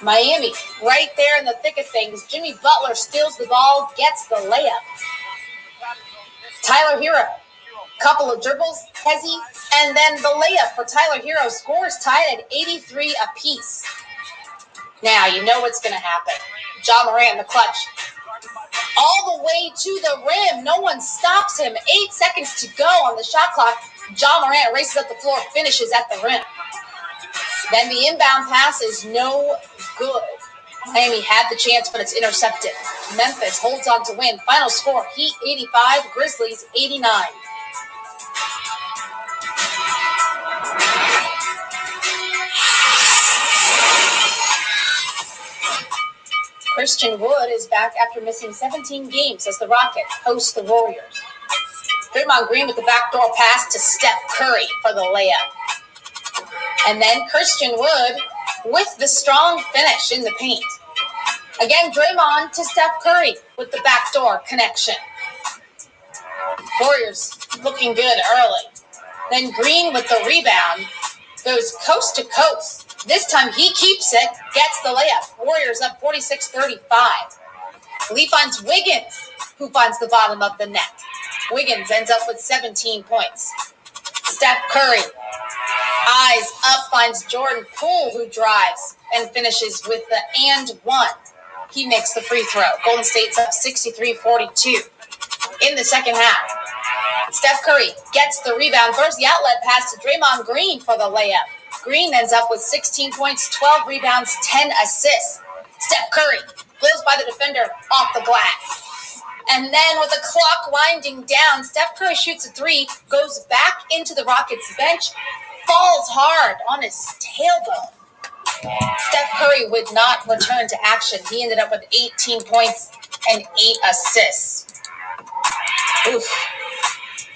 Miami, right there in the thick of things. Jimmy Butler steals the ball, gets the layup. Tyler Hero, couple of dribbles, Hezzy, and then the layup for Tyler Hero. Scores tied at 83 apiece. Now you know what's going to happen. Ja Morant in the clutch. All the way to the rim. No one stops him. 8 seconds to go on the shot clock. Ja Morant races up the floor, finishes at the rim. Then the inbound pass is no good. Miami had the chance, but it's intercepted. Memphis holds on to win. Final score, Heat 85, Grizzlies 89. Christian Wood is back after missing 17 games as the Rockets host the Warriors. Draymond Green with the backdoor pass to Steph Curry for the layup. And then Christian Wood with the strong finish in the paint. Again, Draymond to Steph Curry with the backdoor connection. Warriors looking good early. Then Green with the rebound goes coast to coast. This time he keeps it, gets the layup. Warriors up 46-35. Lee finds Wiggins, who finds the bottom of the net. Wiggins ends up with 17 points. Steph Curry, eyes up, finds Jordan Poole, who drives and finishes with the and one. He makes the free throw. Golden State's up 63-42 in the second half. Steph Curry gets the rebound, throws the outlet pass to Draymond Green for the layup. Green ends up with 16 points, 12 rebounds, 10 assists. Steph Curry blows by the defender off the glass. And then with the clock winding down, Steph Curry shoots a three, goes back into the Rockets bench, falls hard on his tailbone. Steph Curry would not return to action. He ended up with 18 points and 8 assists. Oof.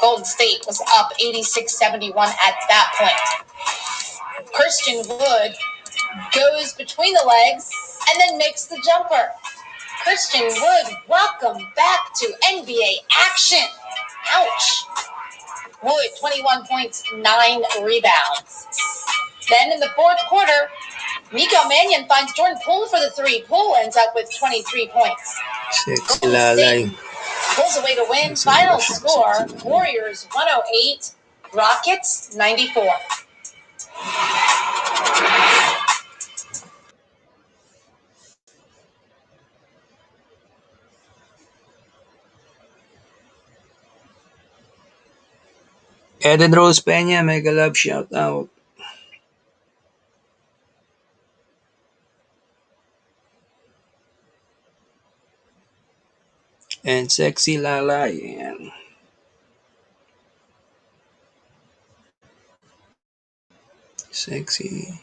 Golden State was up 86-71 at that point. Christian Wood goes between the legs and then makes the jumper. Christian Wood, welcome back to NBA action. Ouch. Wood, 21 points, 9 rebounds. Then in the fourth quarter, Miko Mannion finds Jordan Poole for the three. Poole ends up with 23 points. Golden State pulls away to win. Final score, Warriors 108, Rockets 94. Eden Rose Peña, mega love shout out. And Sexy Lala, yan. Sexy.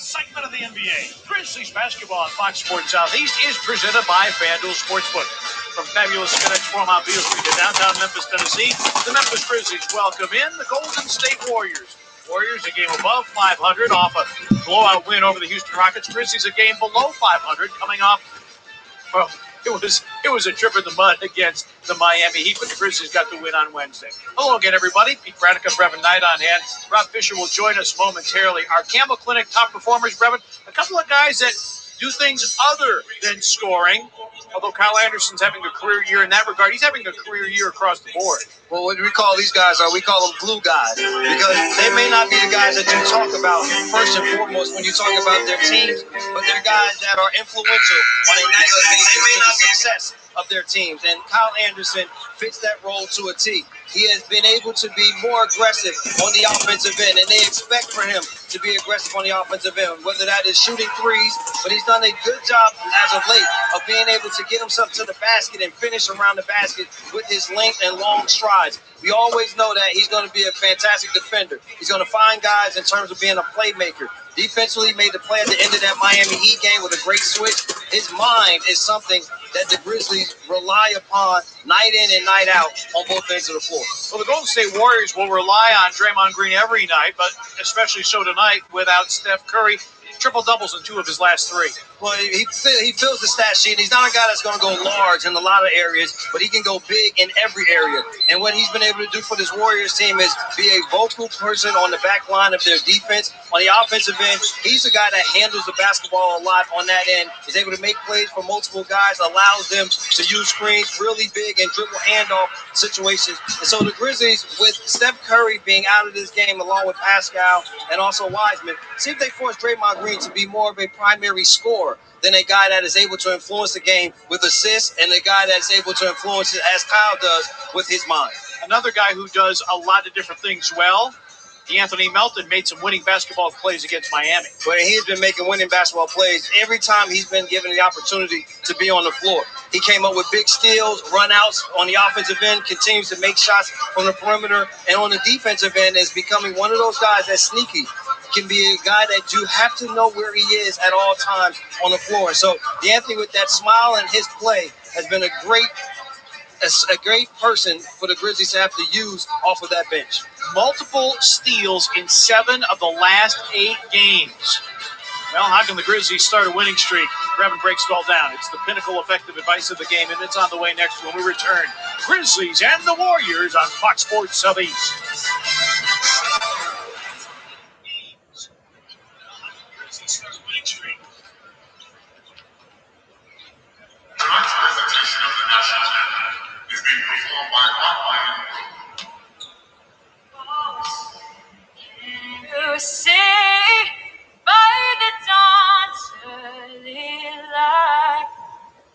excitement of the NBA. Grizzlies basketball on Fox Sports Southeast is presented by FanDuel Sportsbook. From fabulous FedEx Forum on Beale Street to downtown Memphis, Tennessee, the Memphis Grizzlies welcome in the Golden State Warriors. Warriors a game above 500 off a blowout win over the Houston Rockets. Grizzlies a game below 500 coming off from it was a trip in the mud against the Miami Heat, but the Grizzlies got the win on Wednesday. Hello again, everybody. Pete Branica, Brevin Knight on hand. Rob Fisher will join us momentarily. Our Camel Clinic top performers, Brevin, a couple of guys that do things other than scoring. Although Kyle Anderson's having a career year in that regard, he's having a career year across the board. Well, what we call these guys we call them glue guys, because they may not be the guys that you talk about first and foremost when you talk about their teams, but they're guys that are influential on a nightly basis to the success of their teams. And Kyle Anderson fits that role to a T. He has been able to be more aggressive on the offensive end, and they expect for him to be aggressive on the offensive end, whether that is shooting threes, but he's done a good job as of late of being able to get himself to the basket and finish around the basket with his length and long strides. We always know that he's going to be a fantastic defender. He's going to find guys in terms of being a playmaker. Defensively, made the play at the end of that Miami Heat game with a great switch. His mind is something that the Grizzlies rely upon night in and night out on both ends of the floor. Well, the Golden State Warriors will rely on Draymond Green every night, but especially so tonight without Steph Curry. Triple-doubles in 2 of his last 3. Well, he fills the stat sheet. He's not a guy that's going to go large in a lot of areas, but he can go big in every area. And what he's been able to do for this Warriors team is be a vocal person on the back line of their defense. On the offensive end, he's a guy that handles the basketball a lot on that end. He's able to make plays for multiple guys, allows them to use screens really big and dribble handoff situations. And so the Grizzlies, with Steph Curry being out of this game along with Pascal and also Wiseman, see if they force Draymond Green to be more of a primary scorer than a guy that is able to influence the game with assists and a guy that's able to influence it as Kyle does with his mind. Another guy who does a lot of different things well, Anthony Melton, made some winning basketball plays against Miami. But he's been making winning basketball plays every time he's been given the opportunity to be on the floor. He came up with big steals, run-outs on the offensive end, continues to make shots from the perimeter, and on the defensive end is becoming one of those guys that's sneaky. Can be a guy that you have to know where he is at all times on the floor. So D'Anthony, with that smile and his play, has been a great person for the Grizzlies to have to use off of that bench. Multiple steals in 7 of the last 8 games. Well, how can the Grizzlies start a winning streak? Brevin breaks it all down. It's the pinnacle effective advice of the game, and it's on the way next when we return. Grizzlies and the Warriors on Fox Sports Southeast. Tonight's presentation of the national anthem is being performed by You say by the dawn's early light,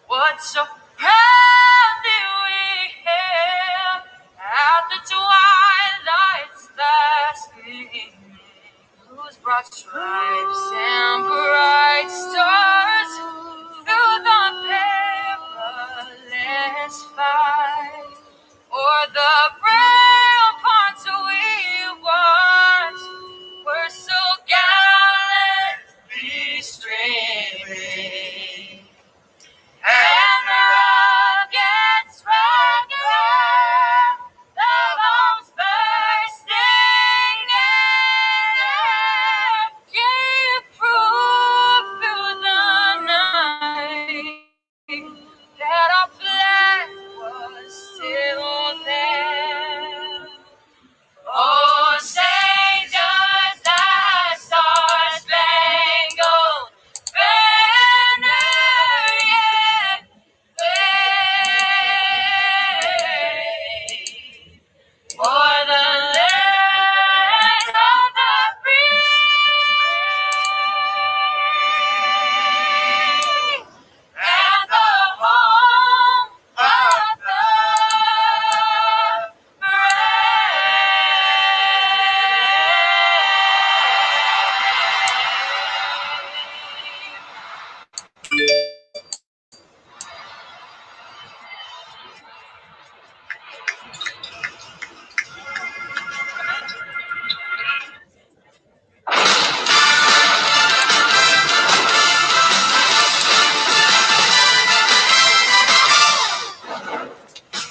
what so proudly we hailed at the twilight's last gleaming, whose broad stripes and bright stars through the perilous fight, o'er the ramparts we watched, were so gallantly streaming, and the rockets rang around, the bombs bursting in,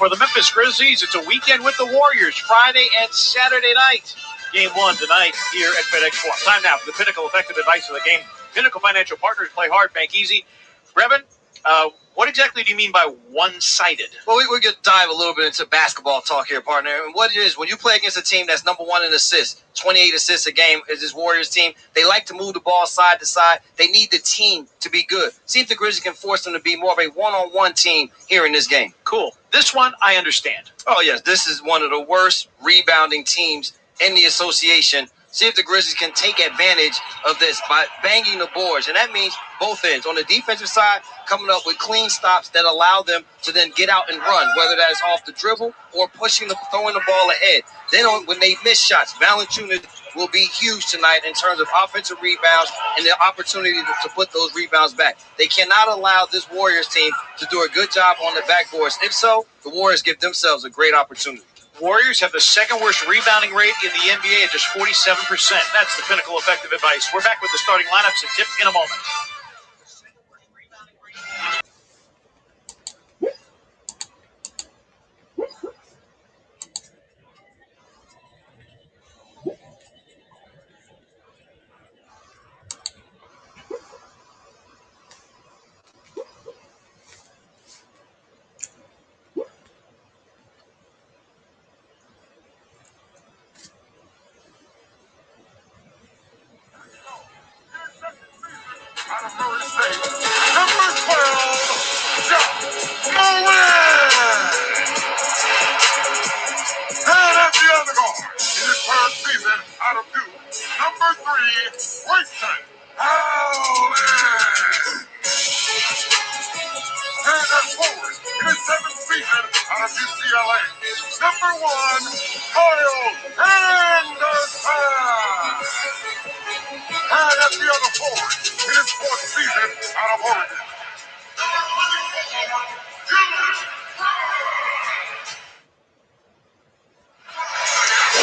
For the Memphis Grizzlies, it's a weekend with the Warriors, Friday and Saturday night. Game 1 tonight here at FedEx Forum. Time now for the Pinnacle Effective Advice of the Game. Pinnacle Financial Partners, play hard, bank easy. Brevin, what exactly do you mean by one-sided? Well, we're going to dive a little bit into basketball talk here, partner. And what it is, when you play against a team that's number one in assists, 28 assists a game is this Warriors team, they like to move the ball side to side. They need the team to be good. See if the Grizzlies can force them to be more of a one-on-one team here in this game. Cool. This one, I understand. Oh, yes, this is one of the worst rebounding teams in the association. See if the Grizzlies can take advantage of this by banging the boards. And that means both ends. On the defensive side, coming up with clean stops that allow them to then get out and run, whether that's off the dribble or throwing the ball ahead. Then when they miss shots, Valanciunas will be huge tonight in terms of offensive rebounds and the opportunity to put those rebounds back. They cannot allow this Warriors team to do a good job on the backboards. If so, the Warriors give themselves a great opportunity. Warriors have the second worst rebounding rate in the NBA at just 47%. That's the Pinnacle Effective Advice. We're back with the starting lineups and tip in a moment.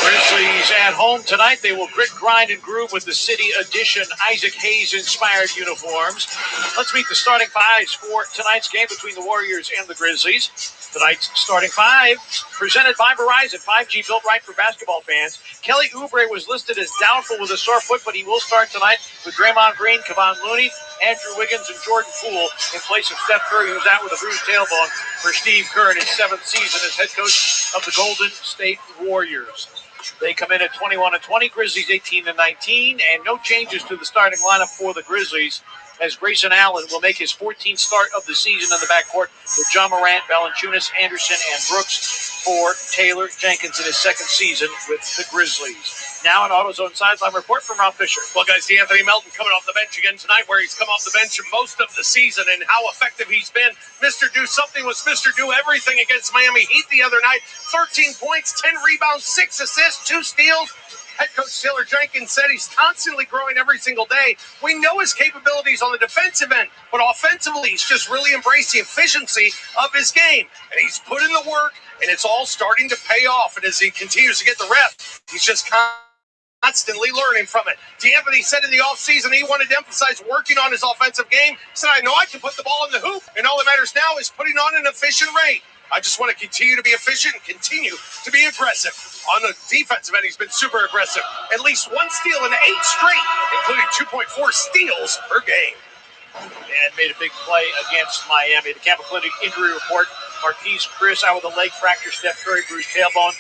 Grizzlies at home tonight. They will grit, grind, and groove with the City Edition Isaac Hayes-inspired uniforms. Let's meet the starting fives for tonight's game between the Warriors and the Grizzlies. Tonight's starting five, presented by Verizon, 5G built right for basketball fans. Kelly Oubre was listed as doubtful with a sore foot, but he will start tonight with Draymond Green, Kevon Looney, Andrew Wiggins, and Jordan Poole in place of Steph Curry, who's out with a bruised tailbone for Steve Kerr in his 7th season as head coach of the Golden State Warriors. They come in at 21-20, Grizzlies 18-19, and no changes to the starting lineup for the Grizzlies, as Grayson Allen will make his 14th start of the season in the backcourt with John Morant, Valanciunas, Anderson, and Brooks for Taylor Jenkins in his 2nd season with the Grizzlies. Now an AutoZone sideline report from Rob Fisher. Well, guys, D'Anthony Melton coming off the bench again tonight, where he's come off the bench most of the season, and how effective he's been. Mr. Do Something was Mr. Do Everything against Miami Heat the other night. 13 points, 10 rebounds, 6 assists, 2 steals. Head coach Taylor Jenkins said he's constantly growing every single day. We know his capabilities on the defensive end, but offensively, he's just really embraced the efficiency of his game. And he's put in the work, and it's all starting to pay off. And as he continues to get the reps, he's just constantly learning from it. D'Anthony said in the offseason he wanted to emphasize working on his offensive game. He said, I know I can put the ball in the hoop, and all that matters now is putting on an efficient rate. I just want to continue to be efficient and continue to be aggressive. On the defensive end, he's been super aggressive. At least 1 steal in 8 straight, including 2.4 steals per game. And made a big play against Miami. The Campo Clinic injury report, Marquise Chris out with a leg fracture, Steph Curry bruised tailbone.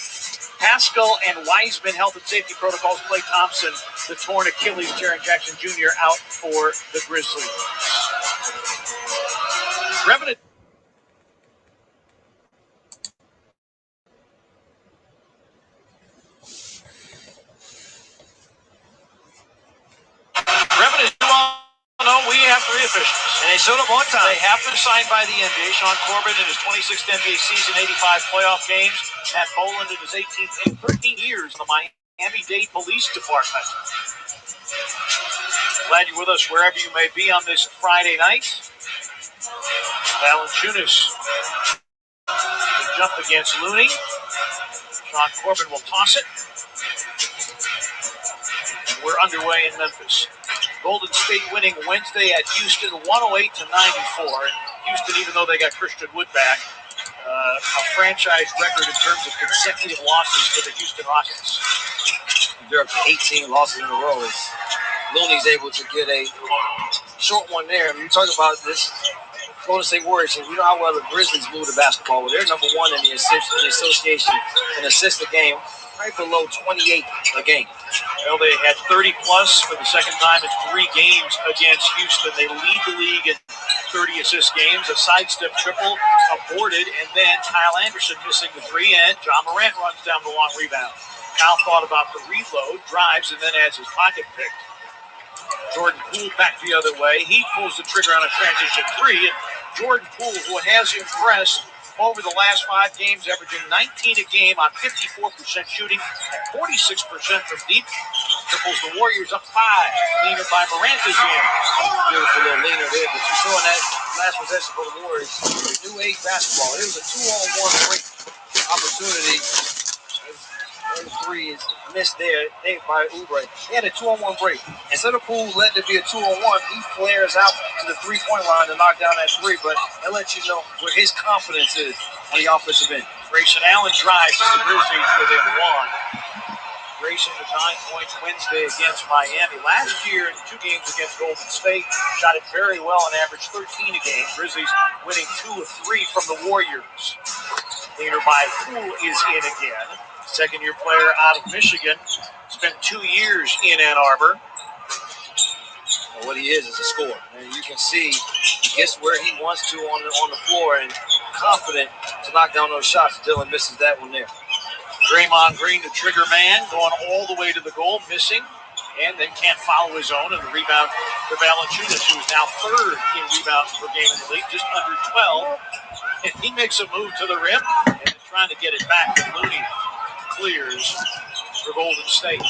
Pascal and Wiseman health and safety protocols. Klay Thompson, the torn Achilles. Jaren Jackson Jr. out for the Grizzlies. Revenant. No, we have 3 officials. And they showed up one time. They have been signed by the NBA. Sean Corbett in his 26th NBA season, 85 playoff games. Matt Boland in his 18th and 13 years in the Miami-Dade Police Department. Glad you're with us wherever you may be on this Friday night. Valanciunas will jump against Looney. Sean Corbett will toss it. And we're underway in Memphis. Golden State winning Wednesday at Houston, 108-94. And Houston, even though they got Christian Wood back, a franchise record in terms of consecutive losses for the Houston Rockets. They're up to 18 losses in a row. Looney's able to get a short one there. I mean, you talk about this Golden State Warriors, and you know how well the Grizzlies move the basketball. Well, they're number one in the association in assists a game, right below 28 a game. Well, they had 30 plus for the second time in 3 games against Houston. They lead the league in 30 assist games, a sidestep triple aborted, and then Kyle Anderson missing the 3, and John Morant runs down the long rebound. Kyle thought about the reload, drives, and then has his pocket picked. Jordan Poole back the other way. He pulls the trigger on a transition 3, and Jordan Poole, who has impressed over the last 5 games, averaging 19 a game on 54% shooting and 46% from deep, triples the Warriors up 5. Leaner by Morant is in. Beautiful little leaner there, but you saw in that last possession for the Warriors, new age basketball. It was a 2-on-1 break opportunity. The 3 is missed there by Oubre. They had a 2-on-1 break. Instead of Poole letting it be a 2-on-1, he flares out to the 3-point line to knock down that 3, but that lets you know where his confidence is on the offensive end. Grayson Allen drives to the Grizzlies within 1. Grayson with 9 points Wednesday against Miami. Last year in 2 games against Golden State, shot it very well and averaged 13 a game. Grizzlies winning 2 of 3 from the Warriors. Leader by Poole is in again. Second-year player out of Michigan. Spent 2 years in Ann Arbor. Well, what he is a scorer. And you can see he gets where he wants to on the floor and confident to knock down those shots. Dylan misses that one there. Draymond Green, the trigger man, going all the way to the goal, missing, and then can't follow his own. And the rebound for Valanciunas, who is now 3rd in rebounds per game in the league, just under 12. And he makes a move to the rim and trying to get it back. And Looney clears for Golden State.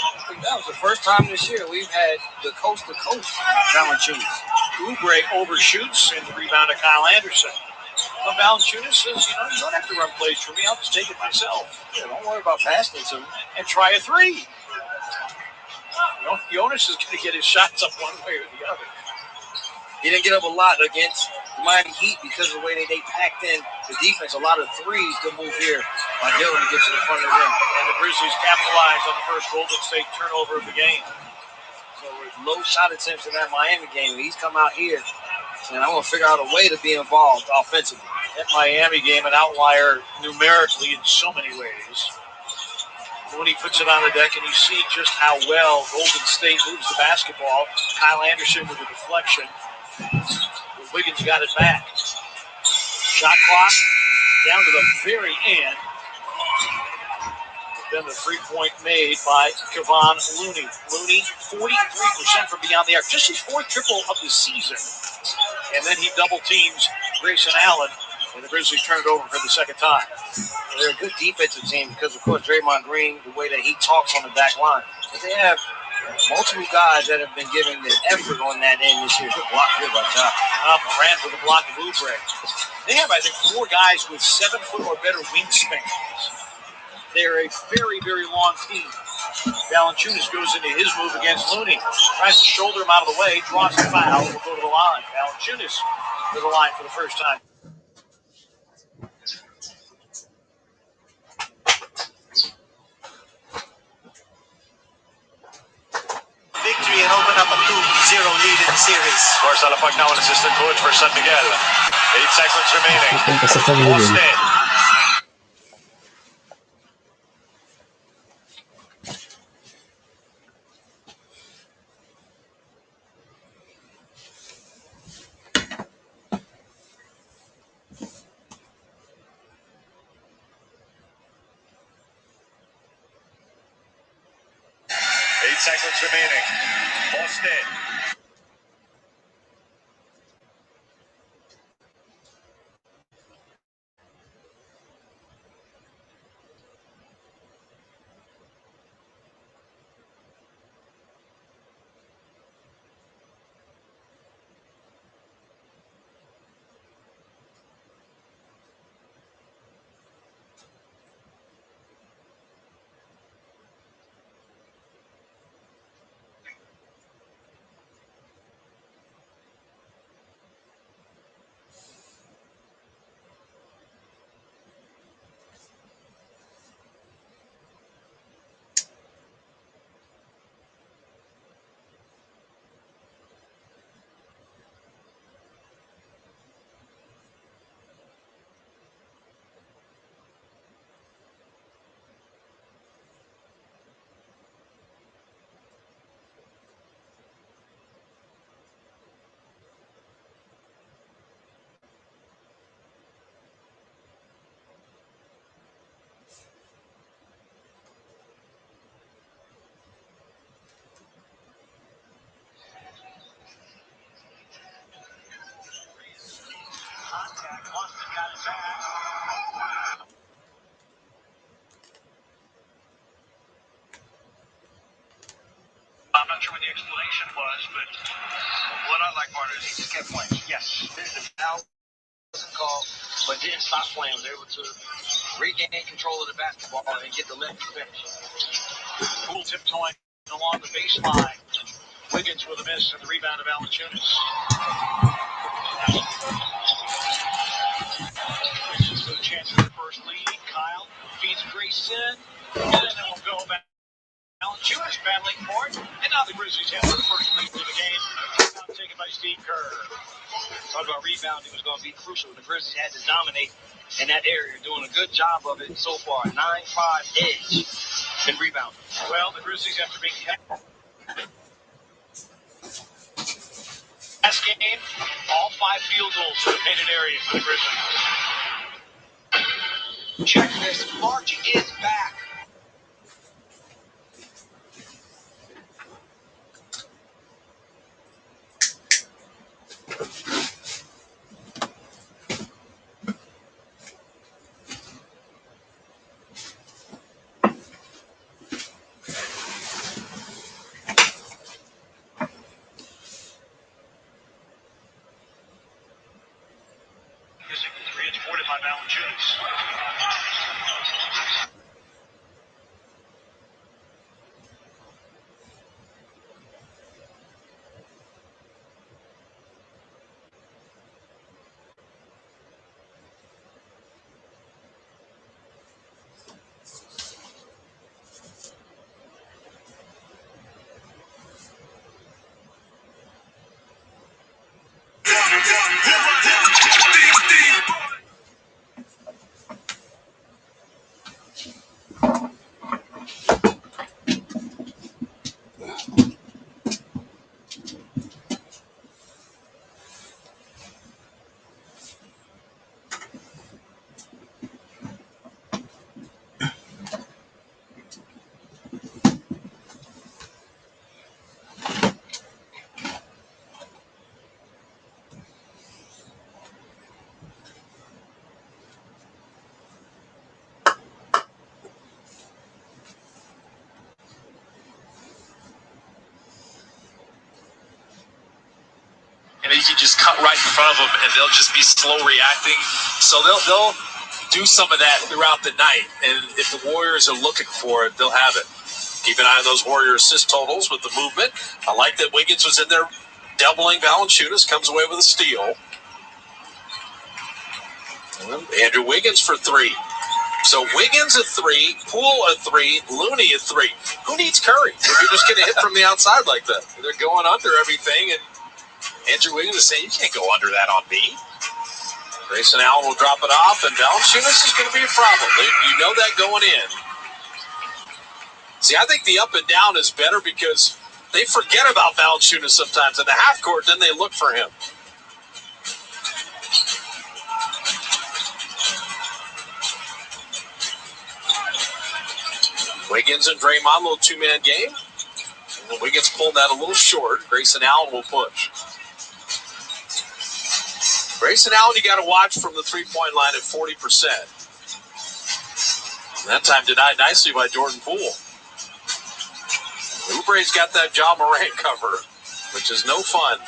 That was the first time this year we've had the coast-to-coast Valanciunas. Oubre overshoots, and the rebound to Kyle Anderson. Well, Valanciunas says, you don't have to run plays for me. I'll just take it myself. Yeah, don't worry about passing it to me. And try a 3. Jonas is going to get his shots up one way or the other. He didn't get up a lot against the Miami Heat because of the way they packed in the defense. A lot of threes to move here by Dylan to get to the front of the rim. And the Grizzlies capitalized on the first Golden State turnover of the game. So with low shot attempts in that Miami game, he's come out here and I'm going to figure out a way to be involved offensively. That Miami game, an outlier numerically in so many ways. When he puts it on the deck and you see just how well Golden State moves the basketball, Kyle Anderson with a deflection. Wiggins got it back. Shot clock down to the very end. Then the 3-point made by Kevon Looney. Looney, 43% from beyond the arc. Just his 4th triple of the season. And then he double teams Grayson Allen, and the Grizzlies turn it over for the second time. They're a good defensive team because, of course, Draymond Green, the way that he talks on the back line. But they have multiple guys that have been giving the effort on that end this year. Good block here by Top. Morant with a block of Oubre. They have, I think, 4 guys with 7-foot or better wingspans. They're a very, very long team. Valanciunas goes into his move against Looney. Tries to shoulder him out of the way, draws the foul, will go to the line. Valanciunas to the line for the first time. Victory and open up a 2-0 lead in the series. Marcelo Pagnaw, an assistant coach for San Miguel. 8 seconds remaining. Punta sa San Miguel. Poste. Seconds remaining. Poste. I'm not sure what the explanation was, but what I like part is he just kept playing. Yes, the foul wasn't called, but didn't stop playing. Was able to regain control of the basketball and get the left finish. Poole tiptoeing along the baseline. Wiggins with a miss and the rebound of Valanciunas. Wiggins with a chance for the first lead. Kyle feeds Grayson, and then it'll go back. Valanciunas battling for it, and now the Grizzlies have their first lead of the game. Rebound taken by Steve Kerr. Talk about rebounding was going to be crucial. The Grizzlies had to dominate in that area, doing a good job of it so far. 9-5 edge in rebounding. Well, the Grizzlies, after being last game, all 5 field goals in the painted area for the Grizzlies. Check this. March is back. Transported by Valanciunas. And you can just cut right in front of them, and they'll just be slow reacting. So they'll do some of that throughout the night. And if the Warriors are looking for it, they'll have it. Keep an eye on those Warrior assist totals with the movement. I like that Wiggins was in there doubling Valanciunas, comes away with a steal. Andrew Wiggins for 3. So Wiggins at 3, Poole at 3, Looney at 3. Who needs Curry? If you're just going to hit from the outside like that. They're going under everything, and Andrew Wiggins is saying, you can't go under that on me. Grayson Allen will drop it off, and Valanciunas is going to be a problem. You know that going in. See, I think the up and down is better because they forget about Valanciunas sometimes in the half court, then they look for him. Wiggins and Draymond, little two-man game. And Wiggins pulled that a little short. Grayson Allen will push. Grayson Allen, you got to watch from the three-point line at 40%. And that time denied nicely by Jordan Poole. Oubre's got that John Morant cover, which is no fun.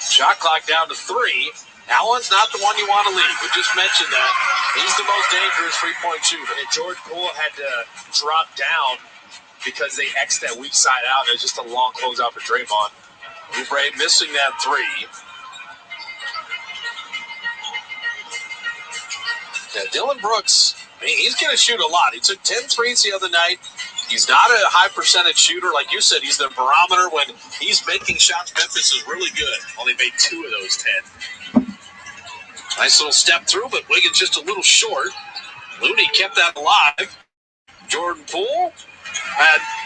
Shot clock down to 3. Allen's not the one you want to leave. We just mentioned that. He's the most dangerous three-point shooter. And Jordan Poole had to drop down because they X'd that weak side out. It was just a long closeout for Draymond. Oubre missing that 3. Yeah, Dylan Brooks, I mean, he's going to shoot a lot. He took 10 threes the other night. He's not a high percentage shooter. Like you said, he's the barometer. When he's making shots, Memphis is really good. Only made 2 of those 10. Nice little step through, but Wiggins just a little short. Looney kept that alive. Jordan Poole,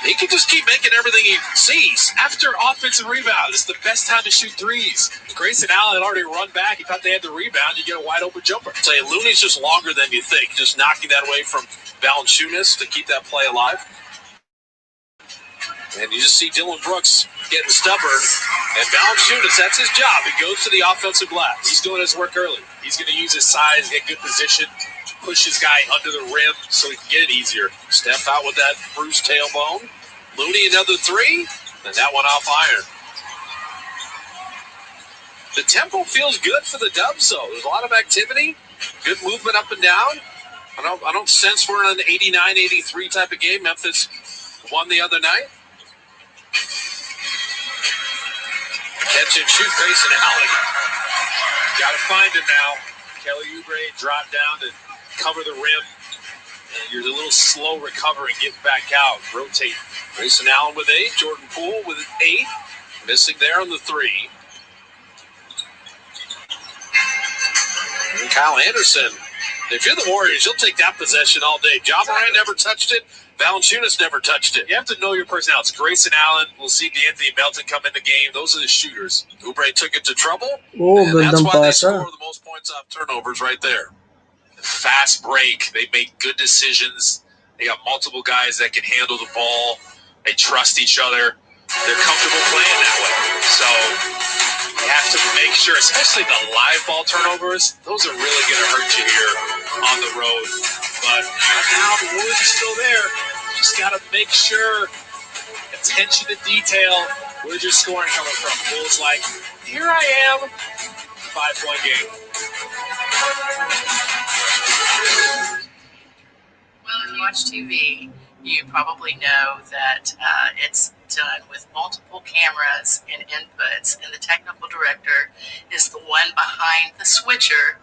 he can just keep making everything he sees. After offensive rebound, it's the best time to shoot threes. Grayson Allen had already run back. He thought they had the rebound. You get a wide open jumper. I'll tell you, Looney's just longer than you think. Just knocking that away from Valanciunas to keep that play alive. And you just see Dylan Brooks getting stubborn. And Valanciunas, that's his job. He goes to the offensive glass. He's doing his work early. He's going to use his size, get good position, push his guy under the rim so he can get it easier. Steph out with that bruised tailbone. Looney another three, and that one off iron. The tempo feels good for the Dubs, though. There's a lot of activity, good movement up and down. I don't sense we're in an 89-83 type of game. Memphis won the other night. Catch and shoot, Grayson Allen. Got to find him now. Kelly Oubre dropped down to cover the rim. And you're a little slow recovering, getting back out. Rotate. Grayson Allen with 8. Jordan Poole with 8. Missing there on the 3. And Kyle Anderson. If you're the Warriors, you'll take that possession all day. Ja Morant never touched it. Valanciunas never touched it. You have to know your personnel. It's Grayson Allen. We'll see D'Anthony Melton come in the game. Those are the shooters. Oubre took it to trouble. And that's why they score the most points off turnovers right there. Fast break. They make good decisions. They got multiple guys that can handle the ball. They trust each other. They're comfortable playing that way. So you have to make sure, especially the live ball turnovers, those are really going to hurt you here on the road. But now the Warriors are still there. Just got to make sure, attention to detail, where's your scoring coming from? Bulls like, here I am, 5-point game. Well, if you watch TV, you probably know that it's done with multiple cameras and inputs, and the technical director is the one behind the switcher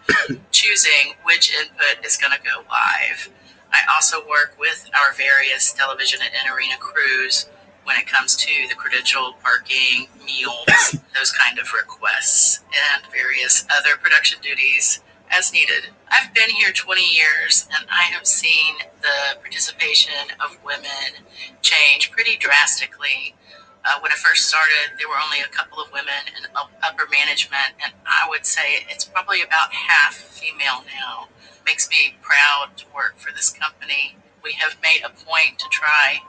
choosing which input is going to go live. I also work with our various television and arena crews when it comes to the credential, parking, meals, those kind of requests, and various other production duties as needed. I've been here 20 years, and I have seen the participation of women change pretty drastically. When I first started, there were only a couple of women in upper management, and I would say it's probably about half female now. Makes me proud to work for this company. We have made a point to try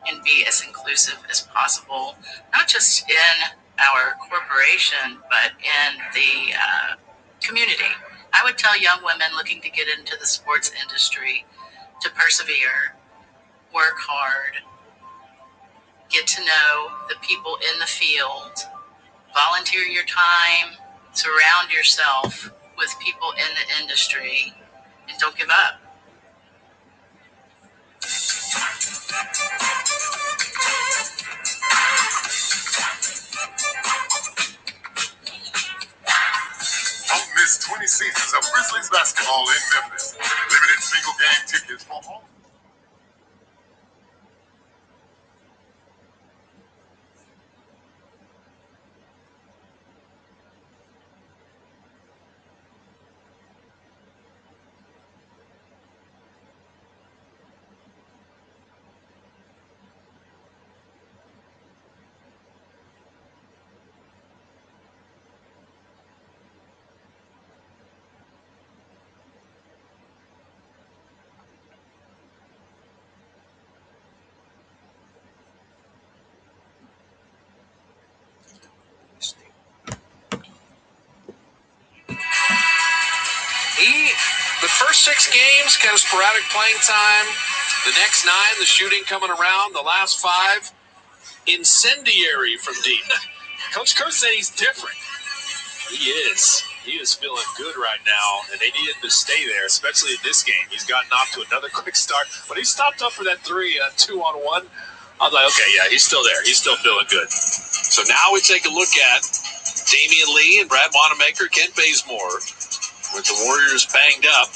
and be as inclusive as possible, not just in our corporation, but in the community. I would tell young women looking to get into the sports industry to persevere, work hard, get to know the people in the field, volunteer your time, surround yourself with people in the industry, and don't give up. Don't miss 20 seasons of Grizzlies basketball in Memphis. Limited single game tickets for all. The first 6 games, kind of sporadic playing time. The next 9, the shooting coming around. The last 5, incendiary from deep. Coach Kerr said he's different. He is. He is feeling good right now, and they needed to stay there, especially in this game. He's gotten off to another quick start, but he stopped up for that 3 on 2-on-1. I was like, okay, yeah, he's still there. He's still feeling good. So now we take a look at Damian Lee and Brad Wanamaker, Kent Bazemore. With the Warriors banged up,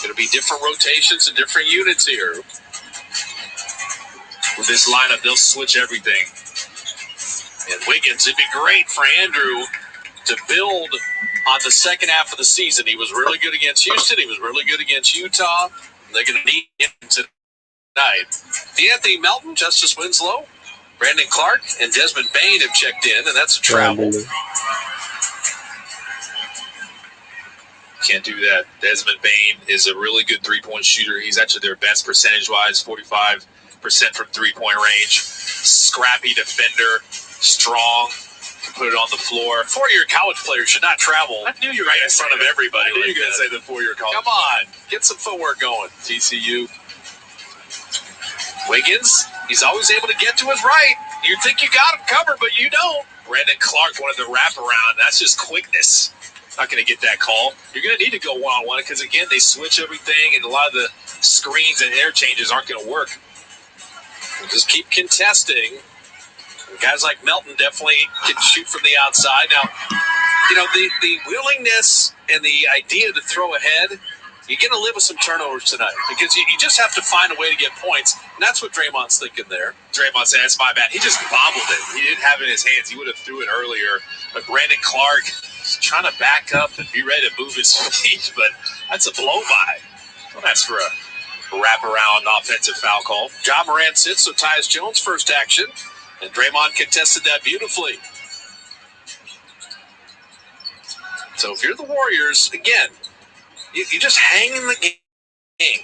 going to be different rotations and different units here. With this lineup, they'll switch everything. And Wiggins, it'd be great for Andrew to build on the second half of the season. He was really good against Houston. He was really good against Utah. They're going to need him tonight. D'Anthony Melton, Justice Winslow, Brandon Clark, and Desmond Bane have checked in, and that's a travel. Can't do that. Desmond Bane is a really good three-point shooter. He's actually their best percentage-wise, 45% from three-point range. scrappy defender, strong, can put it on the floor. Four-year college players should not travel. I knew you were right in front of everybody. I knew you were going to say the four-year college. Come on, get some footwork going. TCU. Wiggins, he's always able to get to his right. You think you got him covered, but you don't. Brandon Clark wanted to wrap around. That's just quickness. Not going to get that call. You're going to need to go one-on-one because, again, they switch everything, and a lot of the screens and interchanges aren't going to work. We'll just keep contesting. And guys like Melton definitely can shoot from the outside. Now, you know, the willingness and the idea to throw ahead, you're going to live with some turnovers tonight because you just have to find a way to get points, and that's what Draymond's thinking there. Draymond said, that's my bad. He just bobbled it. He didn't have it in his hands. He would have threw it earlier. But Brandon Clark is trying to back up and be ready to move his feet, but that's a blow-by. Don't ask for a wrap-around offensive foul call. Ja Morant sits, so Tyus Jones' first action, and Draymond contested that beautifully. So if you're the Warriors, again, you just hang in the game.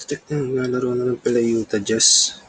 Naglalaro na lang pala Utah Jazz.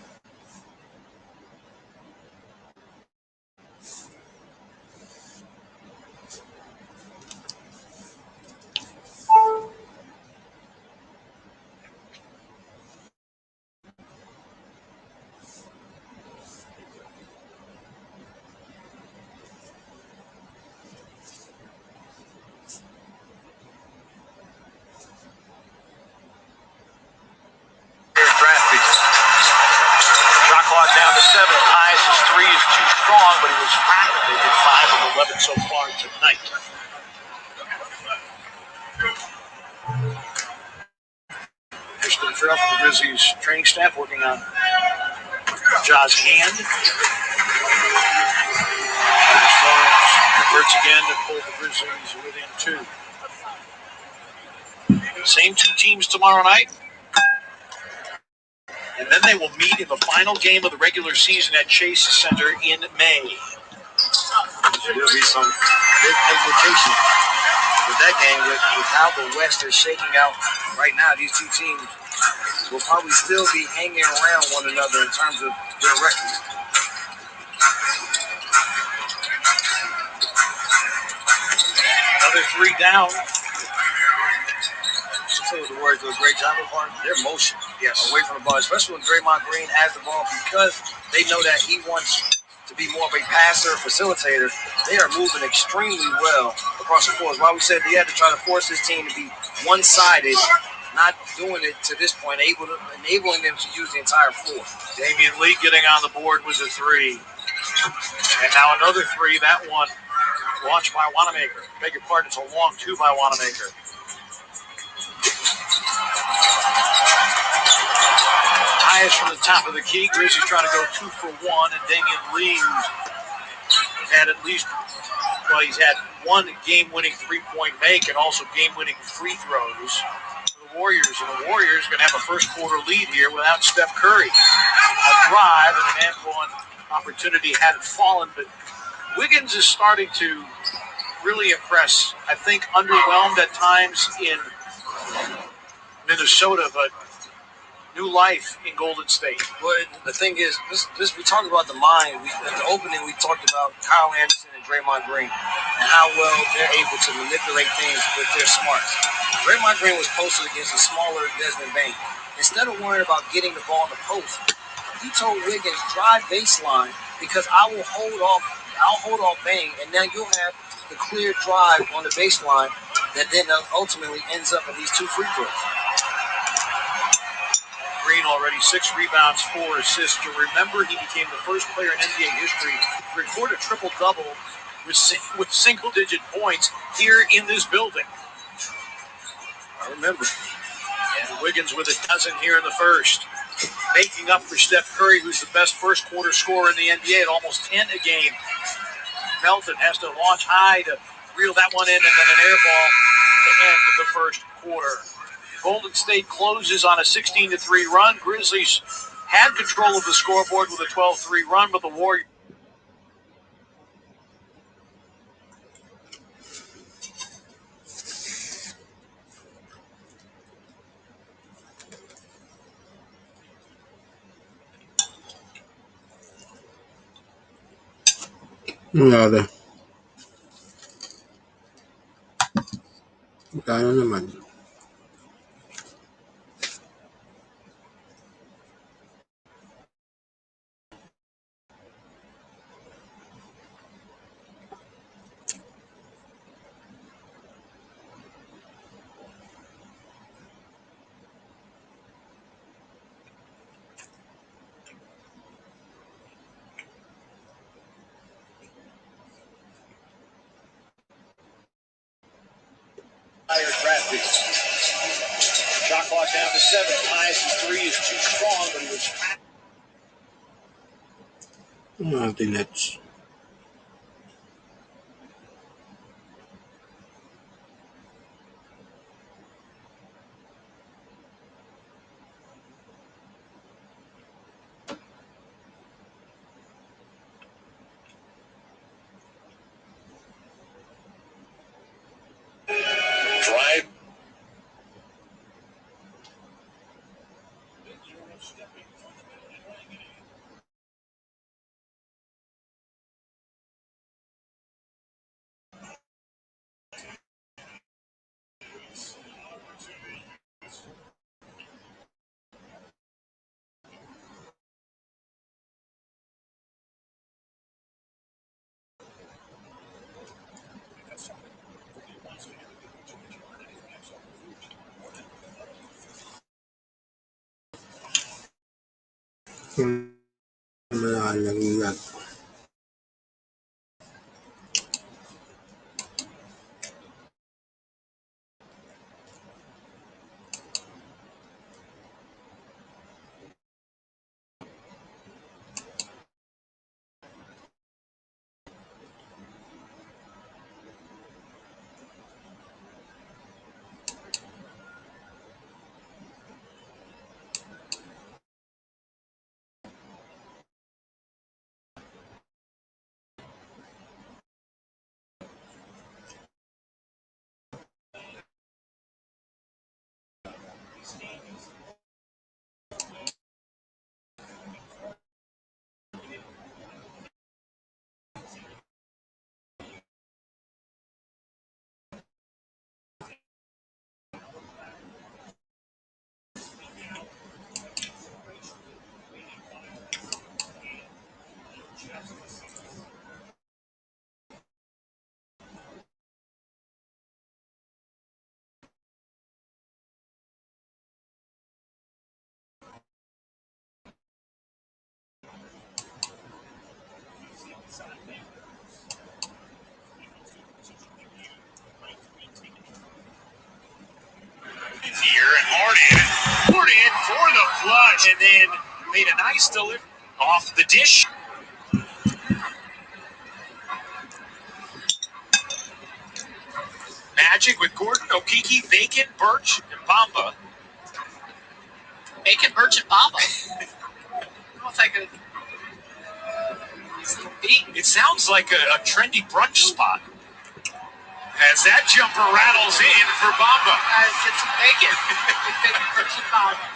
Down to 7. Tyus' 3 is too strong, but he was rapid. They did 5 of 11 so far tonight. Just been throughout the Grizzlies training staff working on Ja's hand. Converts again to pull the Grizzlies within 2. Same 2 teams tomorrow night. And then they will meet in the final game of the regular season at Chase Center in May. There'll be some big implications with that game with how the West is shaking out right now. These 2 teams will probably still be hanging around one another in terms of their record. Another three down. Say the Warriors do a great job of their motion away from the ball, especially when Draymond Green has the ball, because they know that he wants to be more of a passer, facilitator. They are moving extremely well across the court. Why we said he had to try to force his team to be one-sided, not doing it to this point, enabling them to use the entire floor. Damian Lee getting on the board with a three. And now another three, that one launched by Wanamaker. Beg your pardon, it's a long two by Wanamaker. Highest from the top of the key. Grizzlies trying to go 2 for 1, and Damian Lee, who's had at least, well, he's had one game-winning three-point make and also game-winning free throws for the Warriors. And the Warriors are going to have a first-quarter lead here without Steph Curry. A drive and an and-one opportunity hadn't fallen, but Wiggins is starting to really impress. I think underwhelmed at times in Minnesota, but new life in Golden State. But the thing is, this we talked about the mind. At the opening, we talked about Kyle Anderson and Draymond Green and how well they're able to manipulate things with their smarts. Draymond Green was posted against a smaller Desmond Bain. Instead of worrying about getting the ball in the post, he told Wiggins, drive baseline because I'll hold off Bain, and now you'll have the clear drive on the baseline that then ultimately ends up in these two free throws. Green already 6 rebounds, 4 assists. To remember, he became the first player in NBA history to record a triple-double with single-digit points here in this building. I remember. And Wiggins with a dozen here in the first, making up for Steph Curry, who's the best first-quarter scorer in the NBA at almost 10 a game. Melton has to launch high to reel that one in, and then an air ball to end the first quarter. Golden State closes on a 16-3 run. Grizzlies had control of the scoreboard with a 12-3 run, but the Warriors. Nangyari. Kano naman. Higher draft picks. Shot clock down to 7. Tyus' three is too strong, but he was. I think that's. Drive. Malalag. flush, and then made a nice delivery off the dish. Magic with Gordon, Okiki, Bacon, Birch, and Bamba. Bacon, Birch, and Bamba. I don't know if I could. It sounds like a trendy brunch spot. As that jumper rattles in for Bamba. Get some bacon. Bacon, Birch, and Bamba.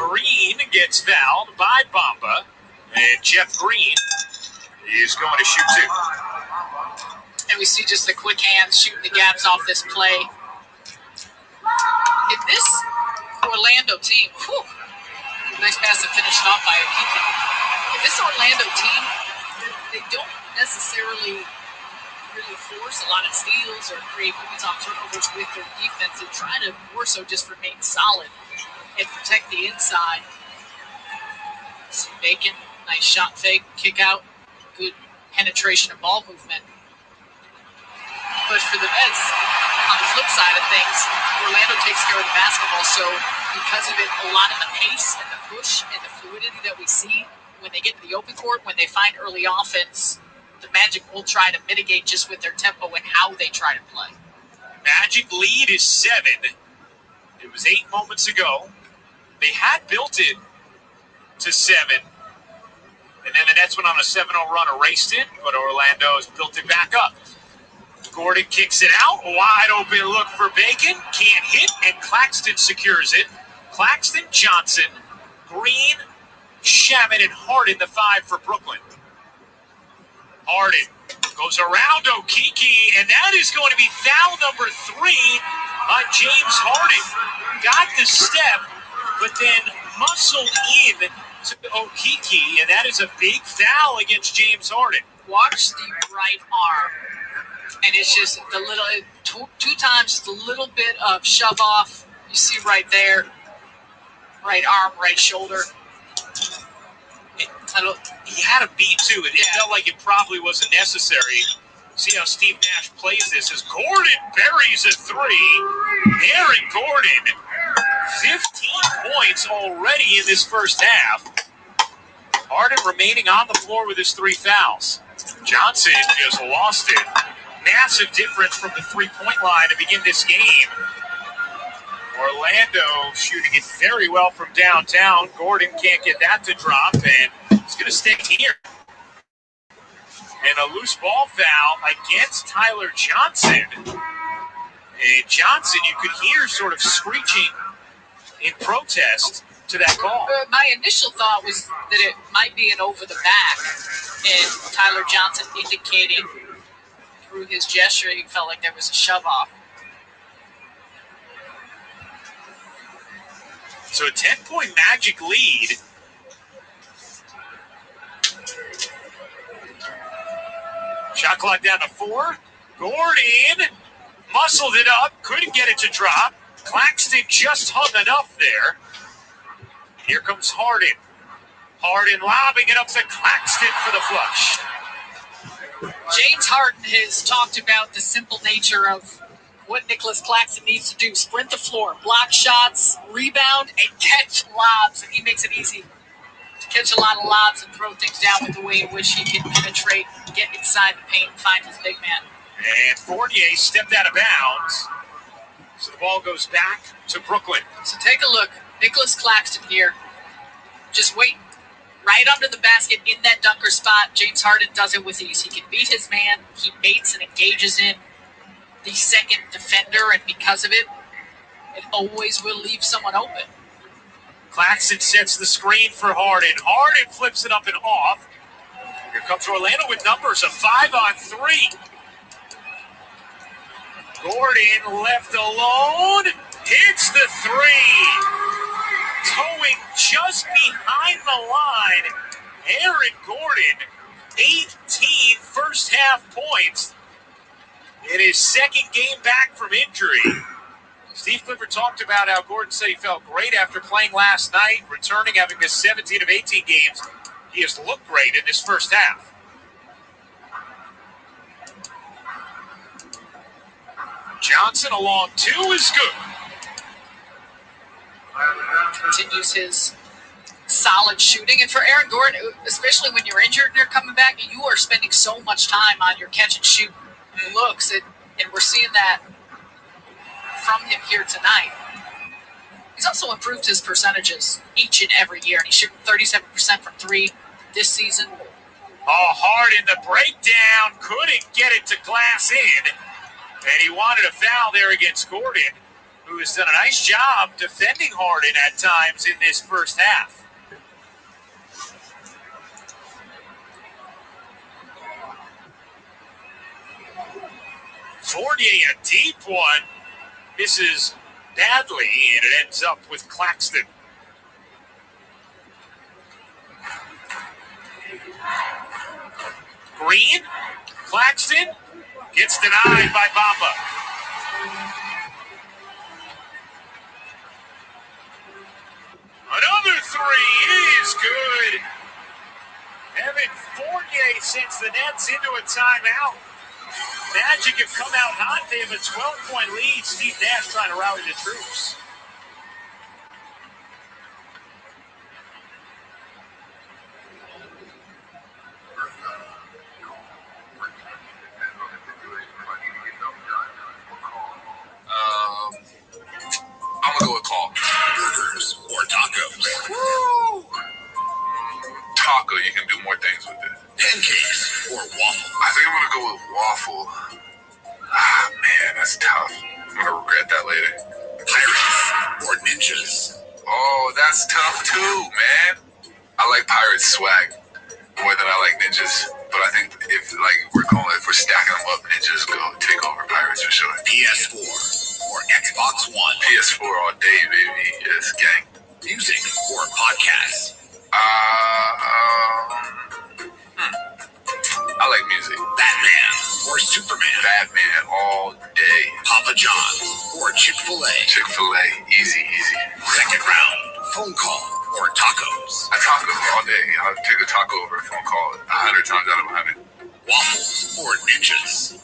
Green gets fouled by Bamba. And Jeff Green is going to shoot two. And we see just the quick hands shooting the gaps off this play. In this Orlando team, whew, nice pass to finish it off by Okiki. In this Orlando team, they don't necessarily really force a lot of steals or create points off turnovers with their defense. They try to more so just remain solid and protect the inside. Some Bacon, nice shot fake, kick out, good penetration and ball movement. But for the Nets, on the flip side of things, Orlando takes care of the basketball. So because of it, a lot of the pace and the push and the fluidity that we see when they get to the open court, when they find early offense, the Magic will try to mitigate just with their tempo and how they try to play. Magic lead is 7. It was 8 moments ago. They had built it to 7. And then the Nets went on a 7-0 run, erased it, but Orlando has built it back up. Gordon kicks it out. Wide open look for Bacon. Can't hit, and Claxton secures it. Claxton, Johnson, Green, Shaman, and Harden, the 5 for Brooklyn. Harden goes around Okiki, and that is going to be foul number 3 on James Harden. Got the step, but then muscled in to Okiki, and that is a big foul against James Harden. Watch the right arm. And it's just the little, two times, just a little bit of shove off. You see right there, right arm, right shoulder. He had a beat too. It felt like it probably wasn't necessary. See how Steve Nash plays this as Gordon buries a 3. Aaron Gordon, 15 points already in this first half. Harden remaining on the floor with his 3 fouls. Johnson just lost it. Massive difference from the 3-point line to begin this game. Orlando shooting it very well from downtown. Gordon can't get that to drop, and he's going to stay here. And a loose ball foul against Tyler Johnson. And Johnson, you could hear sort of screeching in protest to that call. My initial thought was that it might be an over the back, and Tyler Johnson indicating through his gesture he felt like there was a shove off. So a 10-point Magic lead. Shot clock down to 4. Gordon muscled it up, couldn't get it to drop. Claxton just hung enough there. Here comes Harden. Harden lobbing it up to Claxton for the flush. James Harden has talked about the simple nature of what Nicholas Claxton needs to do. Sprint the floor, block shots, rebound, and catch lobs. And he makes it easy to catch a lot of lobs and throw things down with the way in which he can penetrate, get inside the paint, and find his big man. And Fournier stepped out of bounds. So the ball goes back to Brooklyn. So take a look. Nicholas Claxton here. Just wait right under the basket in that dunker spot. James Harden does it with ease. He can beat his man. He baits and engages in the second defender, and because of it, it always will leave someone open. Claxton sets the screen for Harden. Harden flips it up and off. Here comes Orlando with numbers, a 5-on-3. Gordon left alone, hits the 3. Towing just behind the line. Aaron Gordon, 18 first half points in his second game back from injury. Steve Clifford talked about how Gordon said he felt great after playing last night, returning, having missed 17 of 18 games. He has looked great in this first half. Johnson along 2 is good. continues his solid shooting. And for Aaron Gordon, especially when you're injured and you're coming back, you are spending so much time on your catch and shoot looks, and we're seeing that from him here tonight. He's also improved his percentages each and every year. He's shooting 37% from three this season. Oh, hard in the breakdown. Couldn't get it to glass in. And he wanted a foul there against Gordon, who has done a nice job defending Harden at times in this first half. Fournier, a deep one. Misses badly, and it ends up with Claxton. Green, Claxton gets denied by Bamba. Another three is good. Evan Fournier sends the Nets into a timeout. Magic have come out hot. They have a 12-point lead. Steve Nash trying to rally the troops. I'm gonna go with call. Burgers or tacos. Woo! Taco, you can do more things with it. Pancakes or waffle. I think I'm gonna go with waffle. Ah, man, that's tough. I'm gonna regret that later. Pirates or ninjas. Oh, that's tough too, man. I like pirate swag more than I like ninjas. But I think if we're stacking them up, ninjas go take over pirates for sure. PS4 or Xbox One. PS4 all day, baby. Yes, gang. Music or podcast. I like music. Batman or Superman. Batman all day. Papa John's or Chick-fil-A. Chick-fil-A. Easy, easy. Second round. Phone call or tacos. A taco all day. I'll take a taco over a phone call 100 times out of 100. Waffles or ninjas.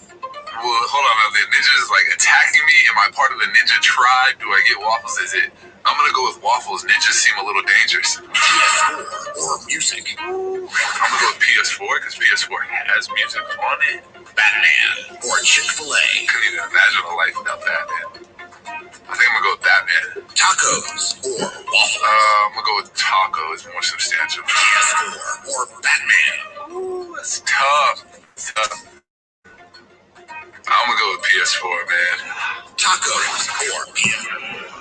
Well, hold on. Are the ninjas attacking me? Am I part of the ninja tribe? Do I get waffles? I'm gonna go with waffles. Ninjas seem a little dangerous. PS4 or music. I'm gonna go with PS4 because PS4 has music on it. Batman or Chick-fil-A. Couldn't even imagine a life without Batman. I think I'm gonna go with Batman. Tacos or waffles. I'm gonna go with taco. It's more substantial. PS4 or Batman. Ooh, that's tough. It's tough. I'm gonna go with PS4, man. Tacos or PS4.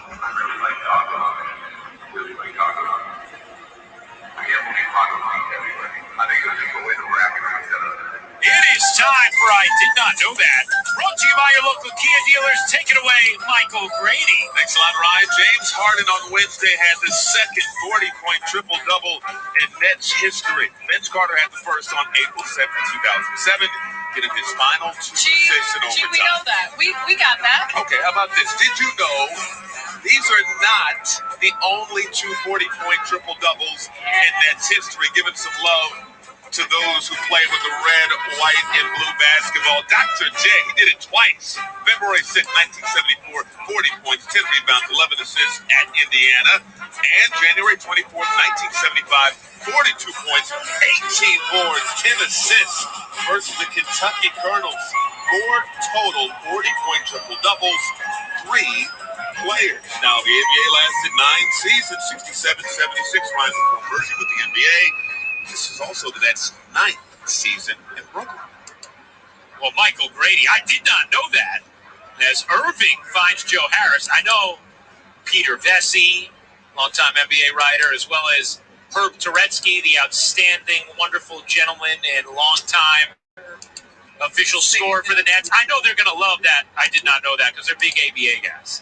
It is time for I Did Not Know That. Brought to you by your local Kia dealers. Take it away, Michael Grady. Thanks a lot, Ryan. James Harden on Wednesday had the second 40-point triple-double in Nets history. Vince Carter had the first on April 7, 2007, getting his final two assists in overtime. We know that. We got that. Okay, how about this? Did you know these are not the only two 40-point triple-doubles in Nets history? Giving some love to those who play with the red, white, and blue basketball. Dr. J, he did it twice. February 6, 1974, 40 points, 10 rebounds, 11 assists at Indiana. And January 24, 1975, 42 points, 18 boards, 10 assists versus the Kentucky Colonels. 4 total 40-point triple-doubles, 3 players. Now, the NBA lasted 9 seasons, 67, 76, Ryan's version with the NBA. This is also the Nets' 9th season in Brooklyn. Well, Michael Grady, I did not know that. As Irving finds Joe Harris, I know Peter Vesey, longtime NBA writer, as well as Herb Turetsky, the outstanding, wonderful gentleman and longtime official scorer for the Nets. I know they're going to love that. I did not know that because they're big ABA guys.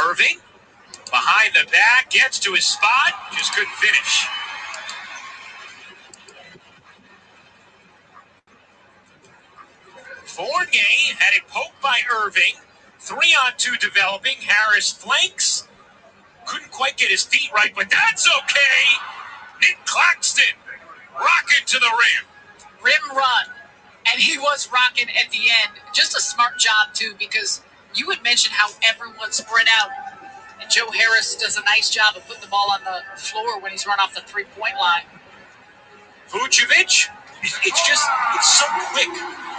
Irving. Behind the back, gets to his spot, just couldn't finish. Fournier had it poked by Irving. 3-on-2 developing. Harris flanks. Couldn't quite get his feet right, but that's okay. Nick Claxton rocking to the rim. Rim run. And he was rocking at the end. Just a smart job, too, because You had mentioned how everyone's spread out, and Joe Harris does a nice job of putting the ball on the floor when he's run off the three-point line. Vucevic, it's so quick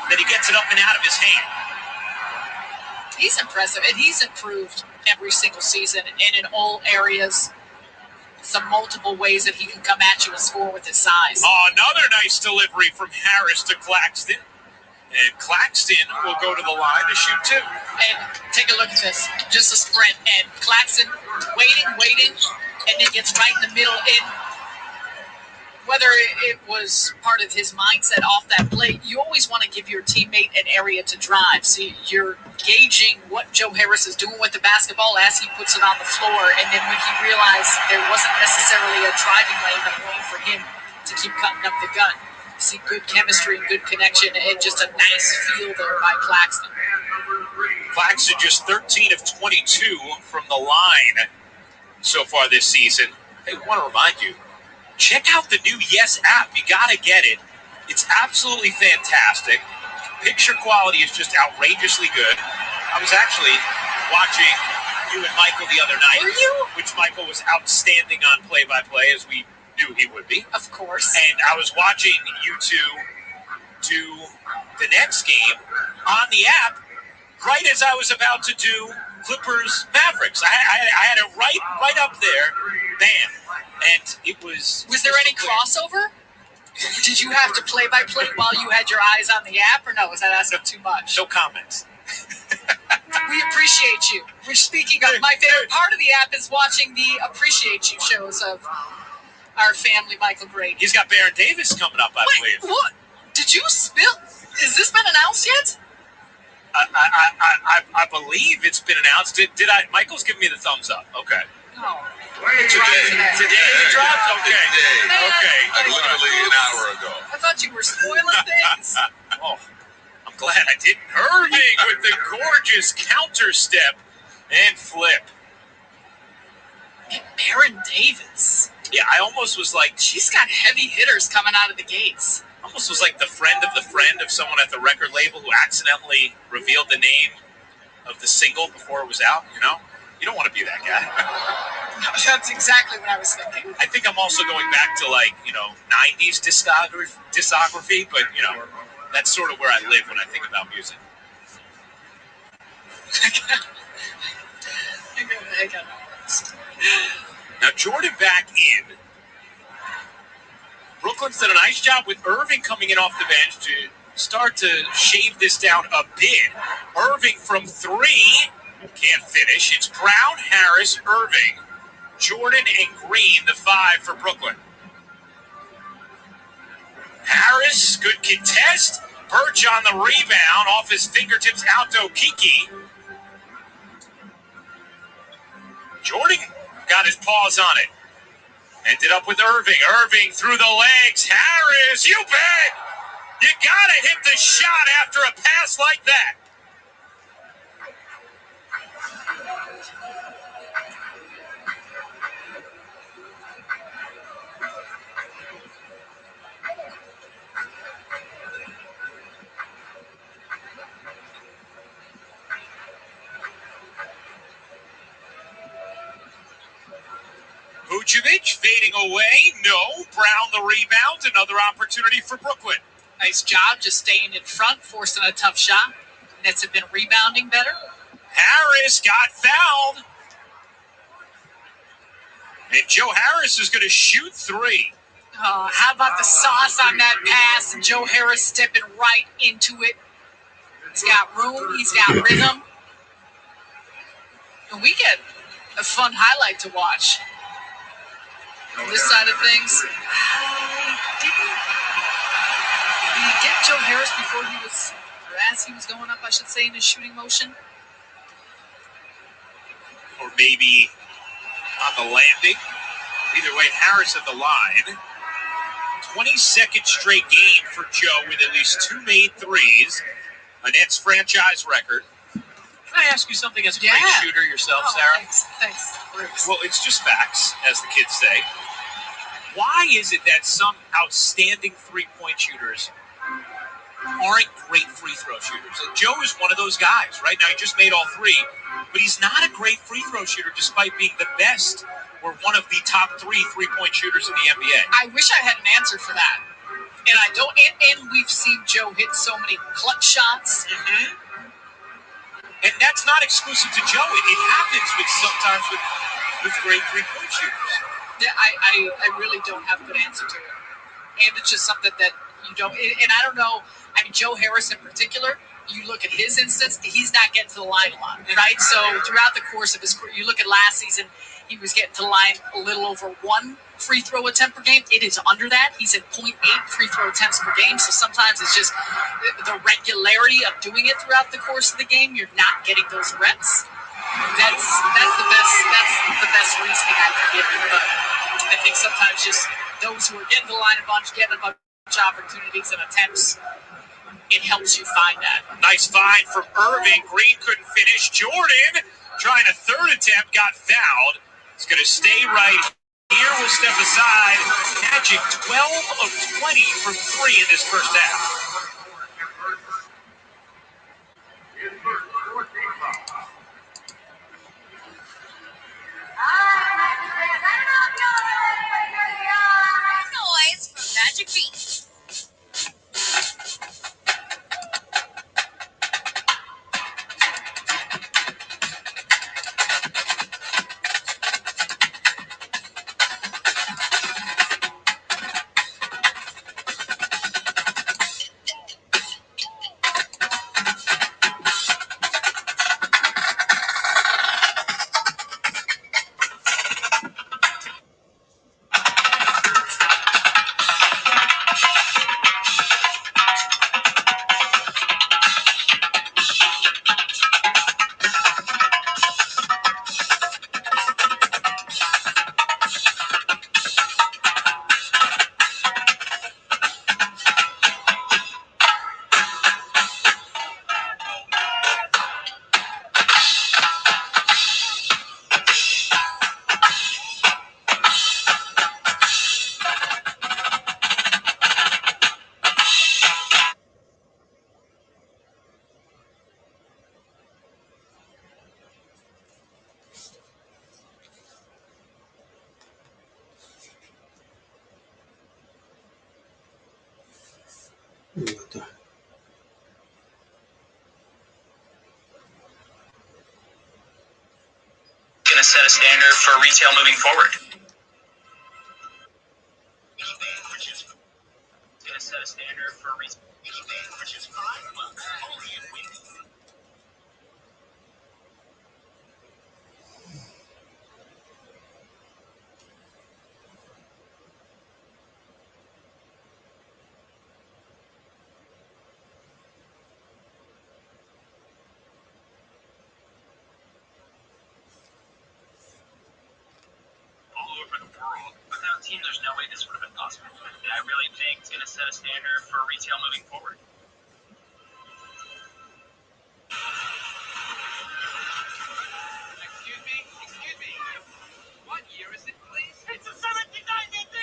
that he gets it up and out of his hand. He's impressive, and he's improved every single season and in all areas. Some multiple ways that he can come at you and score with his size. Oh, another nice delivery from Harris to Claxton. And Claxton will go to the line to shoot two. And take a look at this. Just a sprint. And Claxton waiting, and then gets right in the middle. And whether it was part of his mindset off that play, you always want to give your teammate an area to drive. So you're gauging what Joe Harris is doing with the basketball as he puts it on the floor. And then when he realized there wasn't necessarily a driving lane, but a lane for him to keep cutting up the gun. See good chemistry and good connection and just a nice feel there by Claxton. Claxton just 13 of 22 from the line so far this season. Hey, I want to remind you, check out the new Yes app. You got to get it. It's absolutely fantastic. Picture quality is just outrageously good. I was actually watching you and Michael the other night. Were you? Which Michael was outstanding on play-by-play, as we knew he would be. Of course. And I was watching you two do the next game on the app right as I was about to do Clippers Mavericks. I had it right up there. Bam. And it was... Was there any crossover? Did you have to play-by-play while you had your eyes on the app, or no? Was that asking too much? No comments. We appreciate you. We're speaking of my favorite part of the app is watching the Appreciate You shows of our family, Michael Grady. He's got Baron Davis coming up, I believe. What? Did you spill? Has this been announced yet? I believe it's been announced. Did I? Michael's giving me the thumbs up. Okay. No. Today it dropped? Okay. Okay. Literally an hour ago. I thought you were spoiling things. Oh, I'm glad I didn't. Irving with the gorgeous counter step and flip. And Baron Davis. Yeah, I almost was like... She's got heavy hitters coming out of the gates. Almost was like the friend of someone at the record label who accidentally revealed the name of the single before it was out, you know? You don't want to be that guy. That's exactly what I was thinking. I think I'm also going back to, 90s discography, but, that's sort of where I live when I think about music. I got it. Now, Jordan back in. Brooklyn's done a nice job with Irving coming in off the bench to start to shave this down a bit. Irving from three. Can't finish. It's Brown, Harris, Irving, Jordan, and Green, the five for Brooklyn. Harris, good contest. Birch on the rebound. Off his fingertips out to Kiki. Jordan got his paws on it. Ended up with Irving. Irving through the legs. Harris, you bet. You got to hit the shot after a pass like that. Vucevic fading away. No. Brown the rebound. Another opportunity for Brooklyn. Nice job just staying in front, forcing a tough shot. Nets have been rebounding better. Harris got fouled. And Joe Harris is going to shoot three. Oh, how about the sauce on that pass? And Joe Harris stepping right into it. He's got room. He's got rhythm. And we get a fun highlight to watch. On this side of things, did he get Joe Harris before he was, or as he was going up, I should say, in his shooting motion? Or maybe on the landing. Either way, Harris at the line. 22nd straight game for Joe with at least two made threes. A Nets franchise record. Can I ask you something as a great shooter yourself, Sarah? Thanks, Bruce. Well, it's just facts, as the kids say. Why is it that some outstanding three-point shooters aren't great free throw shooters. Joe is one of those guys. Right now, he just made all three, but he's not a great free throw shooter despite being the best or one of the top 3 3-point shooters in the NBA. I wish I had an answer for that. And I don't. And we've seen Joe hit so many clutch shots. And that's not exclusive to Joe. It happens sometimes with great 3-point shooters. Yeah, I really don't have a good answer to it. And it's just something that you don't. And I don't know. I mean, Joe Harris in particular. You look at his instance, he's not getting to the line a lot, right? So throughout the course of his career, you look at last season, he was getting to the line a little over 1 free throw attempt per game. It is under that. He's at 0.8 free throw attempts per game. So sometimes it's just the regularity of doing it throughout the course of the game. You're not getting those reps. That's the best reasoning I can give you. But I think sometimes just those who are getting to the line a bunch, getting a bunch of opportunities and attempts, it helps you find that. Nice find from Irving. Green couldn't finish. Jordan, trying a third attempt, got fouled. He's going to stay right here. Will step aside. Magic 12 of 20 from 3 in this first half. Noise from Magic Beat. Going to set a standard for retail moving forward. Going to set a standard for retail. Which is $5 only in Wings. Without team, there's no way this would have been possible. And I really think it's going to set a standard for retail moving forward. Excuse me. What year is it, please? It's a 79 AD!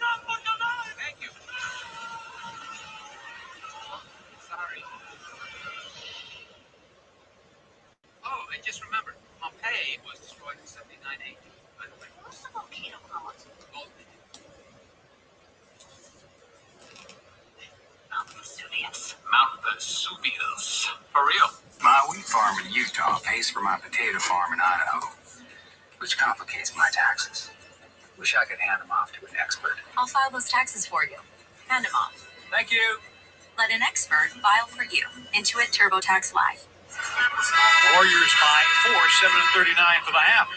Number 9! Thank you. Sorry. Oh, I just remembered. Pompeii was destroyed in 79 AD, by the way. What's the volcano called? Oh, Mount Vesuvius. Mount Vesuvius. For real. My wheat farm in Utah pays for my potato farm in Idaho, which complicates my taxes. Wish I could hand them off to an expert. I'll file those taxes for you. Hand them off. thank you. Let an expert file for you. Intuit TurboTax Live. Warriors by 4, 7-39 for the half.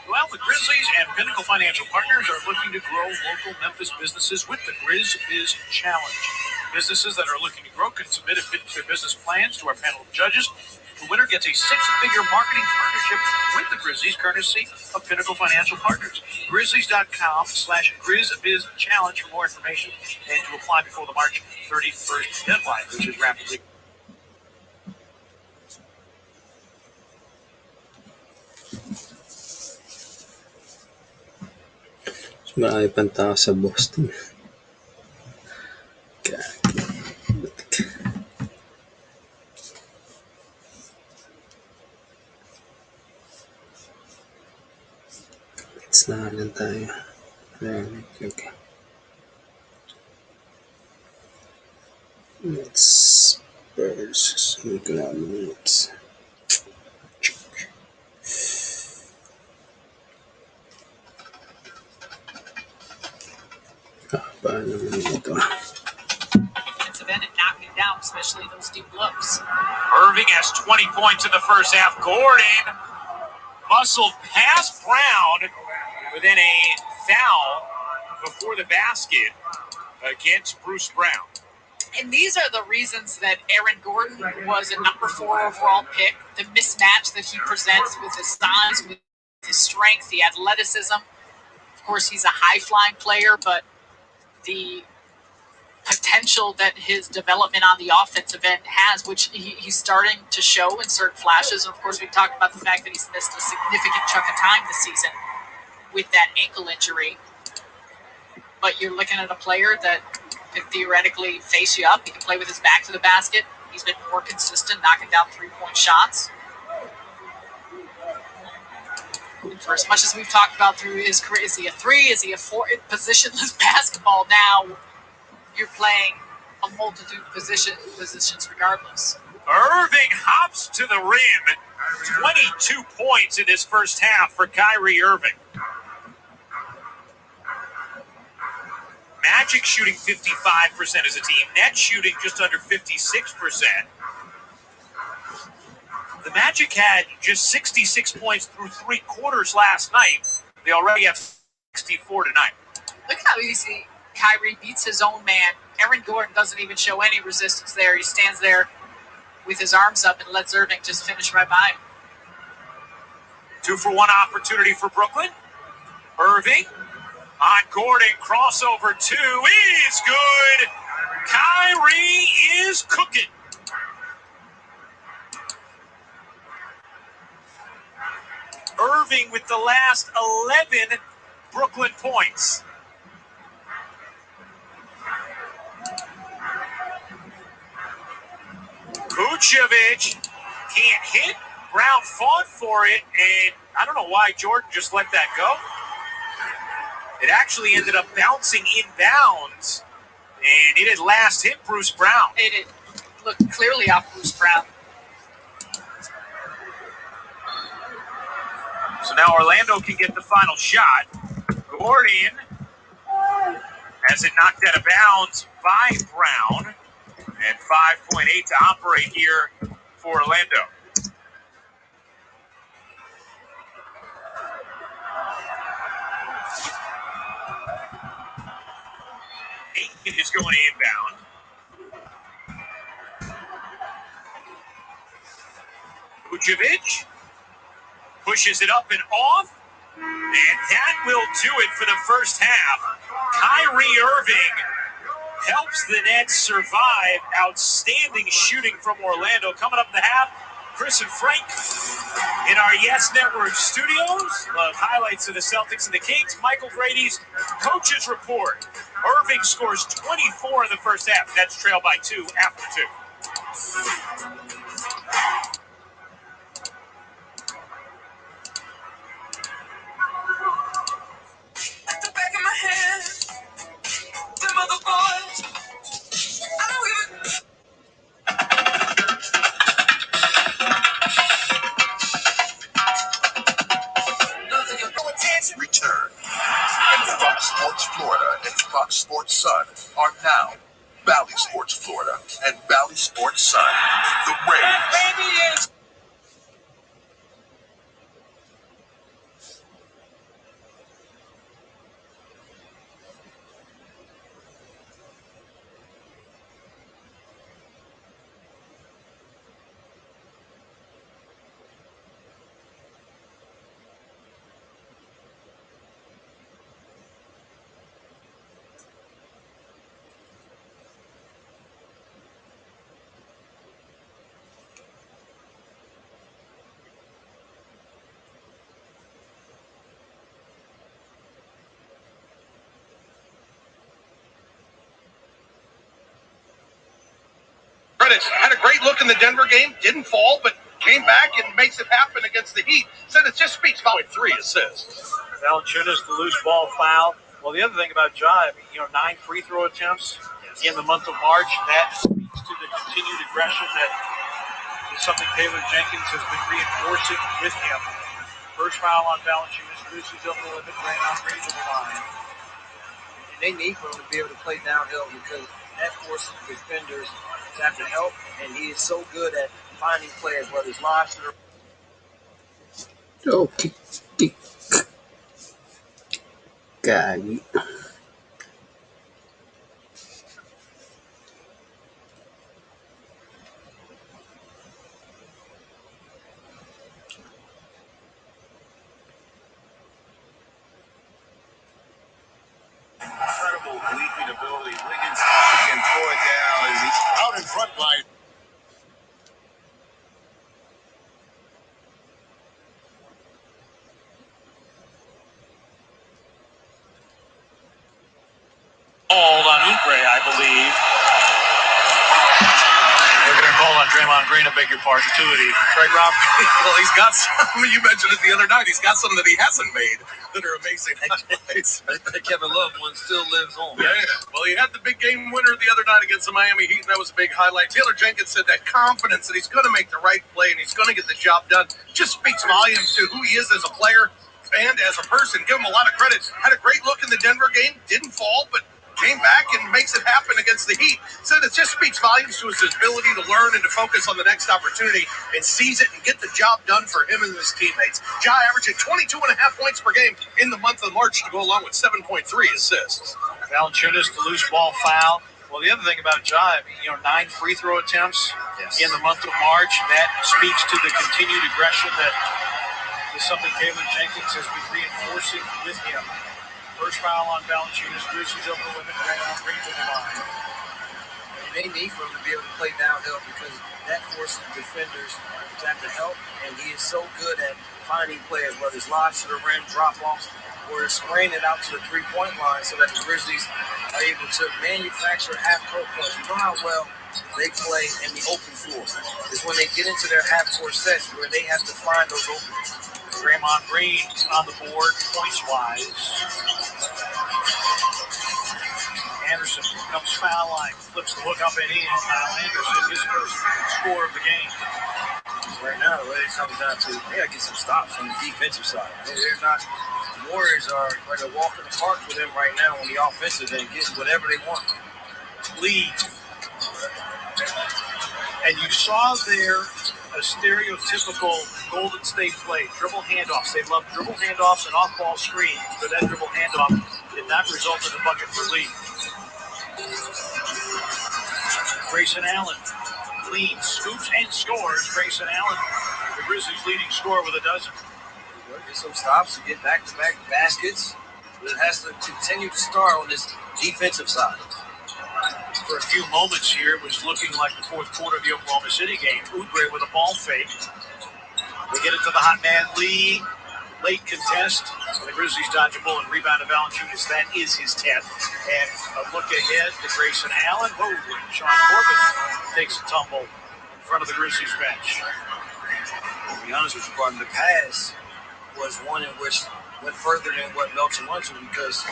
Well, the Grizzlies and Pinnacle Financial Partners are looking to grow local Memphis businesses with the Grizz-Biz Challenge. Businesses that are looking to grow can submit and fit their business plans to our panel of judges. The winner gets a 6-figure marketing partnership with the Grizzlies, courtesy of Pinnacle Financial Partners. Grizzlies.com/GrizzBiz Challenge for more information and to apply before the March 31st deadline, which is rapidly. Marami pang tao sa Boston. minutes na lang tayo. Okay. Minutes versus minutes. Paano naman ito? Defensive end and knocking down, especially those deep looks. Irving has 20 points in the first half. Gordon muscled past Brown, but then a foul before the basket against Bruce Brown. And these are the reasons that Aaron Gordon was a number 4 overall pick. The mismatch that he presents with his size, with his strength, the athleticism. Of course, he's a high-flying player, but the potential that his development on the offensive end has, which he's starting to show in certain flashes. And of course, we've talked about the fact that he's missed a significant chunk of time this season with that ankle injury. But you're looking at a player that could theoretically face you up. He can play with his back to the basket. He's been more consistent, knocking down three-point shots. For as much as we've talked about through his career, is he a 3? Is he a 4? Positionless basketball now. You're playing a multitude of positions regardless. Irving hops to the rim. 22 points in his first half for Kyrie Irving. Magic shooting 55% as a team. Nets shooting just under 56%. The Magic had just 66 points through 3 quarters last night. They already have 64 tonight. Look how easy Kyrie beats his own man. Aaron Gordon doesn't even show any resistance there. He stands there with his arms up and lets Irving just finish right by him. 2-for-1 opportunity for Brooklyn. Irving on Gordon. Crossover 2 is good. Kyrie is cooking. Irving with the last 11 Brooklyn points. Vucevic can't hit. Brown fought for it, and I don't know why Jordan just let that go. It actually ended up bouncing inbounds, and it had last hit Bruce Brown. It looked clearly off Bruce Brown. So now Orlando can get the final shot. Gordon has it knocked out of bounds by Brown. And 5.8 to operate here for Orlando. Aiken is going inbound. Vucevic pushes it up and off. And that will do it for the first half. Kyrie Irving helps the Nets survive. Outstanding shooting from Orlando. Coming up in the half, Chris and Frank in our Yes Network studios. Love highlights of the Celtics and the Kings. Michael Grady's Coaches Report. Irving scores 24 in the first half. Nets trail by 2 after 2. At the back of my head, them other boys, I don't even. Return. And Fox Sports Florida and Fox Sports Sun are now Bally Sports Florida and Bally Sports Sun. The Rays. Had a great look in the Denver game, didn't fall, but came back and makes it happen against the Heat. Said it just speaks about 3 assists. Valanciunas, the loose ball foul. Well, the other thing about Ja, 9 free throw attempts in the month of March, that speaks to the continued aggression that is something Taylor Jenkins has been reinforcing with him. First foul on Valanciunas, Grizzlies over the limit, ran on Green to the line. And they need for him to be able to play downhill because that forces defenders to have to help, and he is so good at finding players, whether it's live to the Oh, kick. Gagi. Incredible leaping ability. Wiggins can throw it down as he's out in front line. Called on Oubre, I believe. They're going to call on Draymond Green, I beg your pardon, right, Rob? Well, he's got some. You mentioned it the other night. He's got some that he hasn't made that are amazing. The Kevin Love one still lives on. Yeah. Well, he had the big game winner the other night against the Miami Heat, and that was a big highlight. Taylor Jenkins said that confidence that he's going to make the right play and he's going to get the job done just speaks volumes to who he is as a player and as a person. Give him a lot of credit. Had a great look in the Denver game. Didn't fall, but came back and makes it happen against the Heat. Said it just speaks volumes to his ability to learn and to focus on the next opportunity and seize it and get the job done for him and his teammates. Ja averaging 22.5 points per game in the month of March to go along with 7.3 assists. Valanciunas, the loose ball foul. Well, the other thing about Ja, 9 free throw attempts in the month of March, that speaks to the continued aggression that is something Taylor Jenkins has been reinforcing with him. First foul on Valanciunas, Grizzlies over the limit, ran on Green to the line. And they need for him to be able to play downhill because that forces defenders to have to help, and he is so good at finding players, whether it's lobs to the rim, drop-offs, or spraying it out to the three-point line so that the Grizzlies are able to manufacture half-court plays. You know how well they play in the open floor. It's when they get into their half-court sets where they have to find those openings. Draymond Green on the board, points-wise. Anderson comes foul line, flips the hook up and in. Kyle Anderson, his first score of the game. Right now, the way it comes down to, they got to get some stops on the defensive side. They're not, the Warriors are going to walk in the park with them right now on the offensive end, getting whatever they want. Lead. And you saw there a stereotypical Golden State play, dribble handoffs. They love dribble handoffs and off-ball screens, but that dribble handoff did not result in a bucket for Lee. Grayson Allen leads, scoops, and scores. Grayson Allen, the Grizzlies' leading scorer with a dozen. Get some stops to get back-to-back baskets. But it has to continue to start on this defensive side. For a few moments here, it was looking like the fourth quarter of the Oklahoma City game. Oubre with a ball fake. They get it to the hot man Lee. Late contest. The Grizzlies dodge a bullet. Rebound to Valanciunas. That is his 10th. And a look ahead to Grayson Allen. Whoa, Sean Corbin takes a tumble in front of the Grizzlies bench. To be honest with you, Barton, the pass was one in which went further than what Melton wanted to because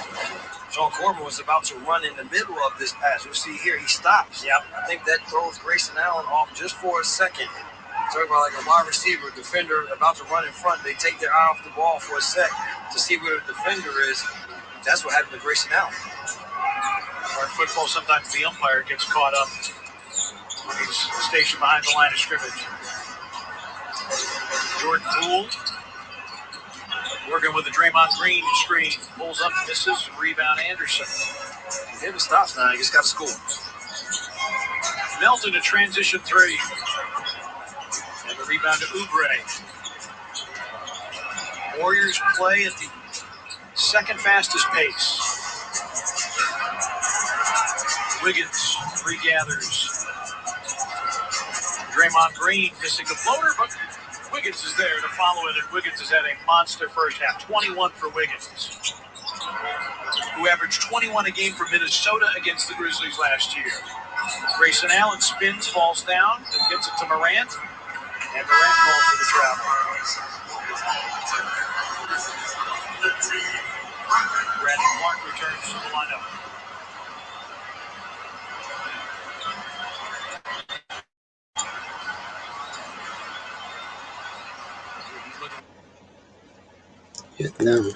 Sean Corbin was about to run in the middle of this pass. You'll see here, he stops. Yep. I think that throws Grayson Allen off just for a second. Talking about like a wide receiver, defender about to run in front. They take their eye off the ball for a sec to see where the defender is. That's what happened to Grayson Allen. In football, sometimes the umpire gets caught up when he's stationed behind the line of scrimmage. Jordan Poole working with the Draymond Green screen. Pulls up, misses, rebound Anderson. He never stops now. He just got to score. Melton a transition three. And the rebound to Oubre. Warriors play at the second fastest pace. Wiggins regathers. Draymond Green missing the floater, but Wiggins is there to follow it, and Wiggins has had a monster first half. 21 for Wiggins, who averaged 21 a game for Minnesota against the Grizzlies last year. Grayson Allen spins, falls down, and gets it to Morant, and Morant falls for the travel. Brandon Clark returns to the lineup. Yun lang.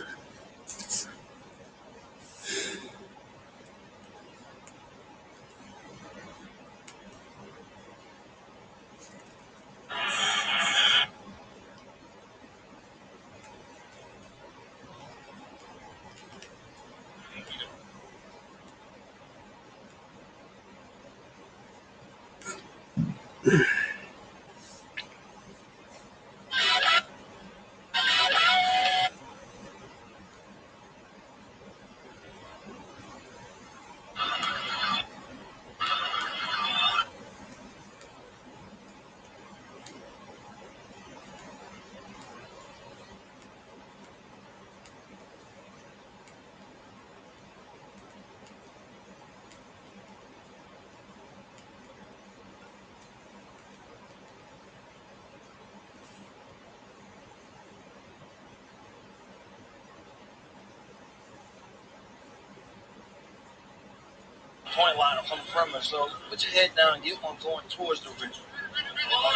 Point line will come from us. So put your head down and get one going towards the rim.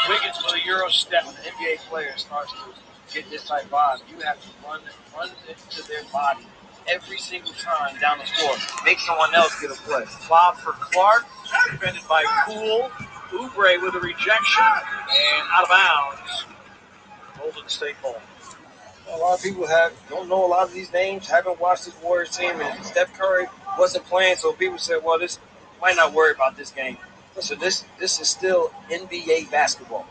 Wiggins with a Euro step. When an NBA player starts to get this type of vibe, you have to run into their body every single time down the floor. Make someone else get a play. Bob for Clark, defended by Poole. Oubre with a rejection and out of bounds. Golden State ball. A lot of people don't know a lot of these names, haven't watched this Warriors team, and Steph Curry wasn't playing, so people said, well, this might not worry about this game. So this is still NBA basketball.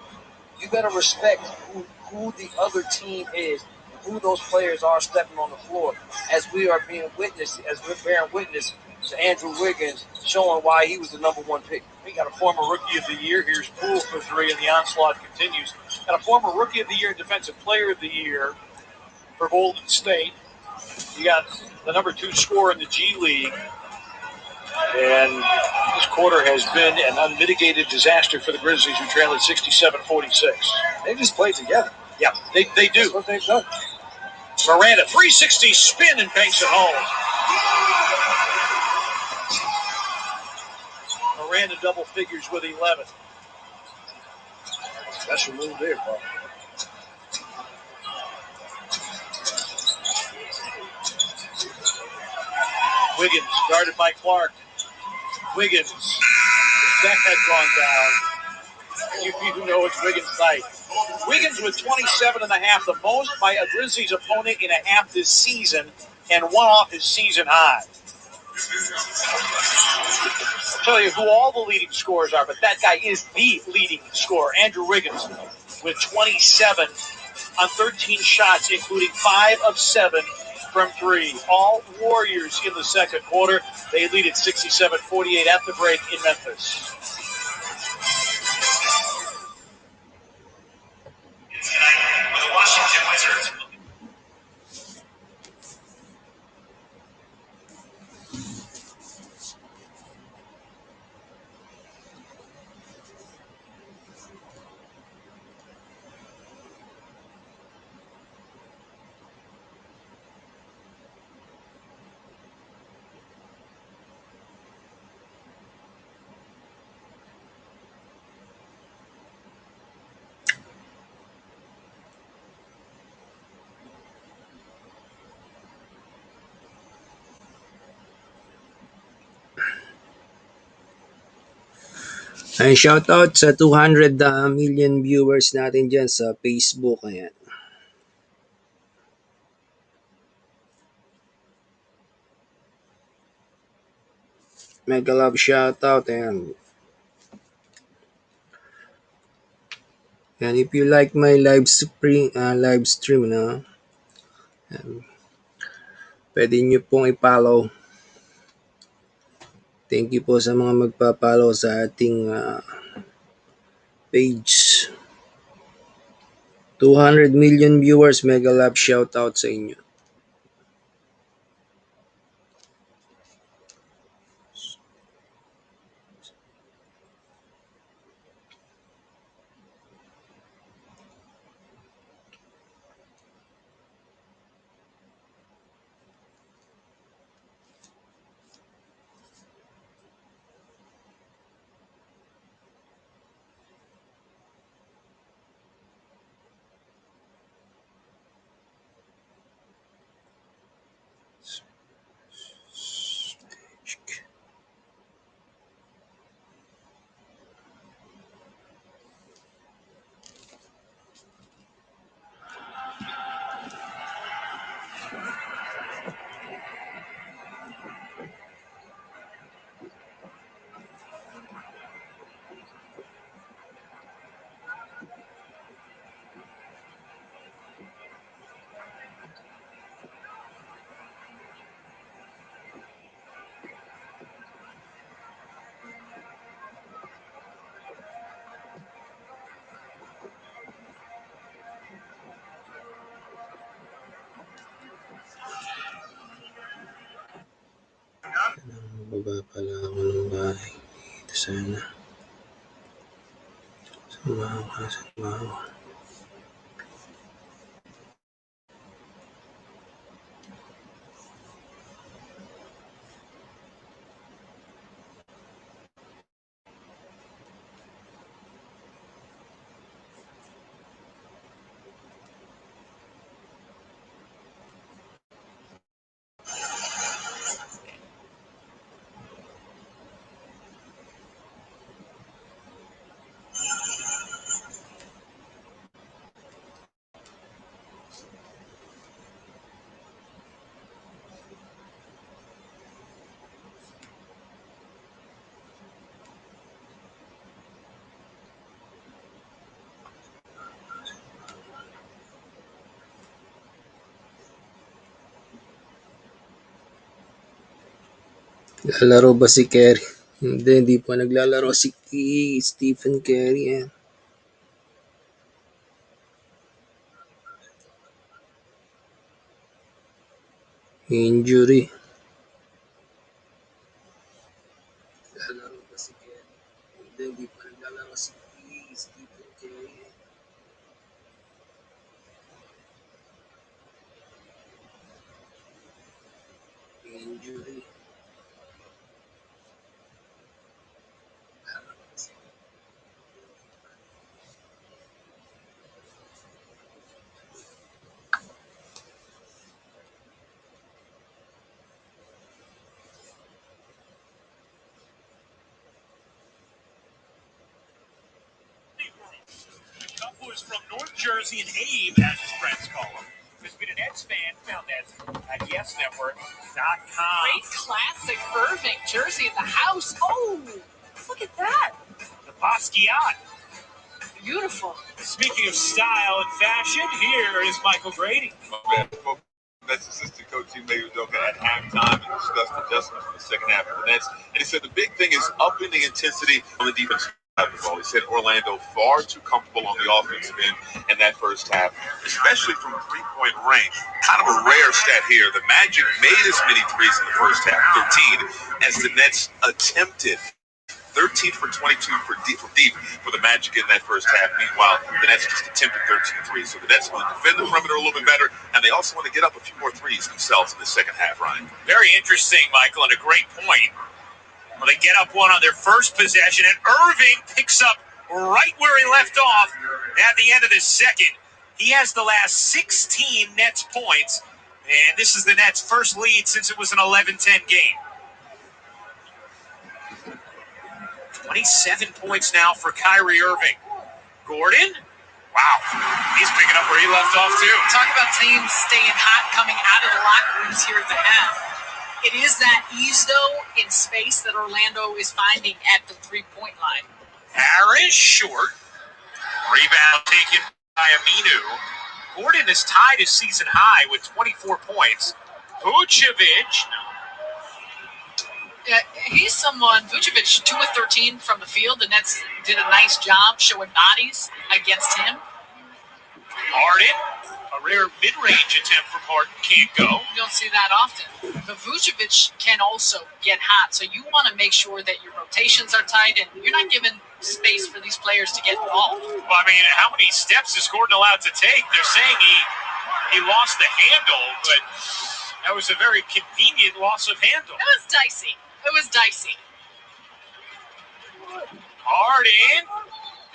You got to respect who the other team is, who those players are stepping on the floor, as we're bearing witness to Andrew Wiggins showing why he was the number one pick. We got a former Rookie of the Year. Here's Poole for three, and the onslaught continues. Got a former Rookie of the Year, Defensive Player of the Year for Golden State. You got the number 2 scorer in the G League. And this quarter has been an unmitigated disaster for the Grizzlies, who trail at 67-46. They just played together. Yeah, they do. That's what they've done. Miranda, 360 spin and banks it home. Miranda double figures with 11. Special move there, bro. Wiggins guarded by Clark. Wiggins. That had gone down. You know it's Wiggins' night. Wiggins with 27.5, the most by a Grizzlies opponent in a half this season, and one off his season high. I'll tell you who all the leading scorers are, but that guy is the leading scorer. Andrew Wiggins with 27 on 13 shots, including 5 of 7 from 3. All Warriors in the second quarter. They lead at 67-48 at the break in Memphis. The Washington Wizards. Ay, shoutout sa 200 million viewers natin dyan sa Facebook. Ayan. Mega love shoutout. Ayan. And if you like my live stream, no? Ayan. Pwede nyo pong i-follow. Thank you po sa mga magpa-follow sa ating page. 200 million viewers, mega love shoutout sa inyo. Baba pala ako ng bahay. Dito sana. Samahan ka sa trabaho. Lalaro ba si Kerry? Hindi pa naglalaro si Stephen Kerry. Injury. Lalaro ba si Kerry? Hindi pa naglalaro si Stephen Kerry. Injury. Couple is from North Jersey, and Abe, as his friends call him, has been a Nets fan, found that at YesNetwork.com. Great classic Irving jersey in the house. Oh, look at that. The Basquiat. Beautiful. Speaking of style and fashion, here is Michael Grady. Nets assistant coach, he made a joke at halftime and discussed adjustments for the second half of the Nets. And he said the big thing is upping the intensity on the defense side of the ball. He said Orlando far too comfortable on the offensive end in that first half, especially from three-point range. Kind of a rare stat here. The Magic made as many threes in the first half, 13, as the Nets attempted. 13 for 22 for deep for the Magic in that first half. Meanwhile, the Nets just attempted 13 threes. So the Nets want to defend the perimeter a little bit better, and they also want to get up a few more threes themselves in the second half, Ryan. Very interesting, Michael, and a great point. Well, they get up one on their first possession, and Irving picks up right where he left off at the end of the second. He has the last 16 Nets points, and this is the Nets' first lead since it was an 11-10 game. 27 points now for Kyrie Irving. Gordon? Wow. He's picking up where he left off, too. Talk about teams staying hot coming out of the locker rooms here at the half. It is that ease, though, in space that Orlando is finding at the three-point line. Harris short. Rebound taken by Aminu. Gordon is tied his season high with 24 points. Vucevic. Yeah, he's someone, Vucevic, 2 of 13 from the field. The Nets did a nice job showing bodies against him. Harden, a rare mid-range attempt from Harden, can't go. You don't see that often. But Vucevic can also get hot, so you want to make sure that your rotations are tight and you're not giving space for these players to get involved. Well, I mean, how many steps is Gordon allowed to take? They're saying he lost the handle, but that was a very convenient loss of handle. It was dicey. It was dicey. Harden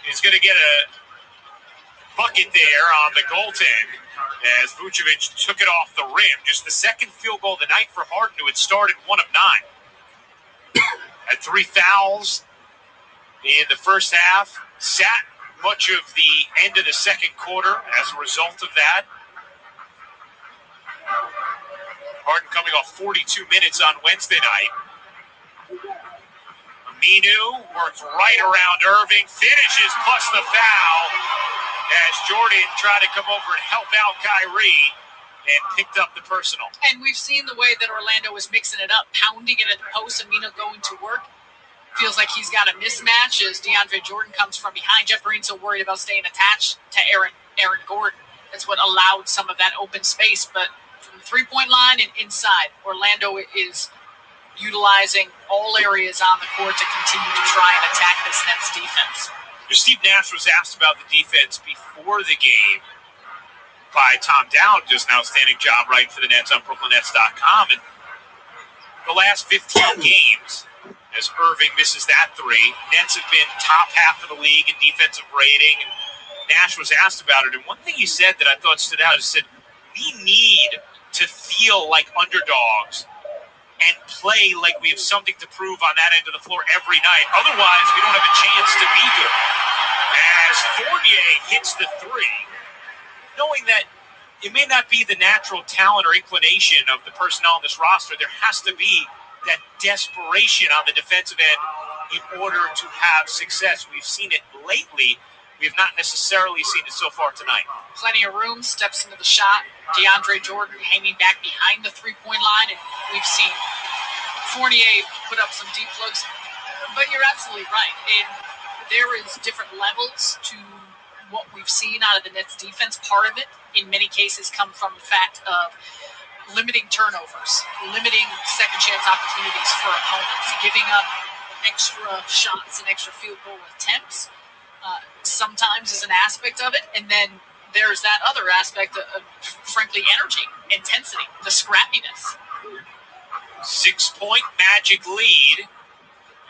is going to get a bucket there on the goaltend as Vucevic took it off the rim. Just the second field goal of the night for Harden, who had started 1 of 9. Had 3 fouls in the first half. Sat much of the end of the second quarter as a result of that. Harden coming off 42 minutes on Wednesday night. Aminu works right around Irving, finishes plus the foul as Jordan tried to come over and help out Kyrie and picked up the personal. And we've seen the way that Orlando is mixing it up, pounding it at the post. Aminu going to work. Feels like he's got a mismatch as DeAndre Jordan comes from behind. Jeff Green's so worried about staying attached to Aaron Gordon. That's what allowed some of that open space. But from the three-point line and inside, Orlando is utilizing all areas on the court to continue to try and attack this Nets defense. Steve Nash was asked about the defense before the game by Tom Dowd, just an outstanding job writing for the Nets on BrooklynNets.com. And the last 15 games, as Irving misses that three, Nets have been top half of the league in defensive rating. And Nash was asked about it, and one thing he said that I thought stood out is said, we need to feel like underdogs and play like we have something to prove on that end of the floor every night. Otherwise, we don't have a chance to be good. As Fournier hits the three, knowing that it may not be the natural talent or inclination of the personnel on this roster, there has to be that desperation on the defensive end in order to have success. We've seen it lately. We have not necessarily seen it so far tonight. Plenty of room, steps into the shot. DeAndre Jordan hanging back behind the three-point line, and we've seen Fournier put up some deep looks. But you're absolutely right. There is different levels to what we've seen out of the Nets defense. Part of it, in many cases, come from the fact of limiting turnovers, limiting second chance opportunities for opponents, giving up extra shots and extra field goal attempts. Sometimes is an aspect of it, and then there's that other aspect of frankly, energy, intensity, the scrappiness. 6-point Magic lead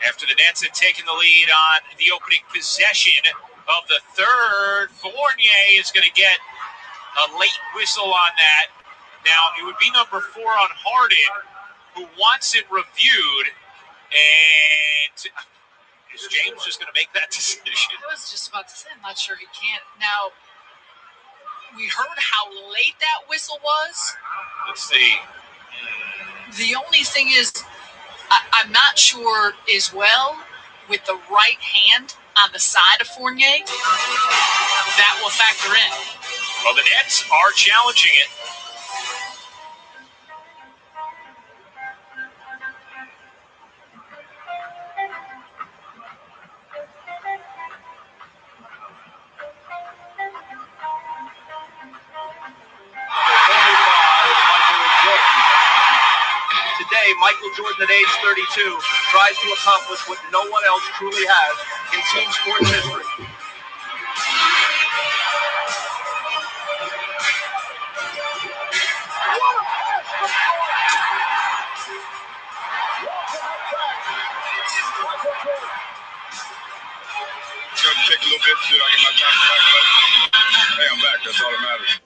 after the Nets had taken the lead on the opening possession of the third. Fournier is going to get a late whistle on that. Now, it would be number 4 on Harden, who wants it reviewed, and is James just going to make that decision? I was just about to say, I'm not sure he can't. Now, we heard how late that whistle was. Let's see. The only thing is, I'm not sure as well with the right hand on the side of Fournier. That will factor in. Well, the Nets are challenging it. Today, Michael Jordan at age 32 tries to accomplish what no one else truly has in team sports history. It's going to take a little bit till I get my time back, but hey, I'm back. That's all that matters.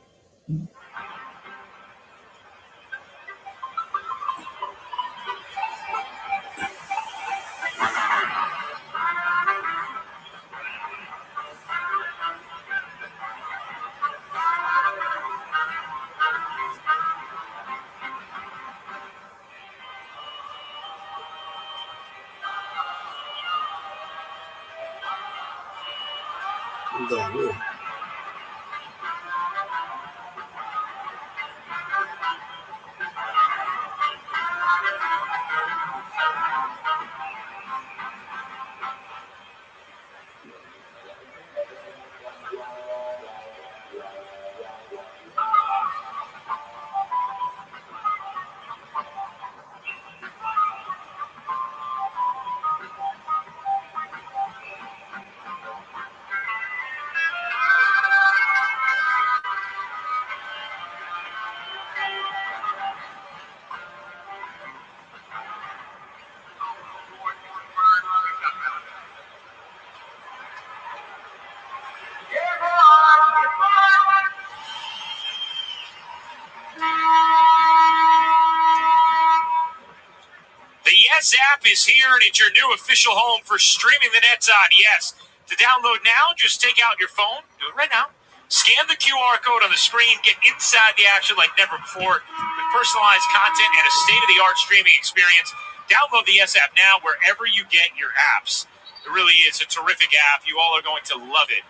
Yes app is here, and it's your new official home for streaming the Nets on Yes. To download now, just take out your phone. Do it right now. Scan the QR code on the screen. Get inside the action like never before with personalized content and a state-of-the-art streaming experience. Download the Yes app now wherever you get your apps. It really is a terrific app. You all are going to love it.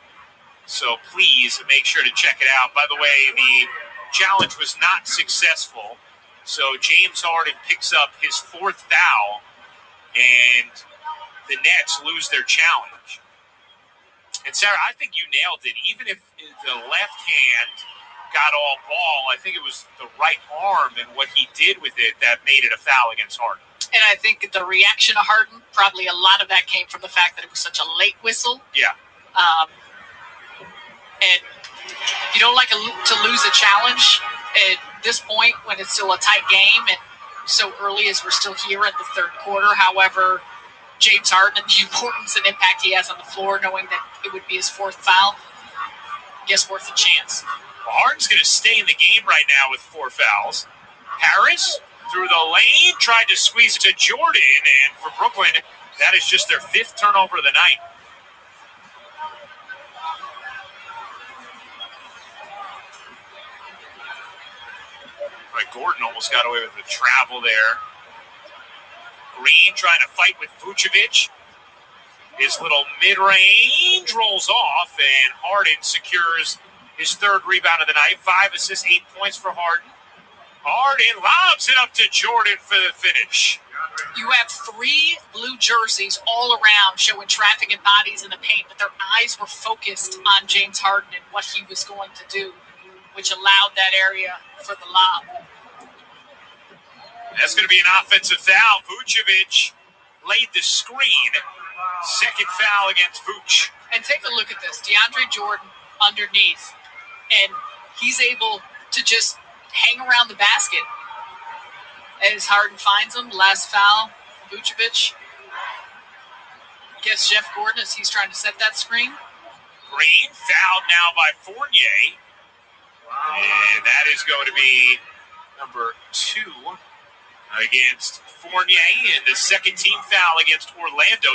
So please make sure to check it out. By the way, the challenge was not successful. So James Harden picks up his 4th foul, and the Nets lose their challenge. And Sarah, I think you nailed it. Even if the left hand got all ball, I think it was the right arm and what he did with it that made it a foul against Harden. And I think the reaction of Harden, probably a lot of that came from the fact that it was such a late whistle. Yeah. And you don't like to lose a challenge at this point when it's still a tight game and so early as we're still here in the third quarter. However, James Harden and the importance and impact he has on the floor, knowing that it would be his fourth foul, I guess worth a chance. Well, Harden's going to stay in the game right now with 4 fouls. Harris through the lane, tried to squeeze it to Jordan, and for Brooklyn, that is just their 5th turnover of the night. Right, Gordon almost got away with the travel there. Green trying to fight with Vucevic. His little mid-range rolls off, and Harden secures his 3rd rebound of the night. 5 assists, 8 points for Harden. Harden lobs it up to Jordan for the finish. You have 3 blue jerseys all around showing traffic and bodies in the paint, but their eyes were focused on James Harden and what he was going to do, which allowed that area for the lob. That's going to be an offensive foul. Vucevic laid the screen. 2nd foul against Vuce. And take a look at this. DeAndre Jordan underneath, and he's able to just hang around the basket as Harden finds him. Last foul, Vucevic. Guess Jeff Gordon as he's trying to set that screen. Green fouled now by Fournier. And that is going to be number 2 against Fournier, and the 2nd team foul against Orlando.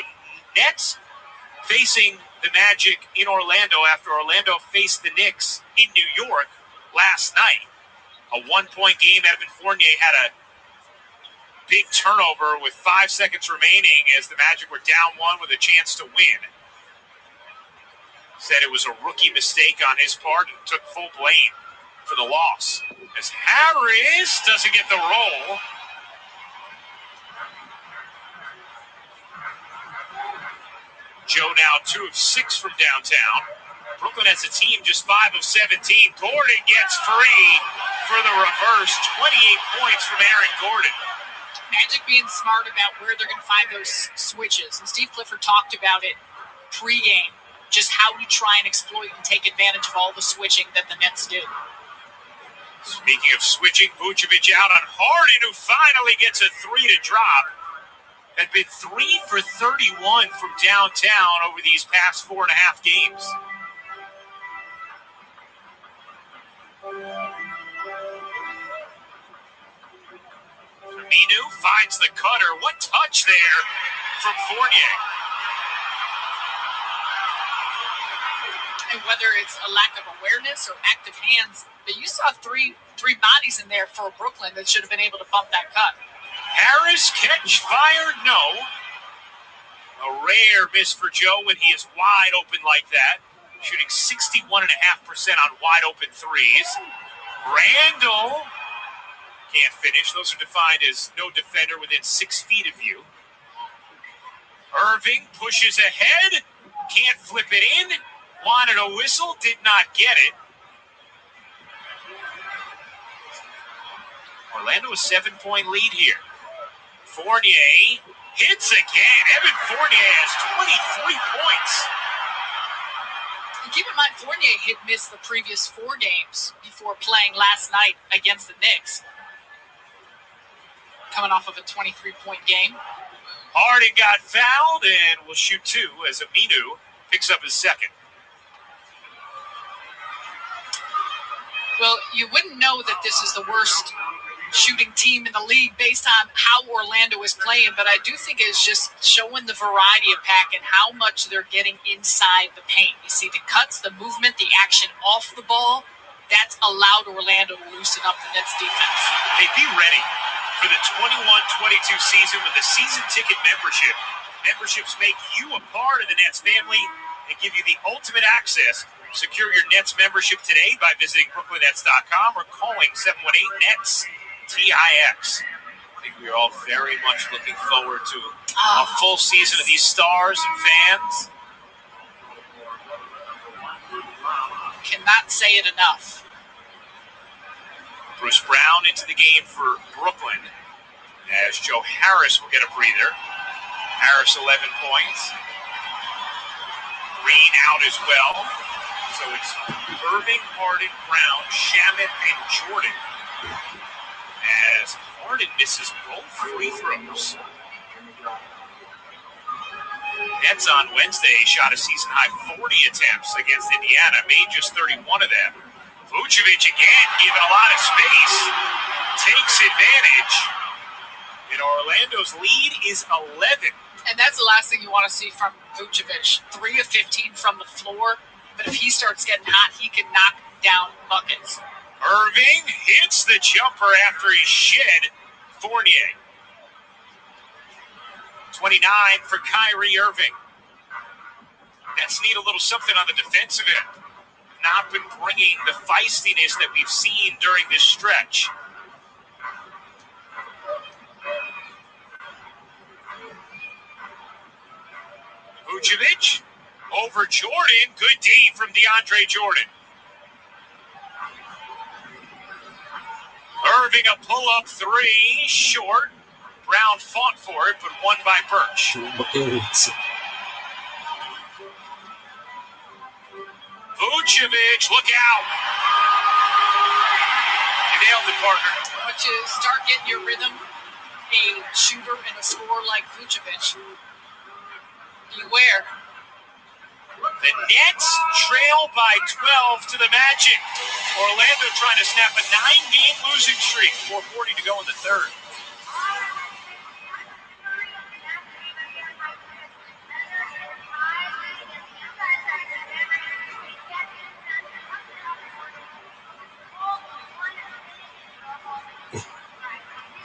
Nets facing the Magic in Orlando after Orlando faced the Knicks in New York last night. A 1-point game. Evan Fournier had a big turnover with 5 seconds remaining as the Magic were down 1 with a chance to win. Said it was a rookie mistake on his part and took full blame for the loss. As Harris doesn't get the roll. Joe now 2 of 6 from downtown. Brooklyn as a team just 5 of 17. Gordon gets free for the reverse. 28 points from Aaron Gordon. Magic being smart about where they're going to find those switches. And Steve Clifford talked about it pregame, just how to try and exploit and take advantage of all the switching that the Nets do. Speaking of switching, Vucevic out on Harden, who finally gets a 3 to drop. Had been 3 for 31 from downtown over these past 4.5 games. Minu finds the cutter. What touch there from Fournier. And whether it's a lack of awareness or active hands, but you saw three bodies in there for Brooklyn that should have been able to bump that cut. Harris catch fired, no. A rare miss for Joe when he is wide open like that. Shooting 61.5% on wide open threes. Randall can't finish. Those are defined as no defender within 6 feet of you. Irving pushes ahead. Can't flip it in. Wanted a whistle. Did not get it. Orlando a 7-point lead here. Fournier hits again. Evan Fournier has 23 points. And keep in mind, Fournier had missed the previous 4 games before playing last night against the Knicks. Coming off of a 23-point game. Harden got fouled and will shoot 2 as Aminu picks up his 2nd. Well, you wouldn't know that this is the worst shooting team in the league based on how Orlando is playing, but I do think it's just showing the variety of pack and how much they're getting inside the paint. You see the cuts, the movement, the action off the ball. That's allowed Orlando to loosen up the Nets defense. Hey, be ready for the 21-22 season with a season ticket membership. Memberships make you a part of the Nets family and give you the ultimate access. Secure your Nets membership today by visiting BrooklynNets.com or calling 718-NETS-TIX. I think we are all very much looking forward to a full season of these stars and fans. Cannot say it enough. Bruce Brown into the game for Brooklyn. as Joe Harris will get a breather. Harris 11 points. Green out as well. So it's Irving, Harden, Brown, Shamet, and Jordan. As Harden misses both free throws. Nets on Wednesday shot a season-high 40 attempts against Indiana, made just 31 of them. Vucevic again given a lot of space, takes advantage, and Orlando's lead is 11. And that's the last thing you want to see from Vucevic. 3 of 15 from the floor, but if he starts getting hot, he can knock down buckets. Irving hits the jumper after he shed Fournier. 29 for Kyrie Irving. Nets need a little something on the defensive end. Not been bringing the feistiness that we've seen during this stretch. Vucevic over Jordan. Good D from DeAndre Jordan. Irving a pull-up three, short. Brown fought for it, but won by Birch. Vucevic, look out. You nailed it, partner. Once you start getting your rhythm, a shooter and a scorer like Vucevic, beware. The Nets trail by 12 to the Magic. Orlando trying to snap a 9-game losing streak. 4:40 to go in the third.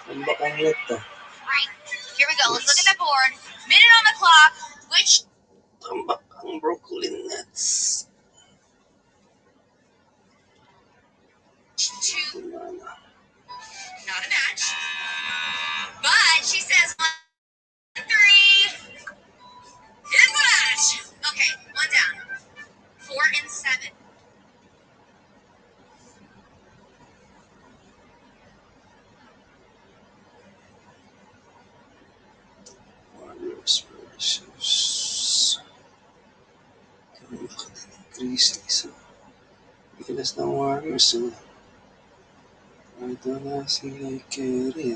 Tambak ang net ah. Alright, here we go. Let's look at the board. Minute on the clock. Which Tambak ang Brooklyn Nets. two? Not a match. But she says 1, 3. Hit the match. Okay, 1 down. 4 and 7. Warriors versus Grizzlies. Bilas ng Warriors. Ito na si Kerry.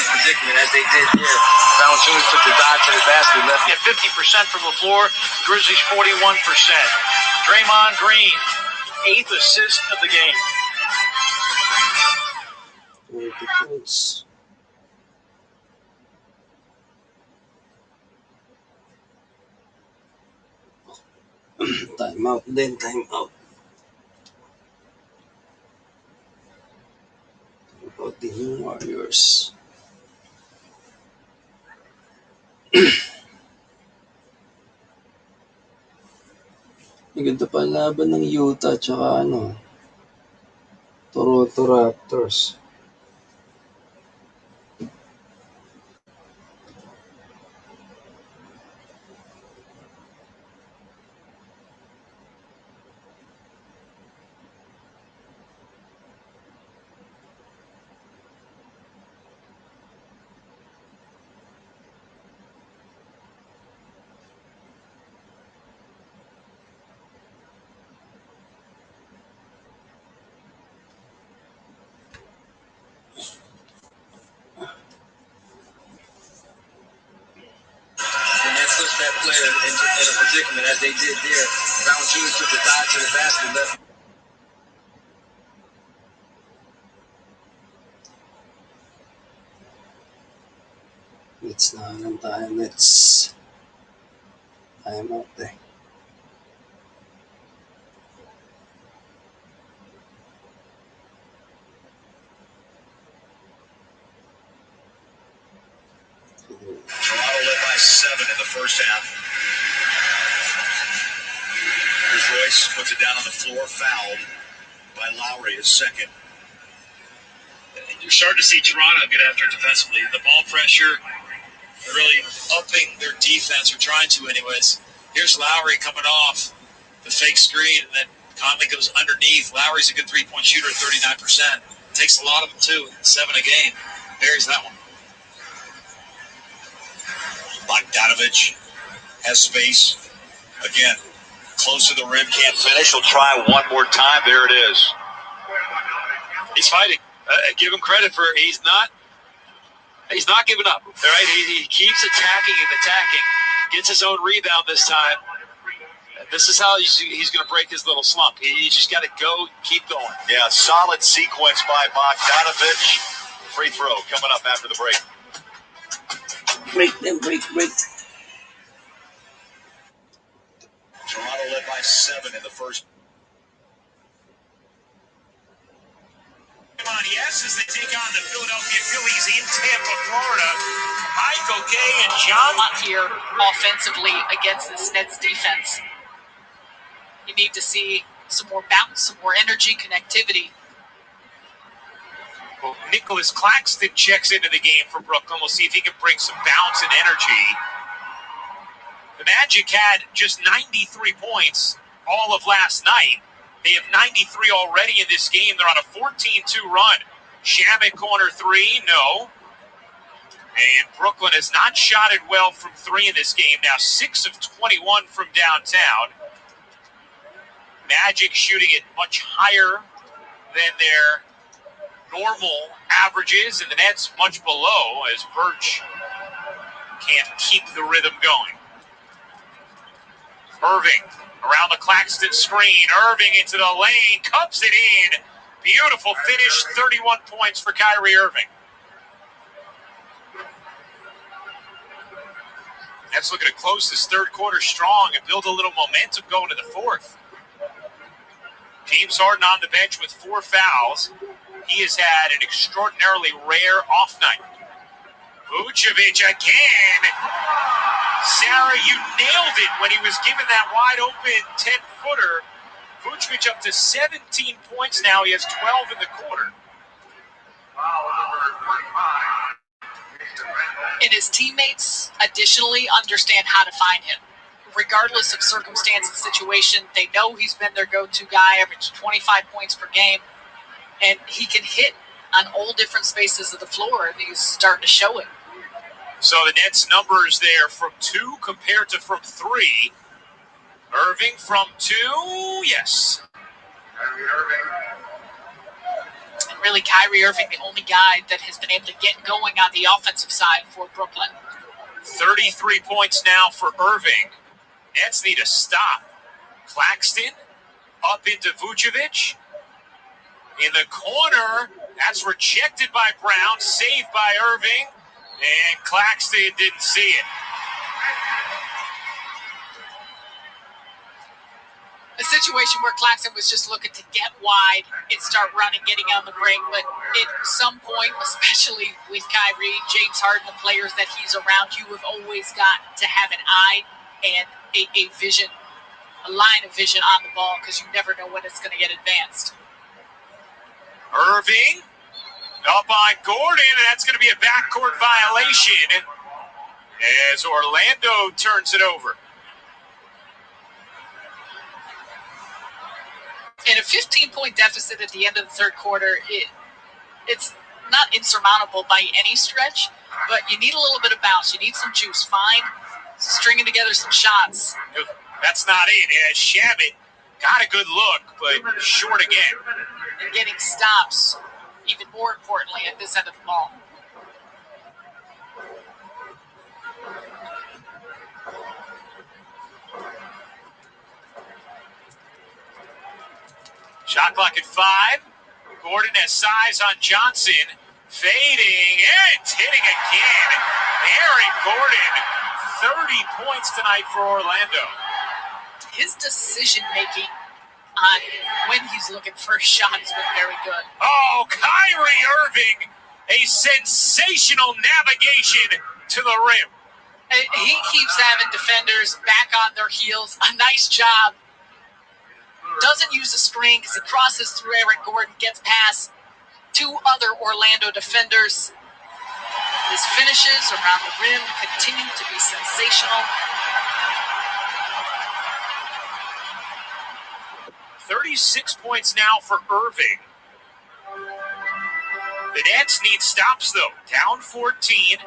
Predicament as they did there. Valanciunas took the dive to the basket, left At 50% from the floor, Grizzlies 41%. Draymond Green, 8th assist of the game. 20 points. Time out din, time out. About the Warriors. Maganda pa ang laban ng Utah tsaka Toronto Raptors. and that puts that player in a predicament as they did there. Valanciunas took the dive to the basket, left. Nets na lang tayo, Nets. Time out eh. Toronto led by 7 in the first half. Here's Royce, puts it down on the floor, fouled by Lowry, his second. You're starting to see Toronto get after it defensively. The ball pressure, they're really upping their defense, or trying to anyways. Here's Lowry coming off the fake screen, and then Conley goes underneath. Lowry's a good three-point shooter at 39%. Takes a lot of them, too. 7 a game. Buries that one. Bogdanovich has space. Again, close to the rim, can't finish. He'll try one more time. There it is. He's fighting. Give him credit for he's not giving up. All right, he keeps attacking and attacking. Gets his own rebound this time. This is how he's going to break his little slump. He's just got to go, keep going. Yeah, solid sequence by Bogdanovich. Free throw coming up after the break. Break. Toronto led by 7 in the first. Yes, as they take on the Philadelphia Phillies in Tampa, Florida. Michael Kay and John Here offensively against this Nets defense. You need to see some more bounce, some more energy, connectivity. Well, Nicholas Claxton checks into the game for Brooklyn. We'll see if he can bring some bounce and energy. The Magic had just 93 points all of last night. They have 93 already in this game. They're on a 14-2 run. Shamet corner 3, no. And Brooklyn has not shot it well from 3 in this game. Now 6 of 21 from downtown. Magic shooting it much higher than their normal averages, and the Nets much below as Birch can't keep the rhythm going. Irving around the Claxton screen. Irving into the lane, cups it in. Beautiful finish, 31 points for Kyrie Irving. Nets looking to close this third quarter strong and build a little momentum going to the fourth. James Harden on the bench with 4 fouls. He has had an extraordinarily rare off night. Vucevic again. Sarah, you nailed it when he was given that wide open 10-footer. Vucevic up to 17 points now. He has 12 in the quarter. And his teammates additionally understand how to find him. Regardless of circumstance and situation, they know he's been their go-to guy, average 25 points per game. And he can hit on all different spaces of the floor, and he's starting to show it. So the Nets numbers there from 2 compared to from 3. Irving from 2, yes. And really, Kyrie Irving, the only guy that has been able to get going on the offensive side for Brooklyn. 33 points now for Irving. Nets need a stop. Claxton up into Vucevic. In the corner, that's rejected by Brown, saved by Irving. And Claxton didn't see it. A situation where Claxton was just looking to get wide and start running, getting on the break. But at some point, especially with Kyrie, James Harden, the players that he's around, you have always got to have an eye and a vision, a line of vision on the ball, because you never know when it's going to get advanced. Irving up on Gordon, and that's going to be a backcourt violation as Orlando turns it over. And a 15-point deficit at the end of the third quarter, it's not insurmountable by any stretch, but you need a little bit of bounce. You need some juice. Find stringing together some shots. That's not it. As Shamet got a good look, but short again. And getting stops, even more importantly, at this end of the ball. Shot clock at 5. Gordon has size on Johnson. Fading and hitting again. Aaron Gordon, 30 points tonight for Orlando. His decision-making on when he's looking for a shot has been very good. Oh, Kyrie Irving, a sensational navigation to the rim. He keeps having defenders back on their heels. A nice job. Doesn't use a screen because he crosses through Aaron Gordon, gets past 2 other Orlando defenders. His finishes around the rim continue to be sensational. 36 points now for Irving. The Nets need stops, though. Down 14.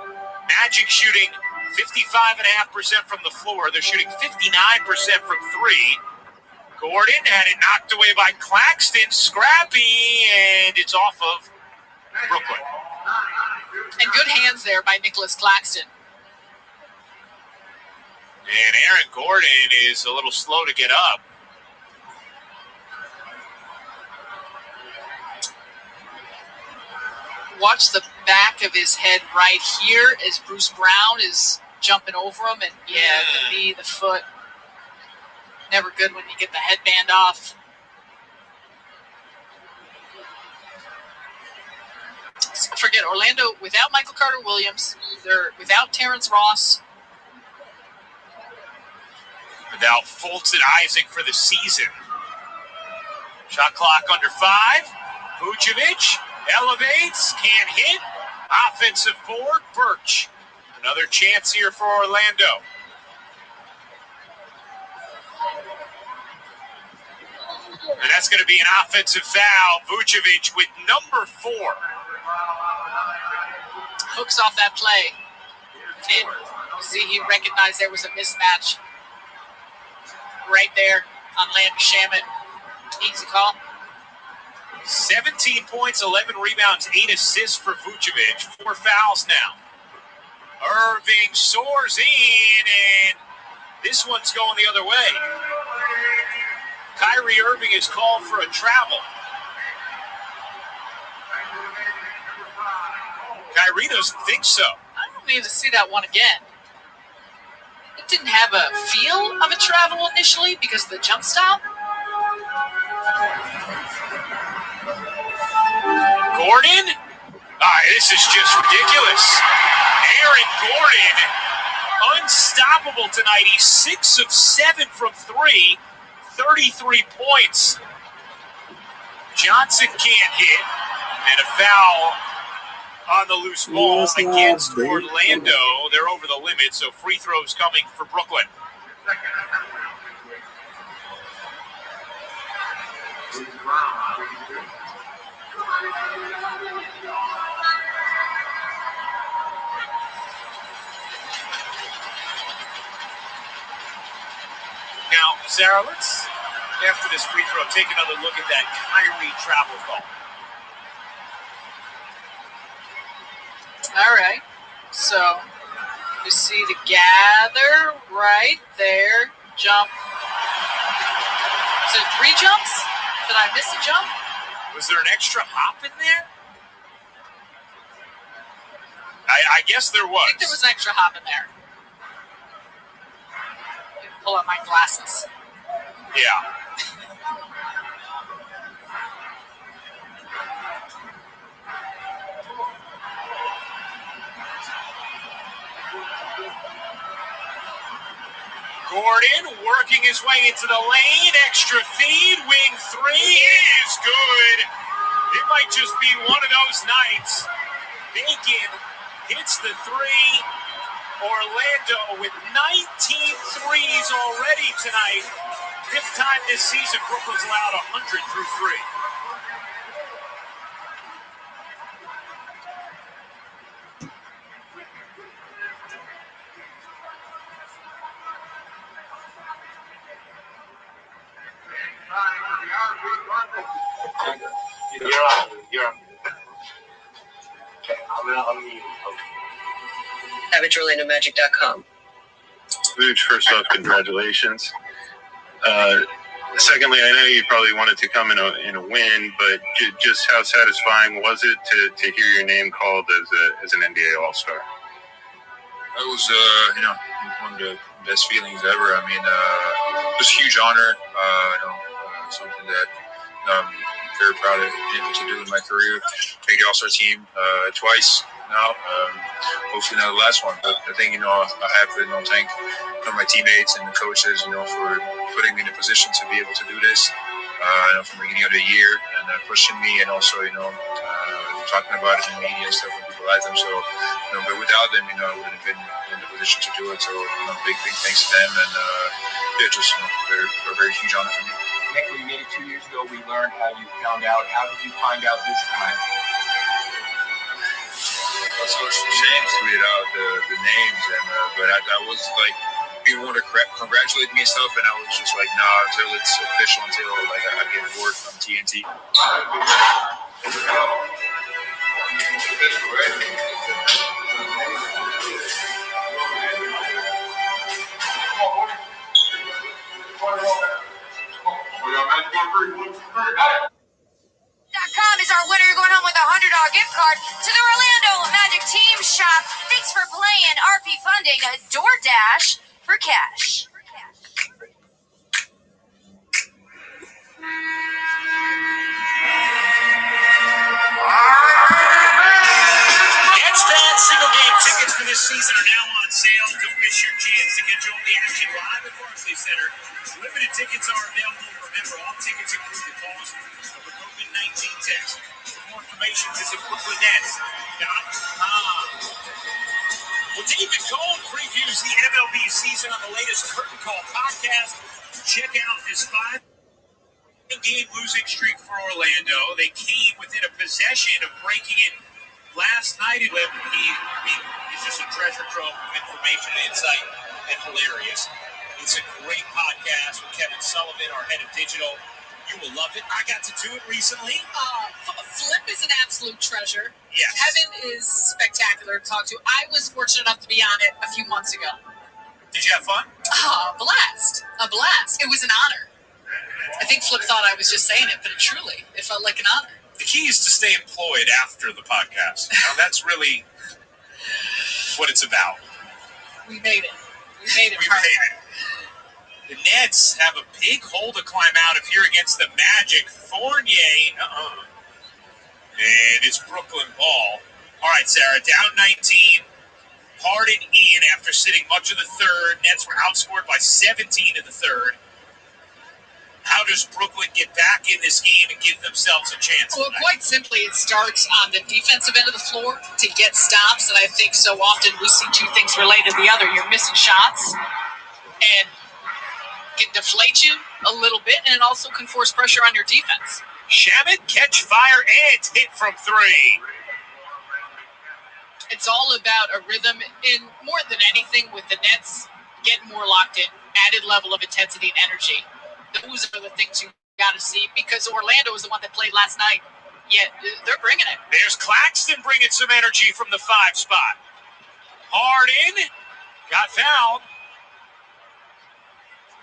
Magic shooting 55.5% from the floor. They're shooting 59% from three. Gordon had it knocked away by Claxton. Scrappy, and it's off of Brooklyn. And good hands there by Nicholas Claxton. And Aaron Gordon is a little slow to get up. Watch the back of his head right here as Bruce Brown is jumping over him. And yeah, the knee, the foot. Never good when you get the headband off. So don't forget, Orlando, without Michael Carter-Williams, they're without Terrence Ross. Without Fultz and Isaac for the season. Shot clock under 5. Vucevic elevates, can't hit. Offensive board, Birch. Another chance here for Orlando. And that's going to be an offensive foul. Vucevic with number 4. Hooks off that play. And see, he recognized there was a mismatch right there on Landry Shamet. Easy call. 17 points, 11 rebounds, 8 assists for Vucevic. 4 fouls now. Irving soars in, and this one's going the other way. Kyrie Irving is called for a travel. Kyrie doesn't think so. I don't need to see that one again. It didn't have a feel of a travel initially because of the jump stop. Gordon? This is just ridiculous. Aaron Gordon, unstoppable tonight. He's 6 of 7 from 3, 33 points. Johnson can't hit, and a foul on the loose ball against Orlando. They're over the limit, so free throws coming for Brooklyn. Now, Sarah, let's, after this free throw, take another look at that Kyrie travel call. All right. So you see the gather right there. Jump. Is it 3 jumps? Did I miss a jump? Was there an extra hop in there? I guess there was. I think there was an extra hop in there. Let me pull out my glasses. Yeah. Gordon working his way into the lane. Extra feed. Wing 3 is good. It might just be one of those nights. Bacon hits the 3. Orlando with 19 threes already tonight. 5th time this season Brooklyn's allowed 100 through 3. You're on. SavageOrlandoMagic.com. Vooch, first off, congratulations. Secondly, I know you probably wanted to come in a win, but just how satisfying was it to hear your name called as an NBA All-Star? It was, one of the best feelings ever. I mean, it was a huge honor. Something that I'm very proud of being able to do in my career. Make the All-Star team twice now. Hopefully not the last one. But I think, I have to thank my teammates and the coaches, for putting me in a position to be able to do this. From the beginning of the year and pushing me, and also, talking about it in the media and stuff when people like them. So, but without them, I wouldn't have been in the position to do it. So, big thanks to them, and just a very huge honor for me. Nick, when you made it 2 years ago, we learned how you found out. How did you find out this time? So it's a shame to read out the names, and but I was like, people want to congratulate me and stuff, and I was just like, nah, until it's official, until like I get word from TNT. .com is our winner going home with a $100 gift card to the Orlando Magic Team Shop. Thanks for playing. RP Funding, DoorDash for cash. Nets fans, single game tickets for this season are now on sale. Don't miss your chance to catch all the action live at Barclays Center. Limited tickets are available. Remember, all tickets include the cost of a COVID-19 test. For more information, visit BrooklynNets.com. Well, David Cole previews the MLB season on the latest Curtain Call podcast. Check out this 5-game losing streak for Orlando. They came within a possession of breaking it last night. He's just a treasure trove of information, insight, and hilarious. It's a great podcast with Kevin Sullivan, our head of digital. You will love it. I got to do it recently. Flip is an absolute treasure. Yes. Kevin is spectacular to talk to. I was fortunate enough to be on it a few months ago. Did you have fun? A blast. A blast. It was an honor. I think Flip thought I was just saying it, but it felt like an honor. The key is to stay employed after the podcast. Now, that's really what it's about. We made it. We made it. The Nets have a big hole to climb out of here against the Magic. Fournier, and it's Brooklyn ball. All right, Sarah, down 19. Harden in after sitting much of the third. Nets were outscored by 17 in the third. How does Brooklyn get back in this game and give themselves a chance? Well, quite simply, it starts on the defensive end of the floor to get stops, and I think so often we see two things related to the other. You're missing shots, and can deflate you a little bit, and it also can force pressure on your defense. Shamet catch fire and hit from three. It's all about a rhythm, and more than anything with the Nets, getting more locked in, added level of intensity and energy. Those are the things you got to see, because Orlando is the one that played last night. Yet they're bringing it. There's Claxton bringing some energy from the 5 spot. Harden got fouled.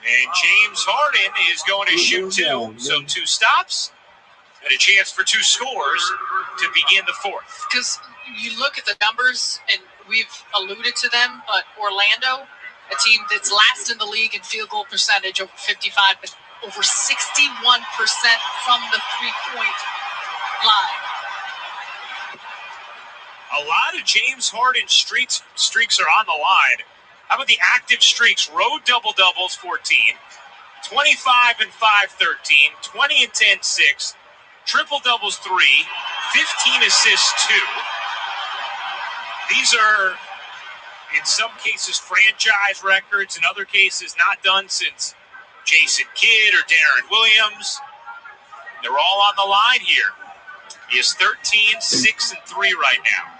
And James Harden is going to shoot 2. So 2 stops and a chance for 2 scores to begin the fourth. Because you look at the numbers, and we've alluded to them, but Orlando, a team that's last in the league in field goal percentage, over 55, but over 61% from the three-point line. A lot of James Harden streaks are on the line. How about the active streaks? Road double-doubles, 14. 25 and 5, 13. 20 and 10, 6. Triple-doubles, 3. 15 assists, 2. These are, in some cases, franchise records. In other cases, not done since Jason Kidd or Darren Williams. They're all on the line here. He is 13, 6, and 3 right now.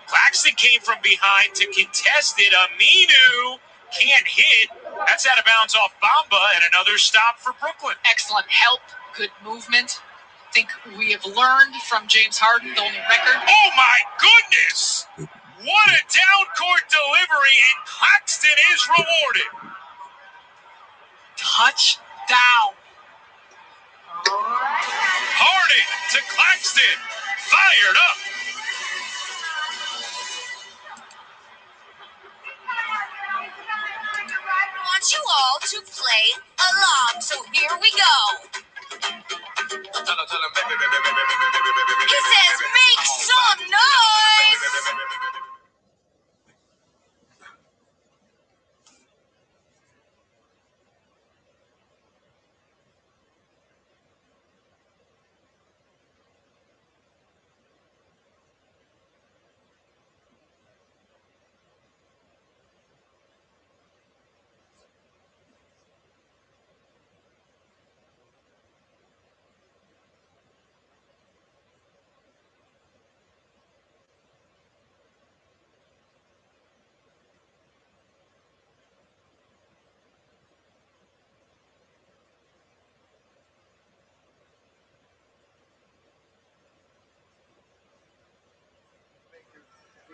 Claxton came from behind to contest it. Aminu can't hit. That's out of bounds off Bamba, and another stop for Brooklyn. Excellent help, good movement. I think we have learned from James Harden, the only record. Oh, my goodness! What a down-court delivery, and Claxton is rewarded. Touchdown. Harden to Claxton. Fired up. I want you all to play along, so here we go. He says, make some noise.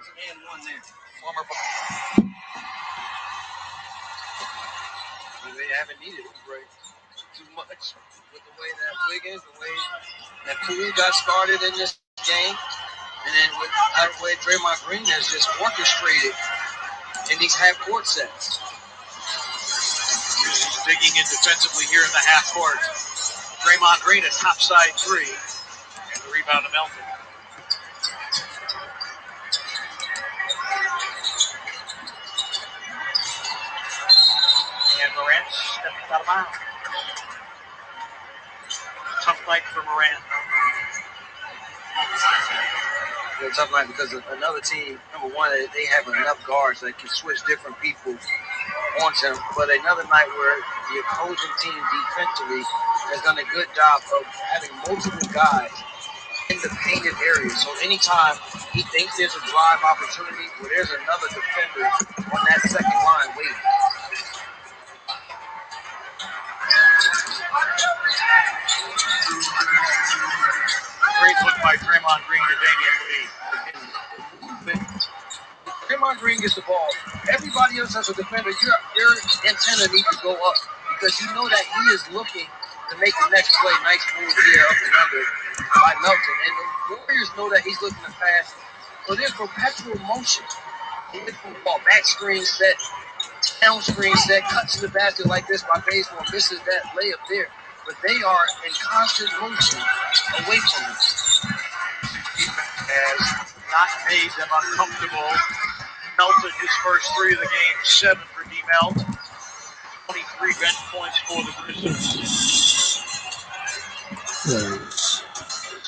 an and one there. Former. They haven't needed a break too much with the way that Wiggins, the way that Poole got started in this game, and then with the way Draymond Green has just orchestrated in these half-court sets. He's digging in defensively here in the half court. Draymond Green a topside three, and the rebound to Melton. And Morant stepping out of bounds. Tough night for Morant. Yeah, tough night because of another team, number one, they have enough guards that can switch different people onto him. But another night where the opposing team defensively has done a good job of having multiple guys in the painted area. So anytime he thinks there's a drive opportunity, where there's another defender on that second line waiting. Great look by Draymond Green to Damian Lee. Draymond Green gets the ball. Everybody else as a defender, your antenna needs to go up because you know that he is looking to make the next play. Nice move here up and under by Melton. And the Warriors know that he's looking to pass. So there's perpetual motion. He gets the ball, back screen set, down screen set, cuts to the basket like this by baseball, misses that layup there. But they are in constant motion away from him. Has not made them uncomfortable. Melton, his first three of the game, 7 for D-Melt. 23 bench points for the Grizzlies. This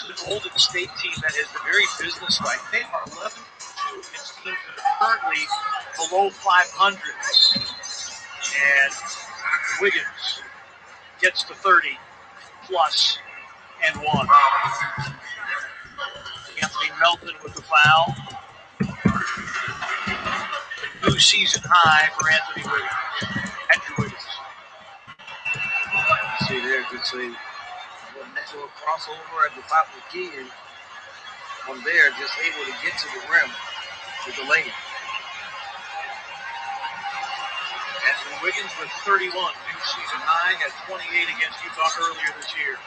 is an Golden State team that has been very businesslike. They are 11-2 against teams that are currently below 500. And Wiggins gets to 30 plus and 1. Anthony Melton with the foul. New season high for Anthony Wiggins. Andrew Wiggins. See there, it's a little crossover at the top of the key, and from there, just able to get to the rim with the layup. Andrew Wiggins with 31, new season high, had 28 against Utah earlier this year.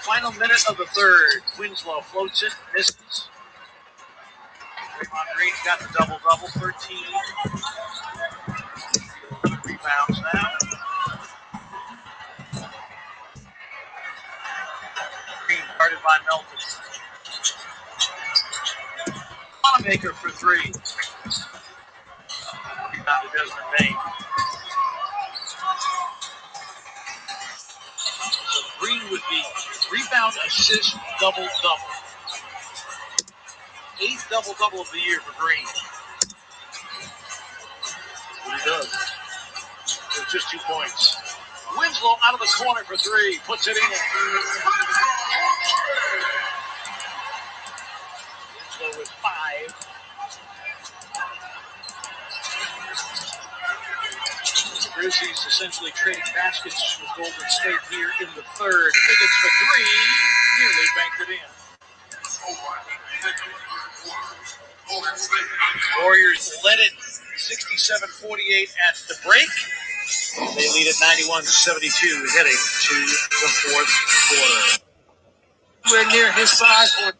Final minute of the third. Winslow floats it, misses. Draymond Green's got the double-double, 13. Rebounds now. Green guarded by Melton. Wanamaker for 3. Rebound to Desmond Bain. So Green would be rebound, assist, double-double. 8th double-double of the year for Green. What he does. It's just 2 points. Winslow out of the corner for 3. Puts it in. Winslow with 5. The Grizzlies essentially trading baskets with Golden State here in the third. Wiggins for 3. Nearly banked it in. Warriors led it 67-48 at the break. They lead at 91-72 heading to the fourth quarter. We're near his size. Check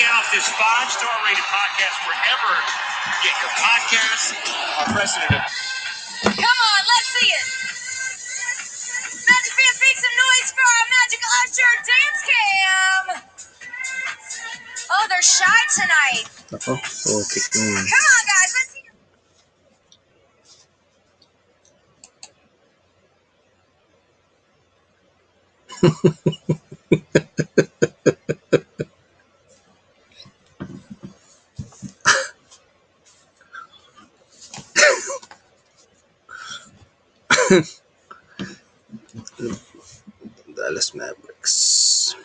out this 5-star rated podcast wherever you get your podcasts. Our president of... Come on, let's see it. Magic fans, make some noise for our Magic Usher dance cam. Oh, they're shy tonight. Okay. Come on, guys, let's see it. Dallas Mavericks.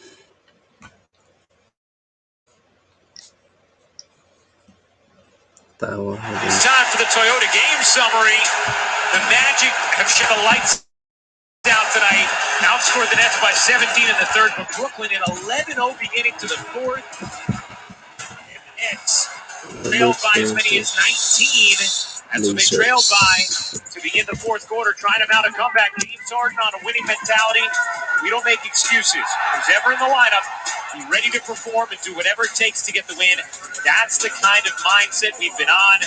It's time for the Toyota game summary. The Magic have shut the lights down tonight. Outscored the Nets by 17 in the third, but Brooklyn in 11-0 beginning to the fourth. And the Nets trailed by as many as 19. That's what they trailed by to begin the fourth quarter, trying to mount a comeback. James Harden on a winning mentality. We don't make excuses. Who's ever in the lineup, be ready to perform and do whatever it takes to get the win. That's the kind of mindset we've been on.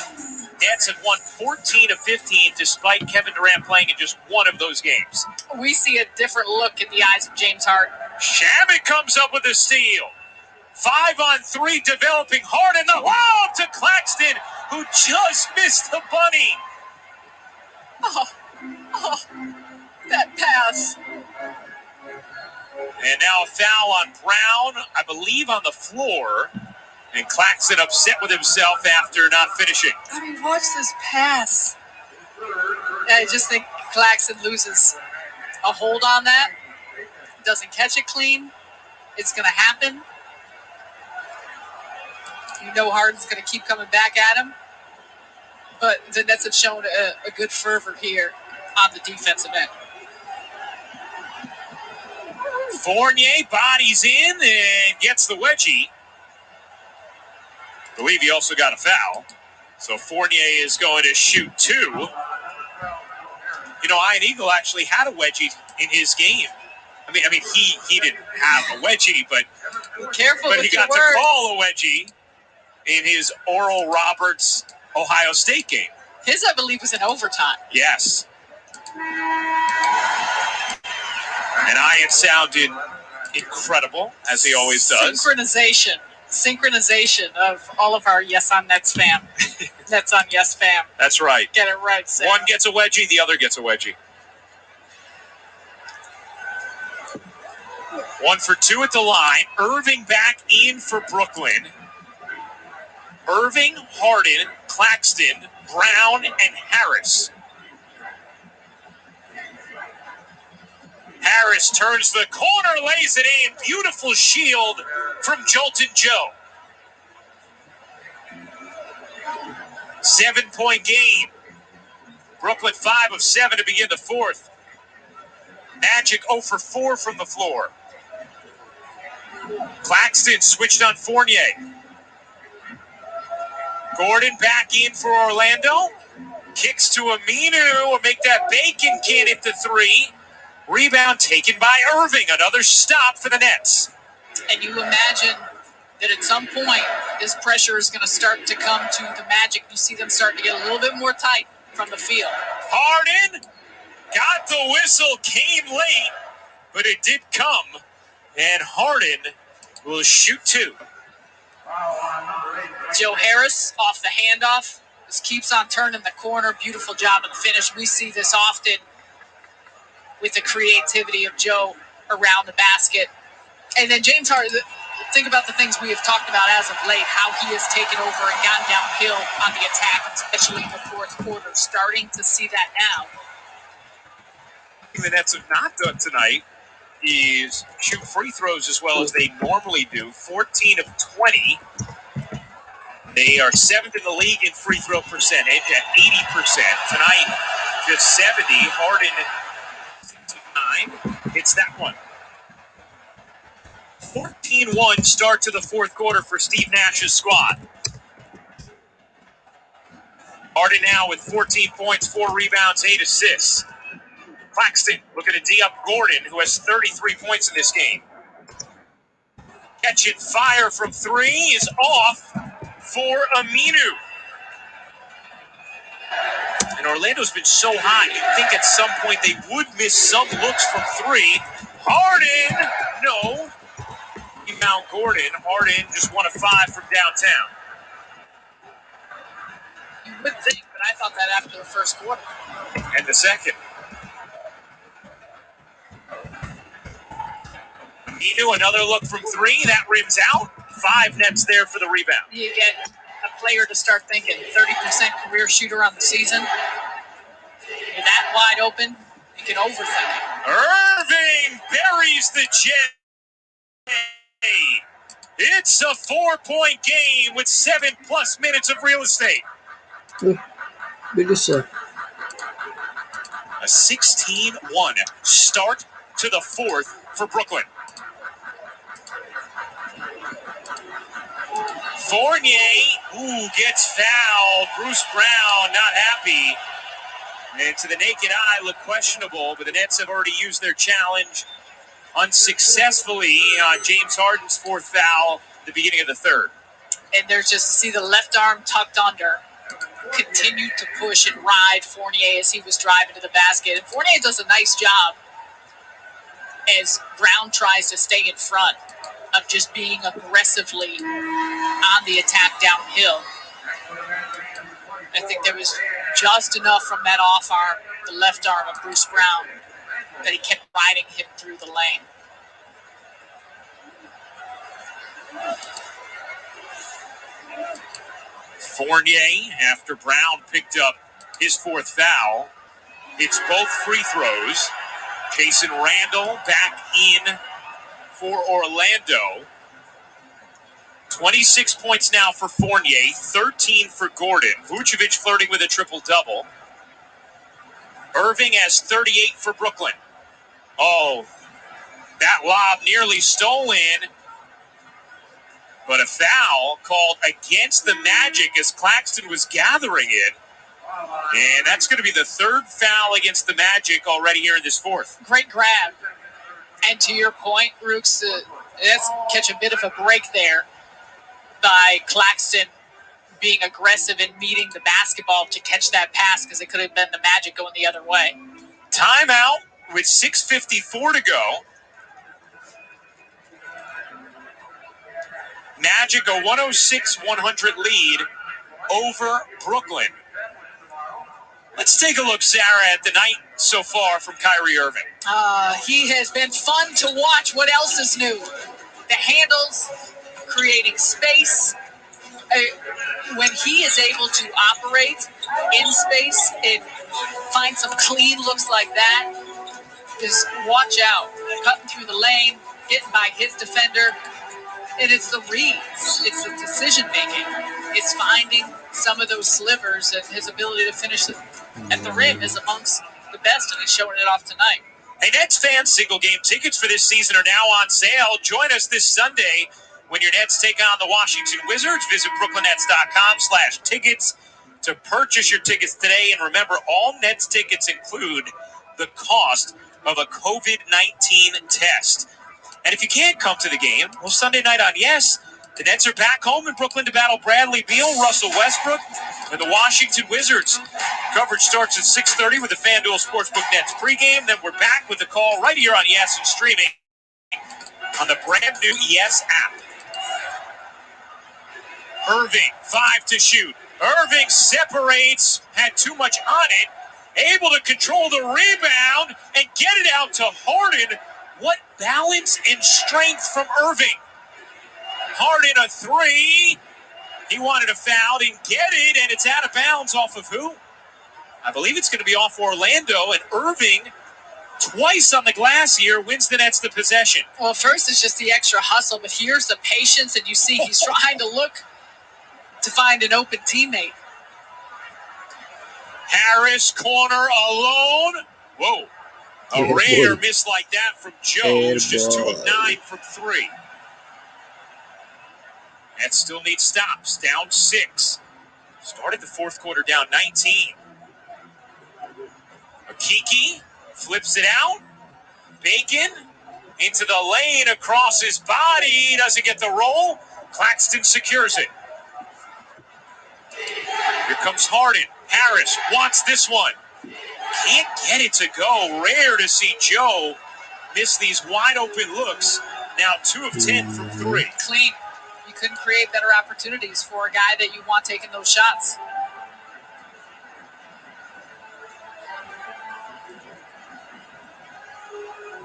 Nets have won 14 of 15 despite Kevin Durant playing in just one of those games. We see a different look in the eyes of James Harden. Shamit comes up with a steal. 5-on-3 developing. Harden, the lob to Claxton, who just missed the bunny. Oh, that pass. And now a foul on Brown, I believe on the floor. And Claxton upset with himself after not finishing. I mean, watch this pass. I just think Claxton loses a hold on that. Doesn't catch it clean. It's going to happen. You know Harden's going to keep coming back at him. But the Nets have shown a good fervor here on the defensive end. Fournier bodies in and gets the wedgie. I believe he also got a foul. So Fournier is going to shoot 2. You know, Ian Eagle actually had a wedgie in his game. I mean, he didn't have a wedgie, but careful but with he got your words. to call a wedgie in his Oral Roberts Ohio State game. His, I believe, was in overtime. Yes. And Ian sounded incredible, as he always does. Synchronization of all of our Yes on Nets fam. Nets on Yes fam. That's right. Get it right, Sam. One gets a wedgie, the other gets a wedgie. 1 for 2 at the line. Irving back in for Brooklyn. Irving, Harden, Claxton, Brown, and Harris. Harris turns the corner, lays it in. Beautiful shield from Jolton Joe. 7-point game. Brooklyn 5 of 7 to begin the fourth. Magic 0 for 4 from the floor. Claxton switched on Fournier. Gordon back in for Orlando. Kicks to Aminu. Make that bacon can hit the 3. Rebound taken by Irving. Another stop for the Nets. And you imagine that at some point, this pressure is going to start to come to the Magic. You see them starting to get a little bit more tight from the field. Harden got the whistle, came late, but it did come. And Harden will shoot 2. Joe Harris off the handoff. Just keeps on turning the corner. Beautiful job of the finish. We see this often with the creativity of Joe around the basket. And then James Harden, think about the things we have talked about as of late, how he has taken over and gotten downhill on the attack, especially in the fourth quarter. Starting to see that now. The Nets have not done tonight is shoot free throws as well as they normally do. 14 of 20. They are 7th in the league in free throw percentage at 80%. Tonight, just 70. Harden 69. Hits that one. 14-1 start to the fourth quarter for Steve Nash's squad. Harden now with 14 points, 4 rebounds, 8 assists. Claxton looking to D up Gordon, who has 33 points in this game. Catching fire from 3 is off for Aminu. And Orlando's been so hot, you'd think at some point they would miss some looks from 3. Harden, no. Rebound Gordon. Harden just 1 of 5 from downtown. You would think, but I thought that after the first quarter. And the second. Aminu, another look from 3. That rims out. 5 Nets there for the rebound. You get a player to start thinking 30% career shooter on the season. You're that wide open, you can overthink it. Irving buries the J. It's a 4-point game with 7+ minutes of real estate. Bilis ah. A 16-1 start to the fourth for Brooklyn. Fournier, gets fouled. Bruce Brown not happy. And to the naked eye, looked questionable, but the Nets have already used their challenge unsuccessfully on James Harden's fourth foul at the beginning of the third. And there's just, see the left arm tucked under. Continued to push and ride Fournier as he was driving to the basket. And Fournier does a nice job as Brown tries to stay in front of just being aggressively on the attack downhill. I think there was just enough from that off arm, the left arm of Bruce Brown, that he kept riding him through the lane. Fournier, after Brown picked up his fourth foul, hits both free throws. Jason Randall back in for Orlando. 26 points now for Fournier, 13 for Gordon. Vucevic flirting with a triple-double. Irving has 38 for Brooklyn. Oh, that lob nearly stolen, but a foul called against the Magic as Claxton was gathering it. And that's going to be the third foul against the Magic already here in this fourth. Great grab. And to your point, Rooks, let's catch a bit of a break there by Claxton being aggressive and meeting the basketball to catch that pass, because it could have been the Magic going the other way. Timeout with 6:54 to go. Magic a 106-100 lead over Brooklyn. Let's take a look, Sarah, at the night so far from Kyrie Irving. He has been fun to watch. What else is new? The handles, creating space. When he is able to operate in space and find some clean looks like that, just watch out. Cutting through the lane, getting by his defender. And it's the reads. It's the decision-making. It's finding some of those slivers, and his ability to finish at the rim is amongst the best, and he's showing it off tonight. Hey, Nets fans, single-game tickets for this season are now on sale. Join us this Sunday when your Nets take on the Washington Wizards. Visit brooklynnets.com/tickets to purchase your tickets today. And remember, all Nets tickets include the cost of a COVID-19 test. And if you can't come to the game, well, Sunday night on Yes, the Nets are back home in Brooklyn to battle Bradley Beal, Russell Westbrook, and the Washington Wizards. Coverage starts at 6:30 with the FanDuel Sportsbook Nets pregame. Then we're back with the call right here on Yes and streaming on the brand new Yes app. Irving, 5 to shoot. Irving separates, had too much on it, able to control the rebound and get it out to Harden. What balance and strength from Irving. Harden a three. He wanted a foul, didn't get it, and it's out of bounds off of who? I believe it's going to be off Orlando, and Irving, twice on the glass here, wins the Nets the possession. Well, first it's just the extra hustle, but here's the patience, and you see he's trying to look to find an open teammate. Harris, corner, alone. Whoa. A rare miss like that from Jones, just 2 of 9 from 3. Nets still need stops, down 6. Started the fourth quarter down 19. Akiki flips it out. Bacon into the lane across his body. Doesn't get the roll. Claxton secures it. Here comes Harden. Harris wants this one. Can't get it to go. Rare to see Joe miss these wide open looks. Now 2 of 10 from 3. Clean. You couldn't create better opportunities for a guy that you want taking those shots.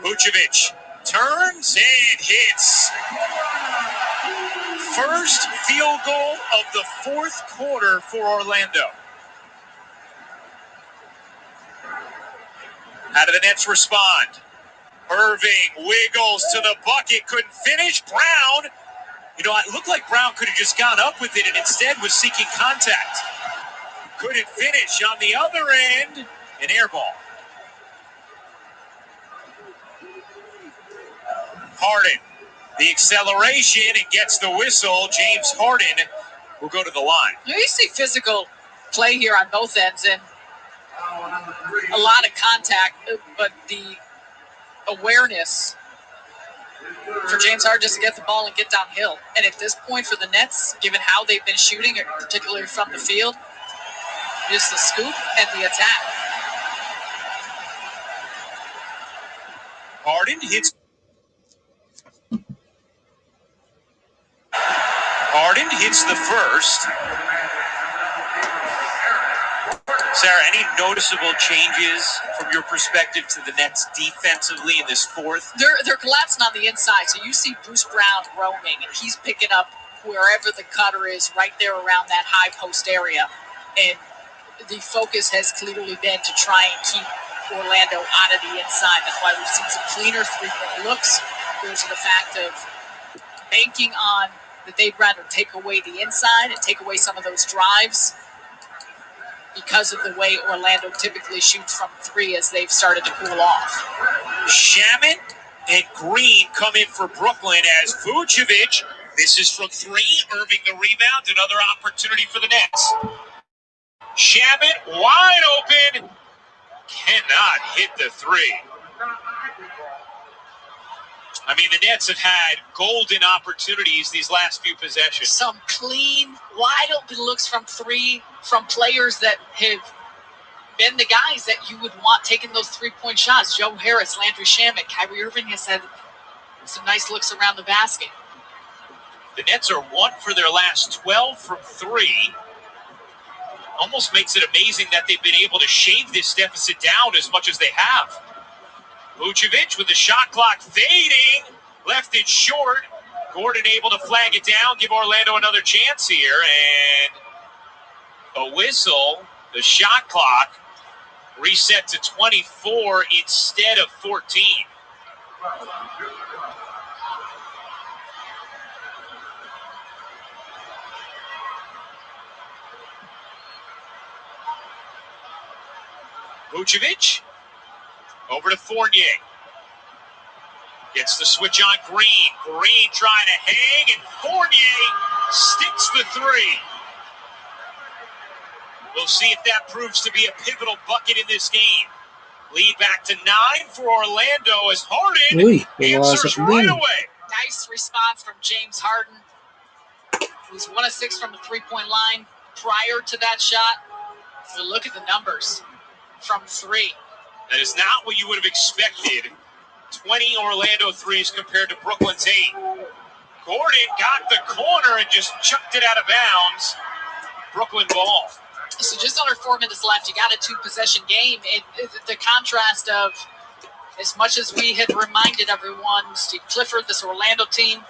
Vucevic turns and hits. First field goal of the fourth quarter for Orlando. How do the Nets respond? Irving wiggles to the bucket, couldn't finish. Brown, it looked like Brown could have just gone up with it and instead was seeking contact. Couldn't finish. On the other end, an air ball. Harden, the acceleration, and gets the whistle. James Harden will go to the line. You see physical play here on both ends and a lot of contact, but the awareness for James Harden just to get the ball and get downhill. And at this point for the Nets, given how they've been shooting, particularly from the field, just the scoop and the attack. Harden hits the first. Sarah, any noticeable changes from your perspective to the Nets defensively in this fourth? They're collapsing on the inside, so you see Bruce Brown roaming, and he's picking up wherever the cutter is, right there around that high post area. And the focus has clearly been to try and keep Orlando out of the inside. That's why we've seen some cleaner three-point looks. There's the fact of banking on that they'd rather take away the inside and take away some of those drives because of the way Orlando typically shoots from three as they've started to cool off. Shaman and Green come in for Brooklyn as Vucevic misses from three. Irving the rebound. Another opportunity for the Nets. Shaman wide open. Cannot hit the three. I mean, the Nets have had golden opportunities these last few possessions. Some clean, wide open looks from three from players that have been the guys that you would want taking those three-point shots. Joe Harris, Landry Shamet, Kyrie Irving has had some nice looks around the basket. The Nets are 1 for their last 12 from three. Almost makes it amazing that they've been able to shave this deficit down as much as they have. Vucevic with the shot clock fading, left it short. Gordon able to flag it down, give Orlando another chance here, and a whistle. The shot clock reset to 24 instead of 14. Vucevic over to Fournier. Gets the switch on Green. Green trying to hang, and Fournier sticks the three. We'll see if that proves to be a pivotal bucket in this game. Lead back to 9 for Orlando as Harden answers right away. Nice response from James Harden, who's 1 of 6 from the three-point line prior to that shot. So look at the numbers from three. That is not what you would have expected. 20 Orlando threes compared to Brooklyn's 8. Gordon got the corner and just chucked it out of bounds. Brooklyn ball. So just under 4 minutes left. You got a 2-possession game. And the contrast of, as much as we had reminded everyone, Steve Clifford, this Orlando team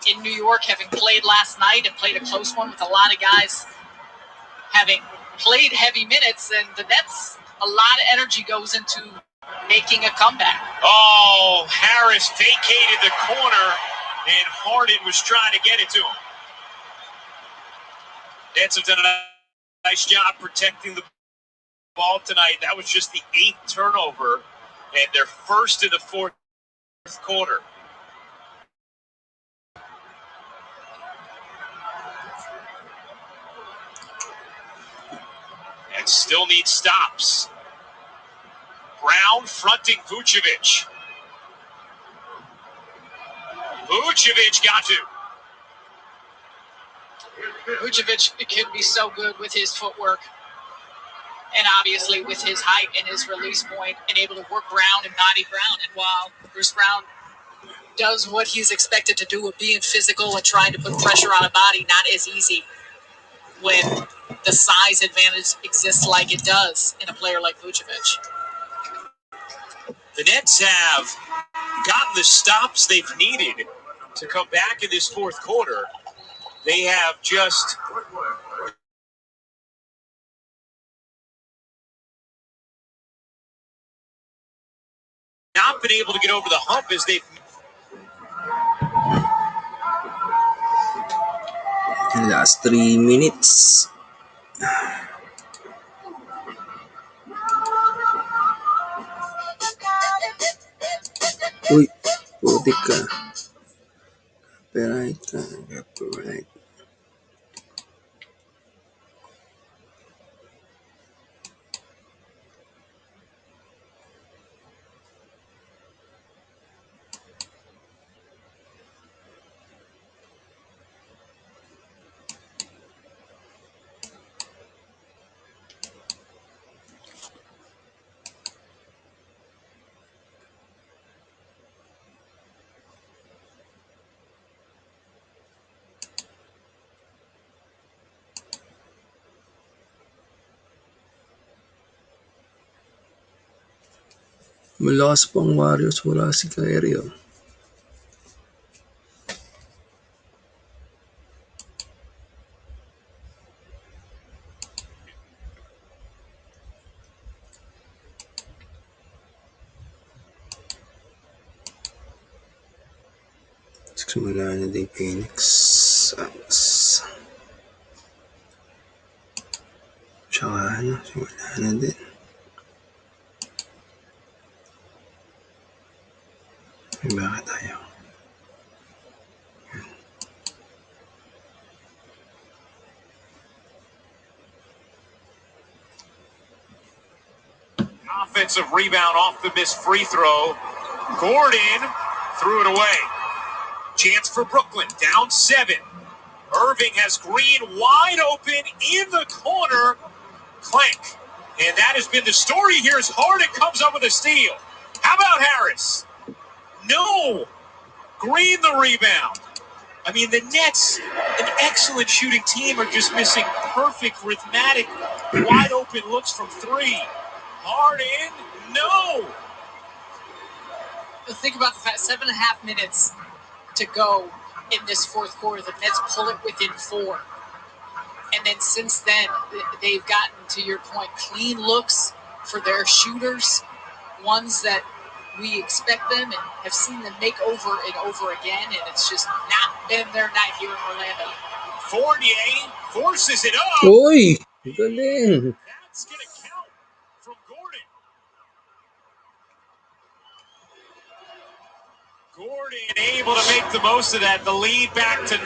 in New York, having played last night and played a close one with a lot of guys having played heavy minutes, and the Nets, a lot of energy goes into making a comeback. Oh, Harris vacated the corner, and Harden was trying to get it to him. Nets have done a nice job protecting the ball tonight. That was just the 8th turnover, and their first in the fourth quarter. And still needs stops. Brown fronting Vucevic. Vucevic got to. Vucevic can be so good with his footwork and obviously with his height and his release point and able to work around and body Brown. And while Bruce Brown does what he's expected to do of being physical and trying to put pressure on a body, not as easy when the size advantage exists like it does in a player like Vucevic. The Nets have gotten the stops they've needed to come back in this fourth quarter. They have just not been able to get over the hump as they've. Last 3 minutes. Uy, putik ka. Copyright. Malakas pang Warriors, wala si Kyrie. Wala na din Phoenix Suns. Tsaka wala na din. Bakit tayo? Offensive rebound off the missed free throw. Gordon threw it away. Chance for Brooklyn, down 7. Irving has Green wide open in the corner. Clank. And that has been the story here as Harden comes up with a steal. How about Harris? No. Green the rebound. I mean, the Nets, an excellent shooting team, are just missing perfect, rhythmic, wide open looks from 3. Harden, no. Think about the fact 7.5 minutes to go in this fourth quarter. The Nets pull it within 4. And then since then, they've gotten, to your point, clean looks for their shooters, ones that we expect them and have seen them make over and over again, and it's just not been their night here in Orlando. Fournier forces it up. Uy! Galing! That's going to count from Gordon. Gordon able to make the most of that. The lead back to 9.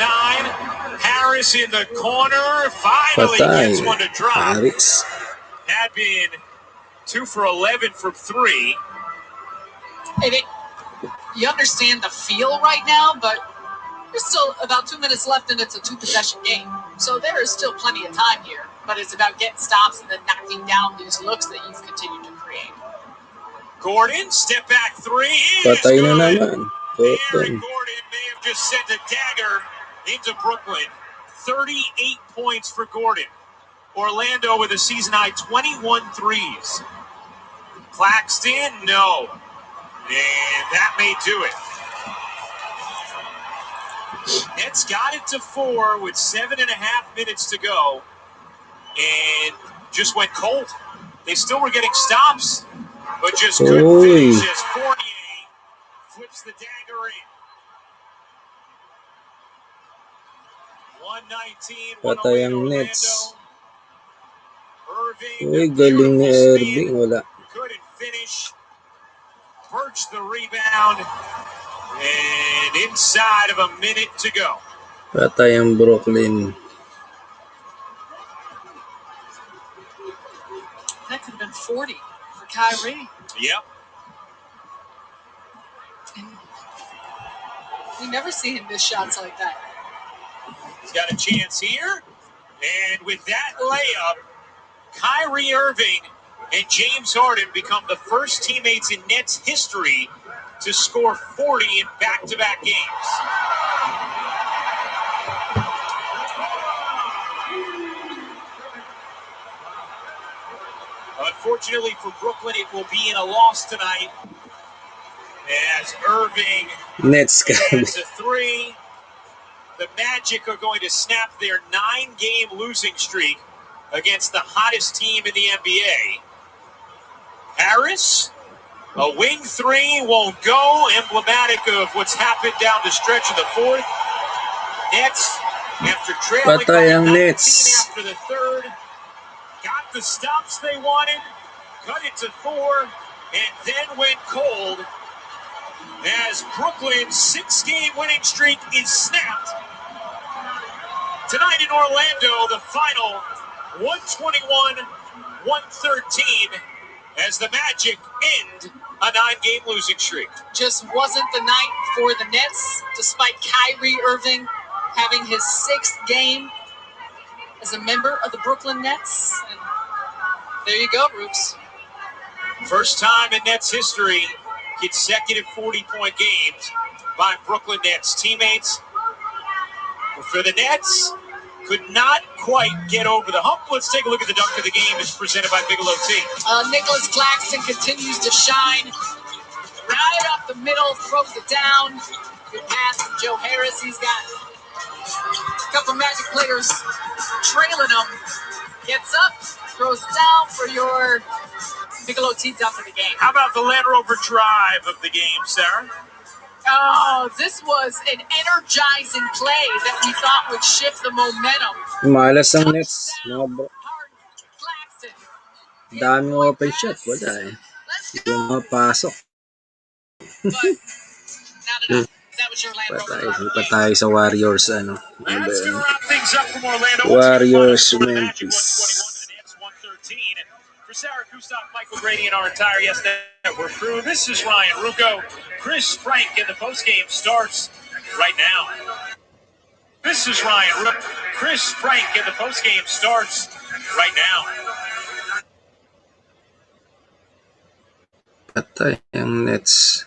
Harris in the corner. Finally gets one to drop. Harris. Had been 2 for 11 from 3. You understand the feel right now, but there's still about 2 minutes left, and it's a 2-possession game. So there is still plenty of time here, but it's about getting stops and then knocking down these looks that you've continued to create. Gordon, step back 3. Patay na naman. Aaron Gordon may have just sent a dagger into Brooklyn. 38 points for Gordon. Orlando with a season-high 21 threes. Claxton, no. And that may do it. Nets got it to 4 with 7.5 minutes to go. And just went cold. They still were getting stops, but just couldn't finish as Fournier flips the dagger in. 119, Patay ang Nets. Irving, Uy, galing ni Irving. Wala. Couldn't finish. Perched the rebound. And inside of a minute to go. Patay ang Brooklyn. That could have been 40 for Kyrie. Yep. And we never see him miss shots like that. He's got a chance here. And with that layup, Kyrie Irving and James Harden become the first teammates in Nets history to score 40 in back-to-back games. Unfortunately for Brooklyn, it will be in a loss tonight as Irving Nets adds a 3. The Magic are going to snap their 9-game losing streak against the hottest team in the NBA. Harris, a wing 3 won't go, emblematic of what's happened down the stretch of the 4th. Nets, after trailing by 19 after the 3rd, got the stops they wanted, cut it to 4, and then went cold. as Brooklyn's 6-game winning streak is snapped. Tonight in Orlando, the final 121-113 as the Magic end a 9-game losing streak. Just wasn't the night for the Nets, despite Kyrie Irving having his 6th game as a member of the Brooklyn Nets. And there you go, Roops. First time in Nets history, consecutive 40-point games by Brooklyn Nets teammates. But for the Nets, could not quite get over the hump. Let's take a look at the dunk of the game. It's presented by Bigelow Tea. Nicholas Claxton continues to shine. Right up the middle, throws it down. Good pass from Joe Harris. He's got a couple Magic players trailing him. Gets up, throws it down for your Bigelow Tea dunk of the game. How about the Land Rover drive of the game, Sarah? Oh, this was an energizing play that we thought would shift the momentum. Malas ang Nets. Daming open shot. Wala eh. Yung mga pasok. Ipa tayo sa Warriors. Ano ba yun? Warriors Memphis. For Sarah Kustok, Michael Grady, and our entire Yes Network crew, this is Ryan Rucco. Chris Frank, and the postgame starts right now. This is Ryan Rucco. Chris Frank, and the postgame starts right now. Patay ang Nets.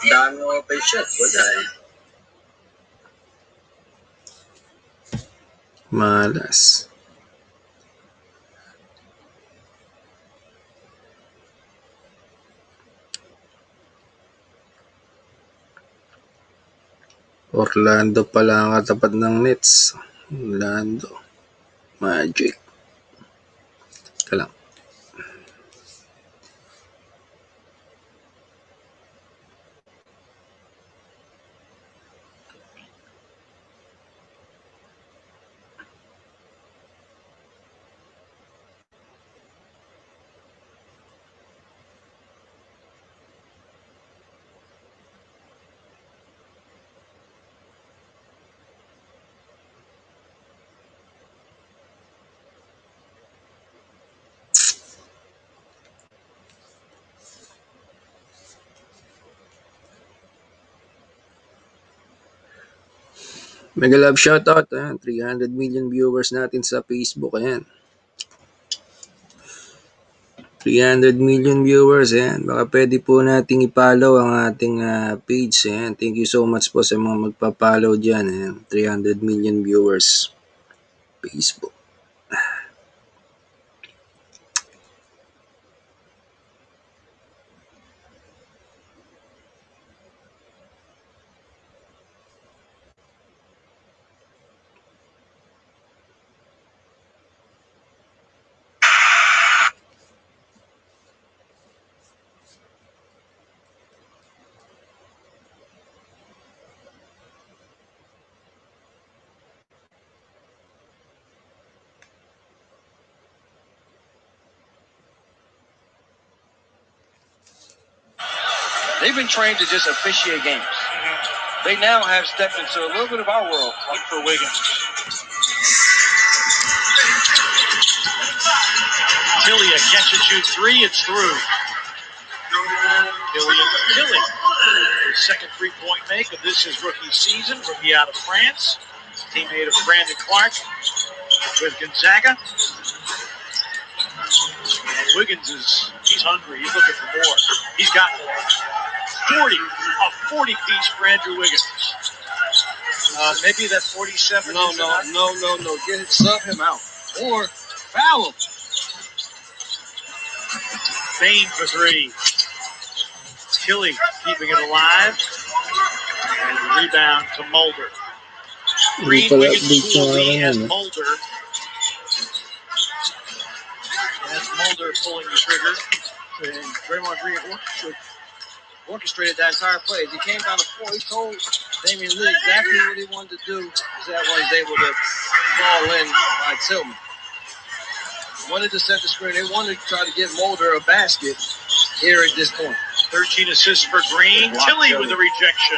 Dami open shot. Wala eh. Malas. Orlando pala ang katapat ng Nets. Orlando Magic. Kalang. Mega love shoutout. 300 million viewers natin sa Facebook. Ayan. 300 million viewers. Ayan. Baka pwede po nating i-follow ang ating page. Ayan. Thank you so much po sa mga magpa-follow dyan. Ayan. 300 million viewers. Facebook. They've been trained to just officiate games. They now have stepped into a little bit of our world. Like for Wiggins. Tilly, a catch and shoot three, it's through. Tilly, his second 3-point make of this is rookie season. Rookie out of France, teammate of Brandon Clark with Gonzaga. And Wiggins he's hungry. He's looking for more. He's got 40-piece for Andrew Wiggins. Maybe that's 47. No. Sub him out. Or foul him. Bain for three. Tilly keeping it alive. And the rebound to Mulder. Green, Wiggins, Cooley, and Mulder. And that's Mulder pulling the trigger. And Draymond Green orchestrated that entire play. As he came down the floor, he told Damian Lee exactly what he wanted to do. Is that why he's able to fall in by Tillman. wanted to set the screen. They wanted to try to get Mulder a basket here at this point. 13 assists for Green. Tilly with a rejection.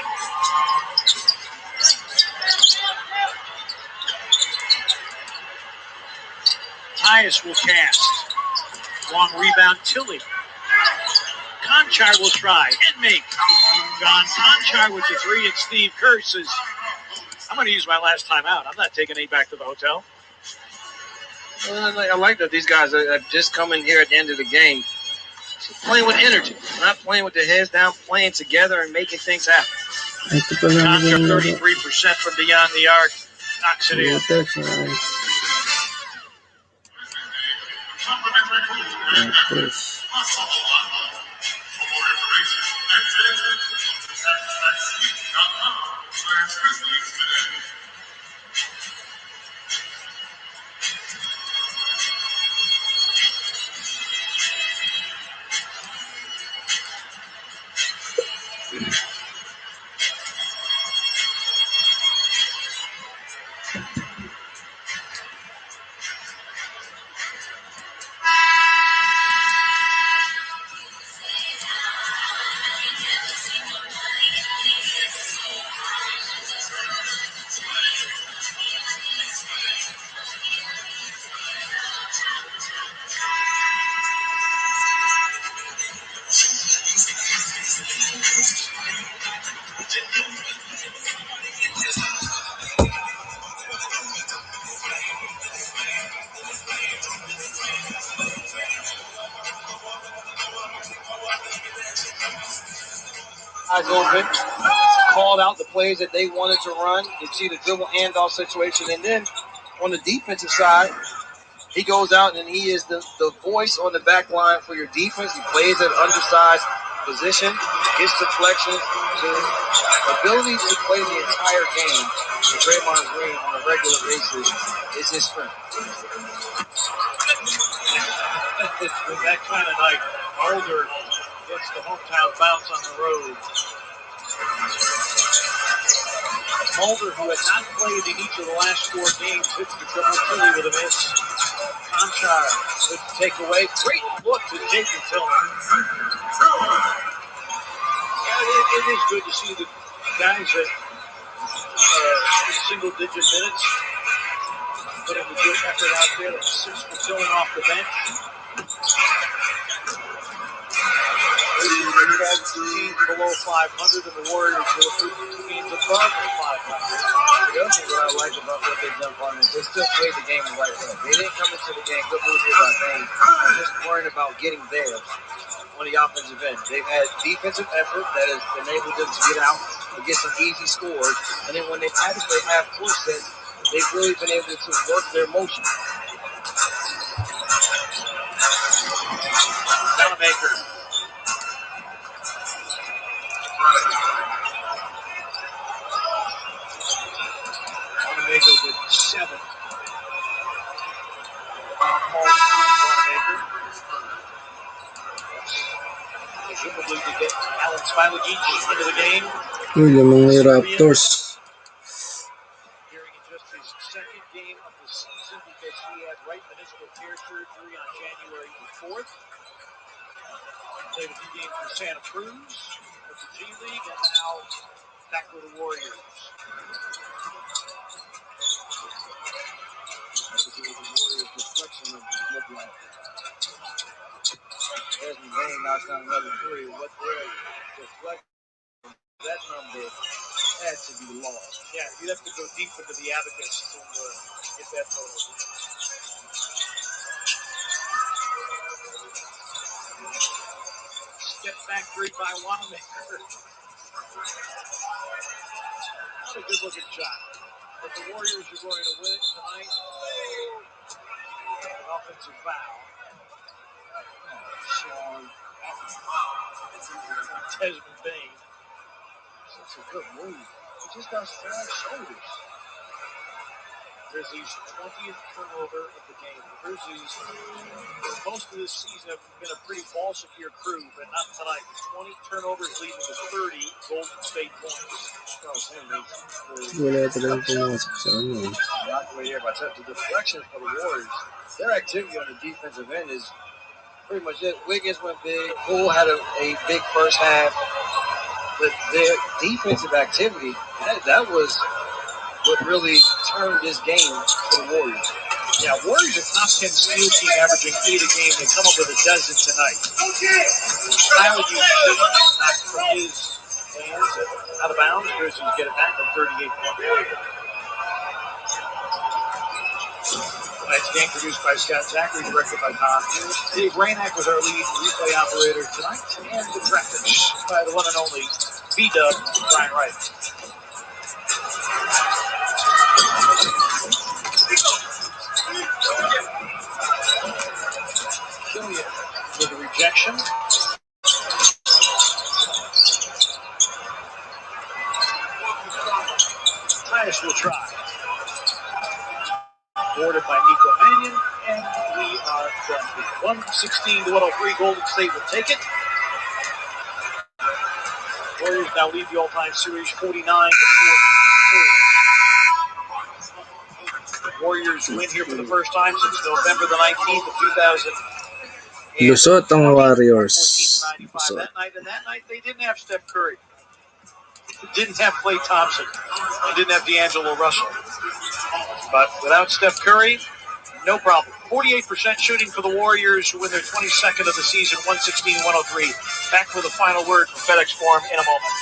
Tyus will cast. Long rebound, Tilly. Conchar will try and make. John Conchar with the three, and Steve Kerr says, I'm going to use my last time out. I'm not taking Nate back to the hotel. Well, I like that these guys are just coming here at the end of the game, playing with energy, not playing with their heads down, playing together and making things happen. Conchar 33% from beyond the arc. Knocks it in. Eyes open, called out the plays that they wanted to run. You see the dribble handoff situation. And then on the defensive side, he goes out and he is the voice on the back line for your defense. He plays at an undersized position, gets deflections. The ability to play the entire game for Draymond Green on a regular basis is his strength. That kind of night, Mulder gets the hometown bounce on the road. Mulder, who had not played in each of the last 4 games, hits the triple. Tilly with a miss. Conchar with the takeaway. Great look to Jason Tillman. It is good to see the guys that single-digit minutes put in a good effort out there. That's 6 for Tillman off the bench. Teams below 500, and the Warriors will put teams above 500. The other thing that I like about what they've done, partner, is they still played the game the right way. They didn't come into the game, good move here by Bane, just worrying about getting theirs on the offensive end. They've had defensive effort that has enabled them to get out and get some easy scores. And then when they've had to play half-court sets, they've really been able to work their motion. Wanamaker. Wanamaker with 7. Wanamaker. Presumably to get Alan Smiley into the game. Yung mga Raptors. Appearing in just his 2nd game of the season because he had right meniscal tear surgery on January 4th. Played a few games for Santa Cruz, with the G League, and now back with the Warriors. That's what the Warriors' reflection numbers look like. Desmond Bane knocks down another 3. What their reflection, that number had to be lost. Yeah, you'd have to go deep into the abacus to get that total. Step back 3 by Wanamaker. Not a good looking shot. But the Warriors are going to win it tonight. An offensive foul. Sean Desmond Bane. That's a good move. He just got strong shoulders. Grizzlies' 20th turnover of the game. The Grizzlies, for most of this season, have been a pretty ball-secure crew, but not tonight. 20 turnovers leading to 30 Golden State points. Wala talagang pumasok sa ano. Not the way here, but the deflections for the Warriors. Their activity on the defensive end is pretty much it. Wiggins went big. Poole had a big first half. But their defensive activity, that was what really turned this game for the Warriors. Yeah, Warriors are top 10 steal team, averaging 8 a game. They come up with a dozen tonight. Kyle Houston knocked from his hands out of bounds. Grizzlies get it back from 38 points. Tonight's game produced by Scott Zachary, directed by Tom Hughes. Dave Rainak was our lead replay operator tonight, and the graphics by the one and only B-Dub, Brian Wright. Killian with a rejection. Tyus will try. Boarded by Nico Mannion, and we are done. 116-103. Golden State will take it. Warriors now lead the all-time series 49-44. Warriors win here for the first time since November the 19th of 2000. Lusot ang Warriors. Lusot. That night they didn't have Steph Curry. They didn't have Klay Thompson. They didn't have D'Angelo Russell. But without Steph Curry, no problem. 48% shooting for the Warriors, who win their 22nd of the season, 116-103. Back with a final word from FedEx Forum in a moment.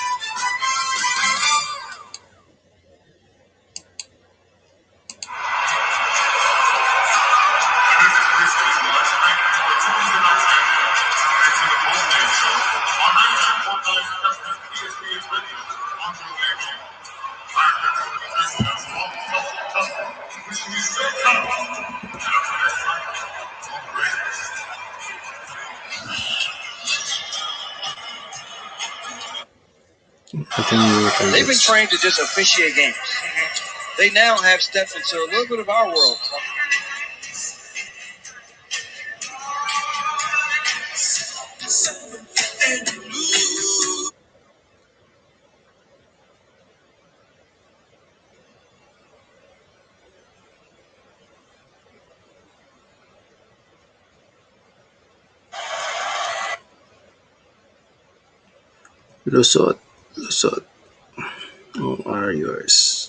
They've been trained to just officiate games. They now have stepped into a little bit of our world. Lusot. Lusot. Ang Warriors.